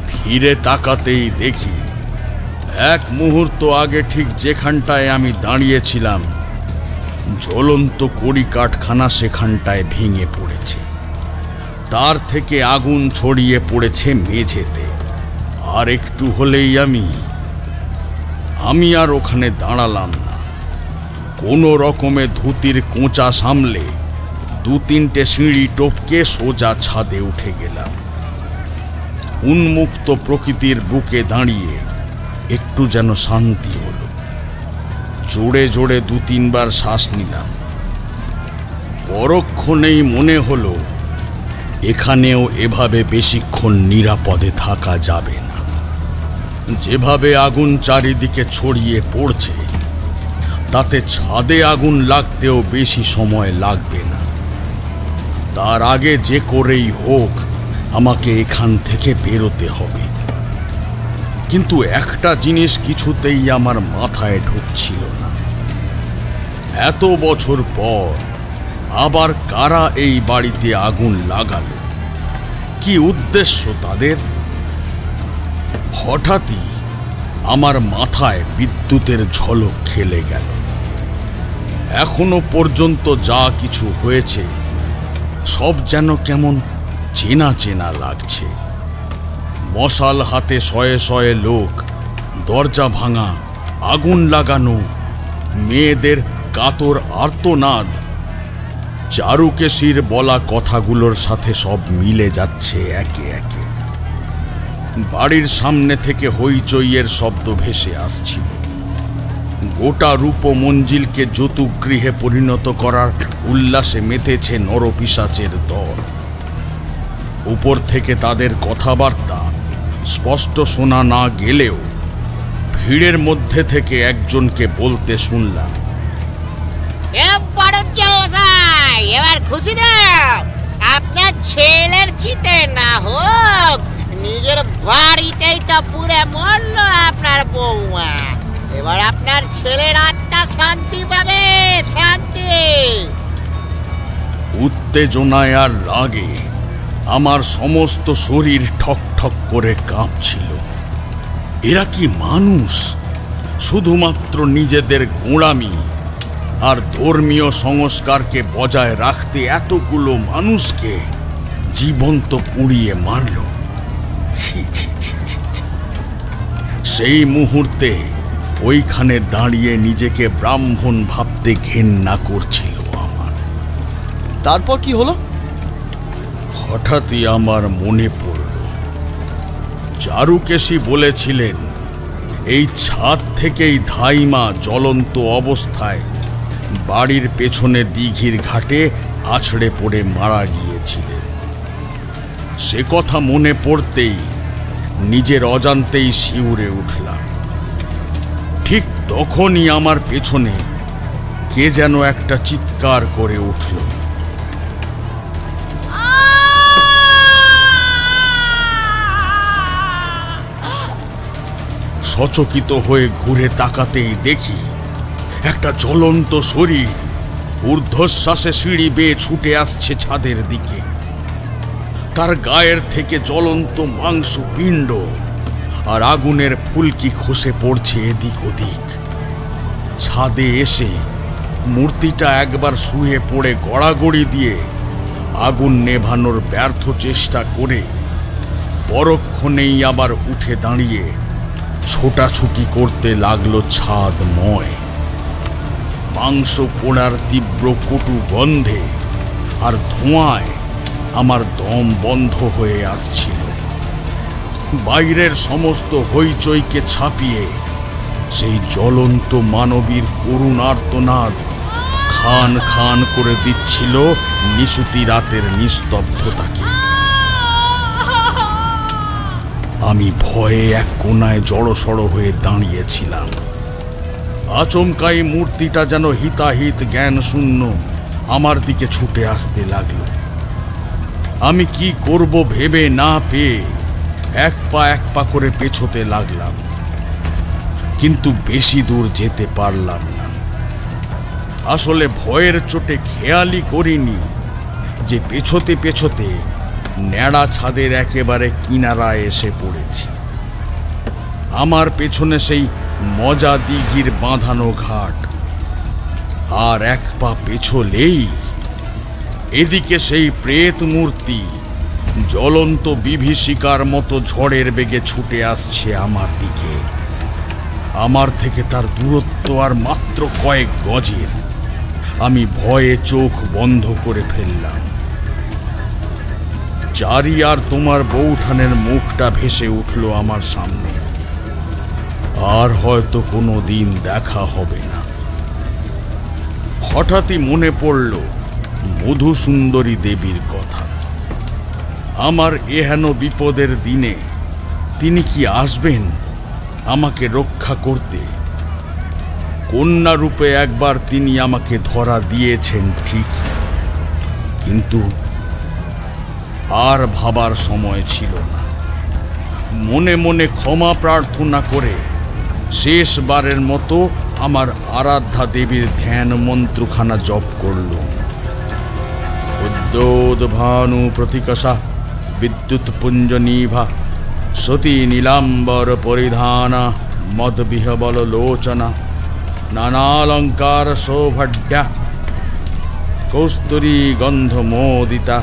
ফিরে তাকাতেই দেখি এক মুহূর্ত আগে ঠিক যেখানটায় আমি দাঁড়িয়েছিলাম জ্বলন্ত কড়িকাঠখানা সেখানটায় ভেঙে পড়েছে। তার থেকে আগুন ছড়িয়ে পড়েছে মেঝেতে। আর একটু হলেই আমি আর ওখানে দাঁড়ালাম না। কোনো রকমে ধুতির কোঁচা সামলে দু তিনটে সিঁড়ি টপকে সোজা ছাদে উঠে গেলাম। উন্মুক্ত প্রকৃতির বুকে দাঁড়িয়ে একটু যেন শান্তি হলো। জোরে জোরে দু তিনবার শ্বাস নিলাম। পরক্ষণেই মনে হলো এখানেও এভাবে বেশিক্ষণ নিরাপদে থাকা যাবে না। যেভাবে আগুন চারিদিকে ছড়িয়ে পড়ছে তাতে ছাদে আগুন লাগতেও বেশি সময় লাগবে না। তার আগে যে করেই হোক আমাকে এখান থেকে বেরোতে হবে। কিন্তু একটা জিনিস কিছুতেই আমার মাথায় ঢুকছিল না, এত বছর পর আবার কারা এই বাড়িতে আগুন লাগালো? কি উদ্দেশ্য তাদের? হঠাৎই আমার মাথায় বিদ্যুতের ঝলক খেলে গেল। এখনো পর্যন্ত যা কিছু হয়েছে সব যেন কেমন চেনা চেনা লাগছে। মশাল হাতে শয়ে শয়ে লোক, দরজা ভাঙা, আগুন লাগানো, মেয়েদের কাতর আর্তনাদ, চারুকেশীর বলা কথাগুলোর সাথে সব মিলে যাচ্ছে একে একে। বাড়ির সামনে থেকে হইচইয়ের শব্দ ভেসে আসছিল। গোটা রূপমঞ্জিলকে যৌতুকগৃহে পরিণত করার উল্লাসে মেতেছে নরপিশাচের দল। উপর থেকে তাদের কথাবার্তা স্পষ্ট শোনা না গেলেও ভিড়ের মধ্যে থেকে একজনকে বলতে শুনলাম, এবার খুশি দাও, আপনার ছেলের চিতে না হোক, নিজের বাড়িতেই তো পুরে মরল আপনার বৌমা। এবার আপনার ছেলের আত্মা শান্তি পাবে, শান্তি। উত্তেজনায় আর রাগে আমার সমস্ত শরীর ঠক ঠক করে কাঁপছিল। এরা কি মানুষ? শুধুমাত্র নিজেদের গোঁড়ামি আর ধর্মীয় সংস্কারকে বজায় রাখতে এতগুলো মানুষকে জীবন্ত পুড়িয়ে মারল। ছি ছি ছি ছি ছি। সেই মুহূর্তে ওইখানে দাঁড়িয়ে নিজেকে ব্রাহ্মণ ভাবতে ঘেন্না করছিল আমার। তারপর কি হলো? হঠাৎই আমার মনে পড়ল, চারুকেশী বলেছিলেন এই ছাদ থেকেই ধাইমা জ্বলন্ত অবস্থায় বাড়ির পেছনে দিঘির ঘাটে আছড়ে পড়ে মারা গিয়েছিলেন। সে কথা মনে পড়তেই নিজের অজান্তেই শিউরে উঠলাম। ঠিক তখনই আমার পেছনে কে যেন একটা চিৎকার করে উঠল। সচকিত হয়ে ঘুরে তাকাতেই দেখি একটা জ্বলন্ত শরীর ঊর্ধ্বশ্বাসে সিঁড়ি বেয়ে ছুটে আসছে ছাদের দিকে। তার গায়ের থেকে জ্বলন্ত মাংস পিণ্ড আর আগুনের ফুলকি খসে পড়ছে এদিক ওদিক। ছাদে এসে মূর্তিটা একবার শুয়ে পড়ে গড়াগড়ি দিয়ে আগুন নেভানোর ব্যর্থ চেষ্টা করে পরক্ষণেই আবার উঠে দাঁড়িয়ে ছোটাছুটি করতে লাগলো ছাদময়। মাংস পোড়ার তীব্র কটু গন্ধে আর ধোঁয়ায় আমার দম বন্ধ হয়ে আসছিল। বাইরের সমস্ত হইচইকে ছাপিয়ে সেই জ্বলন্ত মানবীর করুণ আর্তনাদ খান খান করে দিচ্ছিল নিশুতি রাতের নিস্তব্ধতাকে। আমি ভয়ে এক কোনায় জড়সড় হয়ে দাঁড়িয়েছিলাম। আচমকাই মূর্তিটা যেন হিতাহিত জ্ঞান শূন্য আমার দিকে ছুটে আসতে লাগলো। আমি কি করব ভেবে না পেয়ে এক পা করে পেছোতে লাগলাম, কিন্তু বেশি দূর যেতে পারলাম না। আসলে ভয়ের চোটে খেয়ালই করিনি যে পেছোতে পেছোতে ন্যাড়া ছাদের একেবারে কিনারায় এসে পড়েছি। আমার পেছনে সেই মজা দিঘির বাঁধানো ঘাট, আর এক পা পেছলেই এদিকে সেই প্রেত মূর্তি জ্বলন্ত বিভীষিকার মতো ঝড়ের বেগে ছুটে আসছে আমার দিকে। আমার থেকে তার দূরত্ব আর মাত্র কয়েক গজের। আমি ভয়ে চোখ বন্ধ করে ফেললাম। চারি আর তোমার বউঠানের মুখটা ভেসে উঠল আমার সামনে। আর হয়তো কোনো দিন দেখা হবে না। হঠাৎই মনে পড়ল মধুসুন্দরী দেবীর কথা। আমার এহেন বিপদের দিনে তিনি কি আসবেন আমাকে রক্ষা করতে? কন্যা রূপে একবার তিনি আমাকে ধরা দিয়েছেন ঠিকই, কিন্তু আর ভাবার সময় ছিল না। মনে মনে ক্ষমা প্রার্থনা করে শেষবারের মতো আমার আরাধ্যা দেবীর ধ্যান মন্ত্রখানা জপ করলুম। উদ্যোদ্ভানু প্রতিকষা বিদ্যুৎ পুঞ্জনীভা সতী নীলাম্বর পরিধানা মদবিহবল লোচনা নানালঙ্কার শোভাঢ্যা কৌস্তুরী গন্ধমোদিতা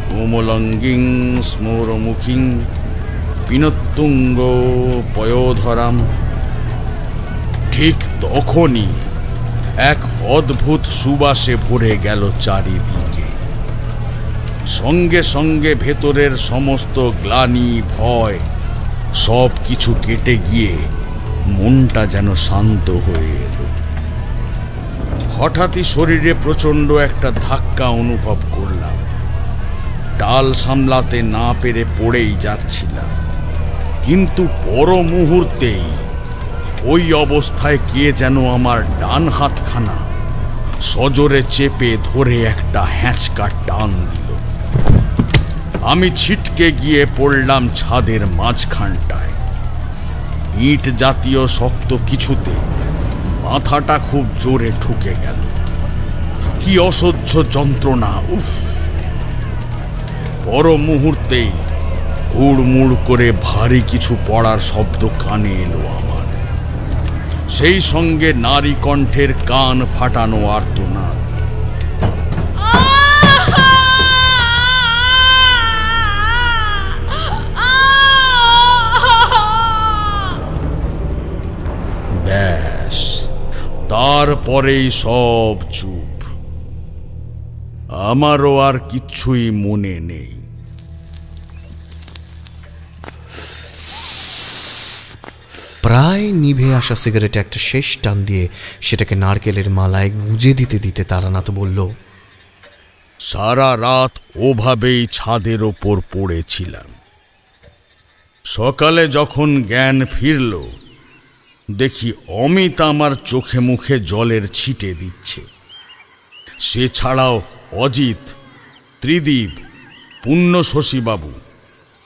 কোমলঙ্গিং স্মরমুখিং পিনতুঙ্গ পয়োধরাম। ঠিক তখনই এক অদ্ভুত সুবাসে ভরে গেল চারিদিকে। সঙ্গে সঙ্গে ভেতরের সমস্ত গ্লানি ভয় সব কিছু কেটে গিয়ে মনটা যেন শান্ত হয়ে এলো। হঠাৎই শরীরে প্রচণ্ড একটা ধাক্কা অনুভব করলাম। ডাল সামলাতে না পেরে পড়েই যাচ্ছিলাম, কিন্তু পর মুহূর্তেই ওই অবস্থায় কে যেন আমার ডান হাতখানা সজোরে চেপে ধরে একটা হ্যাঁচকা টান দিল। আমি ছিটকে গিয়ে পড়লাম ছাদের মাঝখানটায়। ইট জাতীয় শক্ত কিছুতে মাথাটা খুব জোরে ঠুকে গেল। কি অসহ্য যন্ত্রণা! উফ! পর মুহূর্তেই হুড়মুড় করে ভারী কিছু পড়ার শব্দ কানে এলো আমার। সেই সঙ্গে নারী কণ্ঠের কান ফাটানো আর্তনাদ। ব্যাস, তারপরেই সব চুপ। আমারও আর কিচ্ছুই মনে নেই। প্রায় নিভে আসা সিগারেটে একটা শেষ টান দিয়ে সেটাকে নারকেলের মালায় গুঁজে দিতে দিতে তারানাথ বলল, সারা রাত ওভাবেই ছাদের ওপর পড়েছিলাম। সকালে যখন জ্ঞান ফিরল, দেখি অমিত আমার চোখে মুখে জলের ছিটে দিচ্ছে। সে ছাড়াও অজিত, ত্রিদীপ, পুণ্য শশীবাবু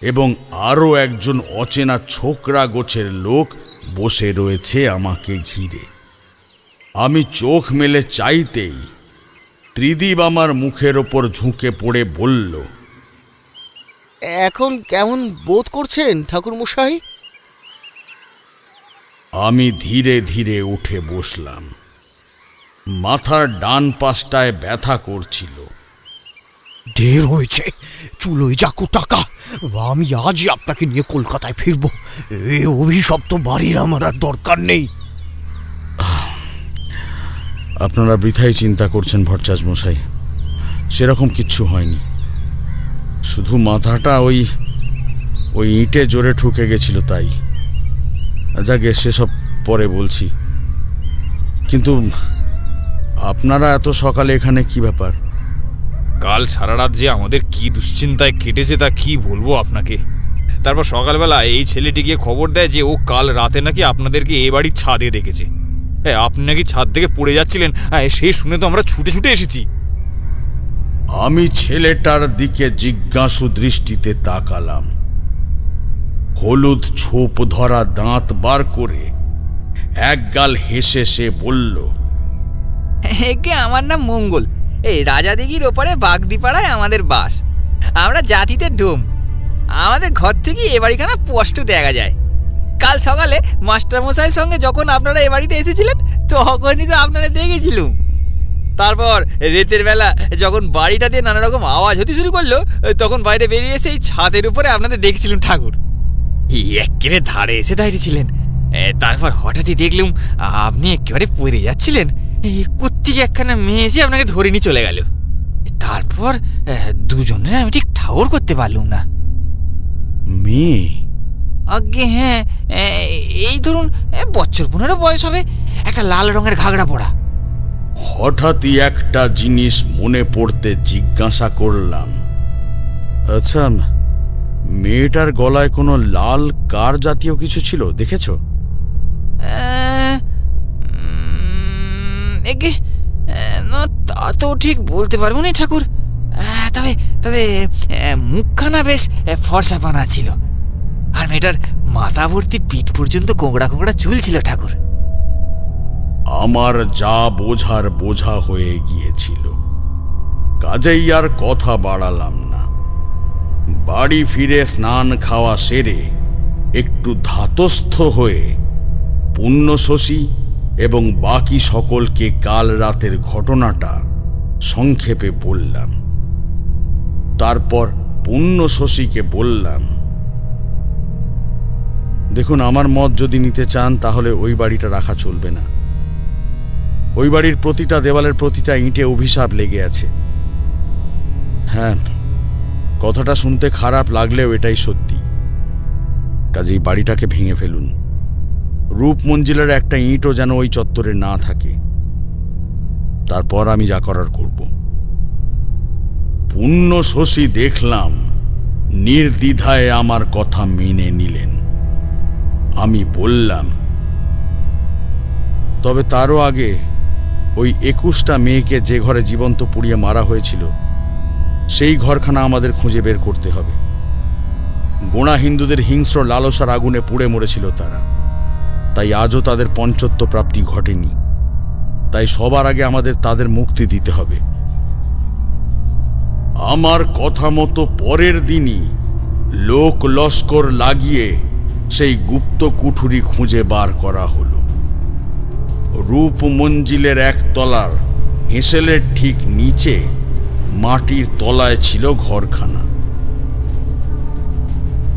এবং আরও একজন অচেনা ছোকরা গোছের লোক বসে রয়েছে আমাকে ঘিরে। আমি চোখ মেলে চাইতেই ত্রিদীপ আমার মুখের ওপর ঝুঁকে পড়ে বলল, এখন কেমন বোধ করছেন ঠাকুরমশাই? আমি ধীরে ধীরে উঠে বসলাম। মাথার ডান পাশটায় ব্যথা করছিল। ঢের হয়েছে, চুলোই যাকু টাকা। আমি আজই আপনাকে নিয়ে কলকাতায় ফিরবো। এ অভিশপ্ত বাড়ির আমার আর দরকার নেই। আপনারা বৃথাই চিন্তা করছেন ভট্টাচ মশাই, সেরকম কিচ্ছু হয়নি। শুধু মাথাটা ওই ইঁটে জোরে ঠুকে গেছিল, তাই। যাকে সেসব পরে বলছি। কিন্তু আপনারা এত সকালে এখানে কি ব্যাপার? কাল সারা রাত যে আমাদের কি দুশ্চিন্তায় কেটেছে তা কি বলবো আপনাকে। তারপর সকালবেলা এই ছেলেটি গিয়ে খবর দেয় যে ও কাল রাতে নাকি আপনাদেরকে এ বাড়ির ছাদে দেখেছে। আপনি নাকি ছাদ থেকে পড়ে যাচ্ছিলেন, সে শুনে তো আমরা ছুটে ছুটে এসেছি। আমি ছেলেটার দিকে জিজ্ঞাসু দৃষ্টিতে তাকালাম। হলুদ ছোপ ধরা দাঁত বার করে একগাল হেসে সে বলল, একে আমার নাম মঙ্গল। এই রাজাদিঘির ওপারে বাগদিপাড়ায় আমাদের বাস। আমরা জাতিতে ডোম। আমাদের ঘর থেকে এ বাড়িখানা স্পষ্ট দেখা যায়। কাল সকালে মাস্টারমশাইয়ের সঙ্গে যখন আপনারা এ বাড়িতে এসেছিলেন তখনই তো আপনারা দেখেছিলুম। তারপর রাতের বেলা যখন বাড়িটা দিয়ে নানা রকম আওয়াজ হতে শুরু করলো, তখন বাইরে বেরিয়ে এসে এই ছাদের উপরে আপনাদের দেখেছিলাম ঠাকুর। একেবারে ধারে এসে দাঁড়িয়েছিলেন। তারপর হঠাৎই দেখলুম আপনি একেবারে পড়ে যাচ্ছিলেন। কোত্থেকে একখানা মেয়ে এসে আপনাকে ধরে নিয়ে চলে গেল। তারপর দুজনের আমি ঠিক ঠাউর করতে পারলুম না। মেয়ে? আজ্ঞে হ্যাঁ, এই ধরুন বছর 15 বয়স হবে, একটা লাল রঙের ঘাগড়া পরা। হঠাৎই একটা জিনিস মনে পড়তে জিজ্ঞাসা করলাম, আচ্ছা, মেয়েটার গলায় কোনো লাল কার জাতীয় কিছু ছিল, দেখেছ? তা তো ঠিক বলতে পারবো না ঠাকুর। তবে তবে তবে মুখখানা বেশ ফর্সাপানা ছিল, আর মেয়েটার মাথা ভর্তি পিঠ পর্যন্ত কোঁকড়া কোঁকড়া চুল ছিল ঠাকুর। আমার যা বোঝার বোঝা হয়ে গিয়েছিল, কাজেই আর কথা বাড়ালাম না। বাড়ি ফিরে স্নান খাওয়া সেরে একটু ধাতস্থ হয়ে পুণ্যশশী এবং বাকি সকলকে কাল রাতের ঘটনাটা সংক্ষেপে বললাম। তারপর পুণ্যশশীকে বললাম, দেখুন, আমার মত যদি নিতে চান তাহলে ওই বাড়িটা রাখা চলবে না। ওই বাড়ির প্রতিটা দেওয়ালের প্রতিটা ইঁটে অভিশাপ লেগে আছে। হ্যাঁ, কথাটা শুনতে খারাপ লাগলেও এটাই সত্যি। কাজেই বাড়িটাকে ভেঙে ফেলুন। রূপমঞ্জিলের একটা ইঁটও যেন ওই চত্বরে না থাকে। তারপর আমি যা করার করব। পুণ্যশশী দেখলাম নির্দ্বিধায় আমার কথা মেনে নিলেন। আমি বললাম, তবে তারও আগে ওই 21টা মেয়েকে যে ঘরে জীবন্ত পুড়িয়ে মারা হয়েছিল সেই ঘরখানা আমাদের খুঁজে বের করতে হবে। গোঁড়া হিন্দুদের হিংস্র লালসার আগুনে পুড়ে মরেছিল তারা, তাই আজও তাদের পঞ্চত্ব প্রাপ্তি ঘটেনি। তাই সবার আগে আমাদের তাদের মুক্তি দিতে হবে। আমার কথা মতো পরের দিনই লোক লস্কর লাগিয়ে সেই গুপ্ত কুঠুরি খুঁজে বার করা হলো। রূপমঞ্জিলের একতলার হেঁসেলের ঠিক নিচে মাটির তলায় ছিল ঘরখানা।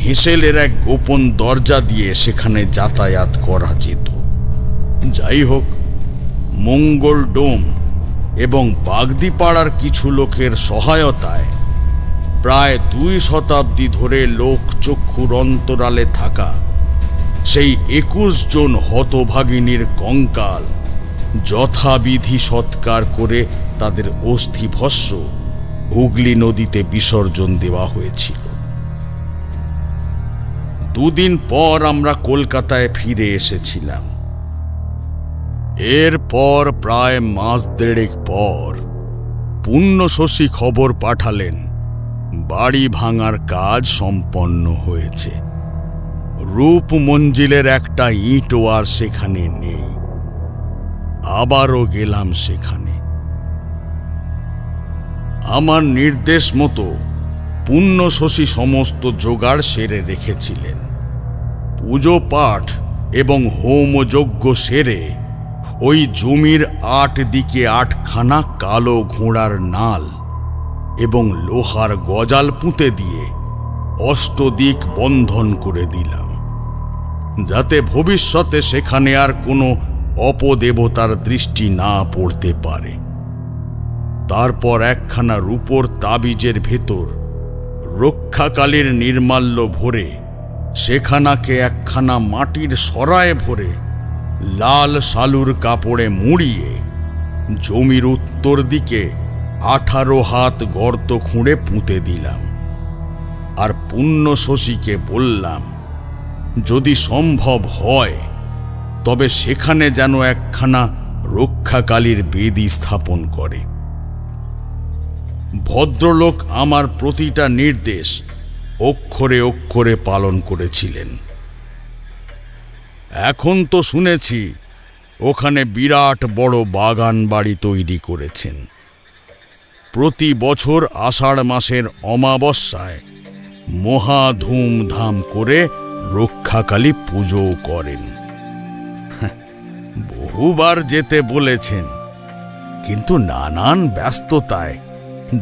হেঁসেলের এক গোপন দরজা দিয়ে সেখানে যাতায়াত করা যেত। যাই হোক, মঙ্গল ডোম এবং বাগদিপাড়ার কিছু লোকের সহায়তায় প্রায় 2 শতাব্দী ধরে লোক চক্ষুর অন্তরালে থাকা সেই 21 জন হতভাগিনীর কঙ্কাল যথাবিধি সৎকার করে তাদের অস্থিভস্ম হুগলি নদীতে বিসর্জন দেওয়া হয়েছিল। 2 দিন পর আমরা কলকাতায় ফিরে এসেছিলাম। এরপর প্রায় মাস 1.5 পর পুণ্যশশী খবর পাঠালেন বাড়ি ভাঙার কাজ সম্পন্ন হয়েছে। রূপমঞ্জিলের একটা ইঁটও আর সেখানে নেই। আবারও গেলাম সেখানে। আমার নির্দেশ মতো পুণ্যশশী সমস্ত জোগাড় সেরে রেখেছিলেন। পুজো পাঠ এবং হোমযজ্ঞ সেরে ওই জমির 8 দিকে 8খানা কালো ঘোড়ার নাল এবং লোহার গজাল পুঁতে দিয়ে অষ্টদিক বন্ধন করে দিলাম, যাতে ভবিষ্যতে সেখানে আর কোনো অপদেবতার দৃষ্টি না পড়তে পারে। তারপর একখানা রূপোর তাবিজের ভেতর রক্ষাকালীর নির্মাল্য ভরে সেখানাকে একখানা মাটির সরায় ভরে লাল শালুর কাপড়ে মুড়িয়ে জমির উত্তর দিকে 18 হাত গর্ত খুঁড়ে পুঁতে দিলাম। আর পুণ্যশশীকে বললাম, যদি সম্ভব হয় তবে সেখানে যেন একখানা রক্ষাকালীর বেদি স্থাপন করে। ভদ্রলোক আমার প্রতিটা নির্দেশ অক্ষরে অক্ষরে পালন করেছিলেন। এখন তো শুনেছি ওখানে বিরাট বড় বাগান বাড়ি তৈরি করেছেন। প্রতি বছর আষাঢ় মাসের অমাবস্যায় মহা ধুমধাম করে রক্ষাকালী পুজো করেন। বহুবার যেতে বলেছেন, কিন্তু নানান ব্যস্ততায়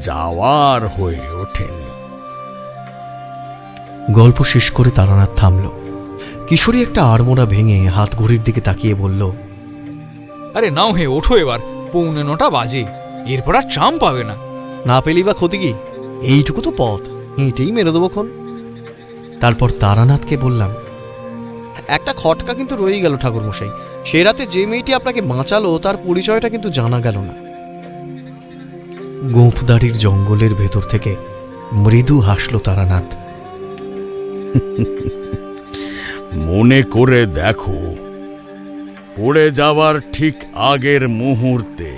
যাওয়ার হয়ে ওঠেনি। গল্প শেষ করে তারানাথ থামল। কিশোরী একটা আড়মোড়া ভেঙে হাত ঘড়ির দিকে তাকিয়ে বলল, আরে নাও হে, ওঠো, এবার 8:45 বাজে, এরপর আর ট্রাম পাবে না। না পেলি বা ক্ষতি কি? এইটুকু তো পথ, হেঁটেই মেরে দেবোক্ষণ। তারপর তারানাথকে বললাম, একটা খটকা কিন্তু রয়েই গেল ঠাকুরমশাই। সে রাতে যে মেয়েটি আপনাকে বাঁচালো তার পরিচয়টা কিন্তু জানা গেল না। গোঁফদাড়ির জঙ্গলের ভেতর থেকে মৃদু হাসল তারানাথ। মনে করে দেখো, পড়ে যাওয়ার ঠিক আগের মুহূর্তে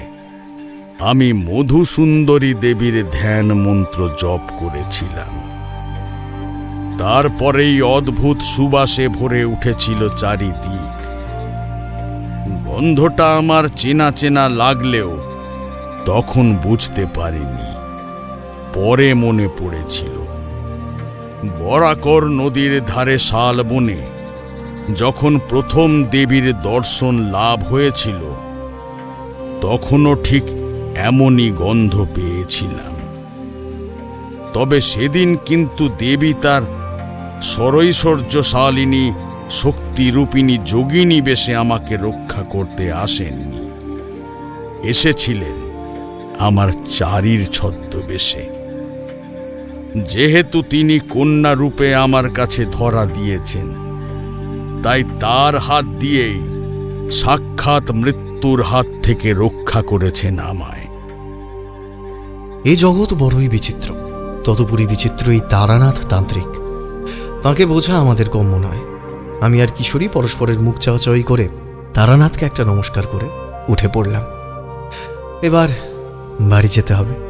আমি মধুসুন্দরী দেবীর ধ্যান মন্ত্র জপ করেছিলাম। তারপরেই অদ্ভুত সুবাসে ভরে উঠেছিল চারিদিক। গন্ধটা আমার চেনা চেনা লাগলেও তখন বুঝতে পারিনি, পরে মনে পড়েছিল। বরাকর নদীর ধারে শালবনে যখন প্রথম দেবীর দর্শন লাভ হয়েছিল, তখনও ঠিক এমনই গন্ধ পেয়েছিলাম। তবে সেদিন কিন্তু দেবী তার সরৈশ্বর্যশালিনী শক্তিরূপিণী যোগিনী বেশে আমাকে রক্ষা করতে আসেননি, এসেছিলেন আমার চারির ছদ্মবেশে। যেহেতু তিনি কন্যা রূপে আমার কাছে ধরা দিয়েছেন, তাই তার হাত দিয়েই সাক্ষাৎ মৃত্যুর হাত থেকে রক্ষা করেছেন আমায়। এ জগৎ বড়ই বিচিত্র, তদুপরি বিচিত্র এই তারানাথ তান্ত্রিক। তাঁকে বোঝা আমাদের গম্য নয়। আমি আর কিশোরী পরস্পরের মুখ চাওয়াচাওয়ি করে তারানাথকে একটা নমস্কার করে উঠে পড়লাম। এবার বাড়ি যেতে হবে।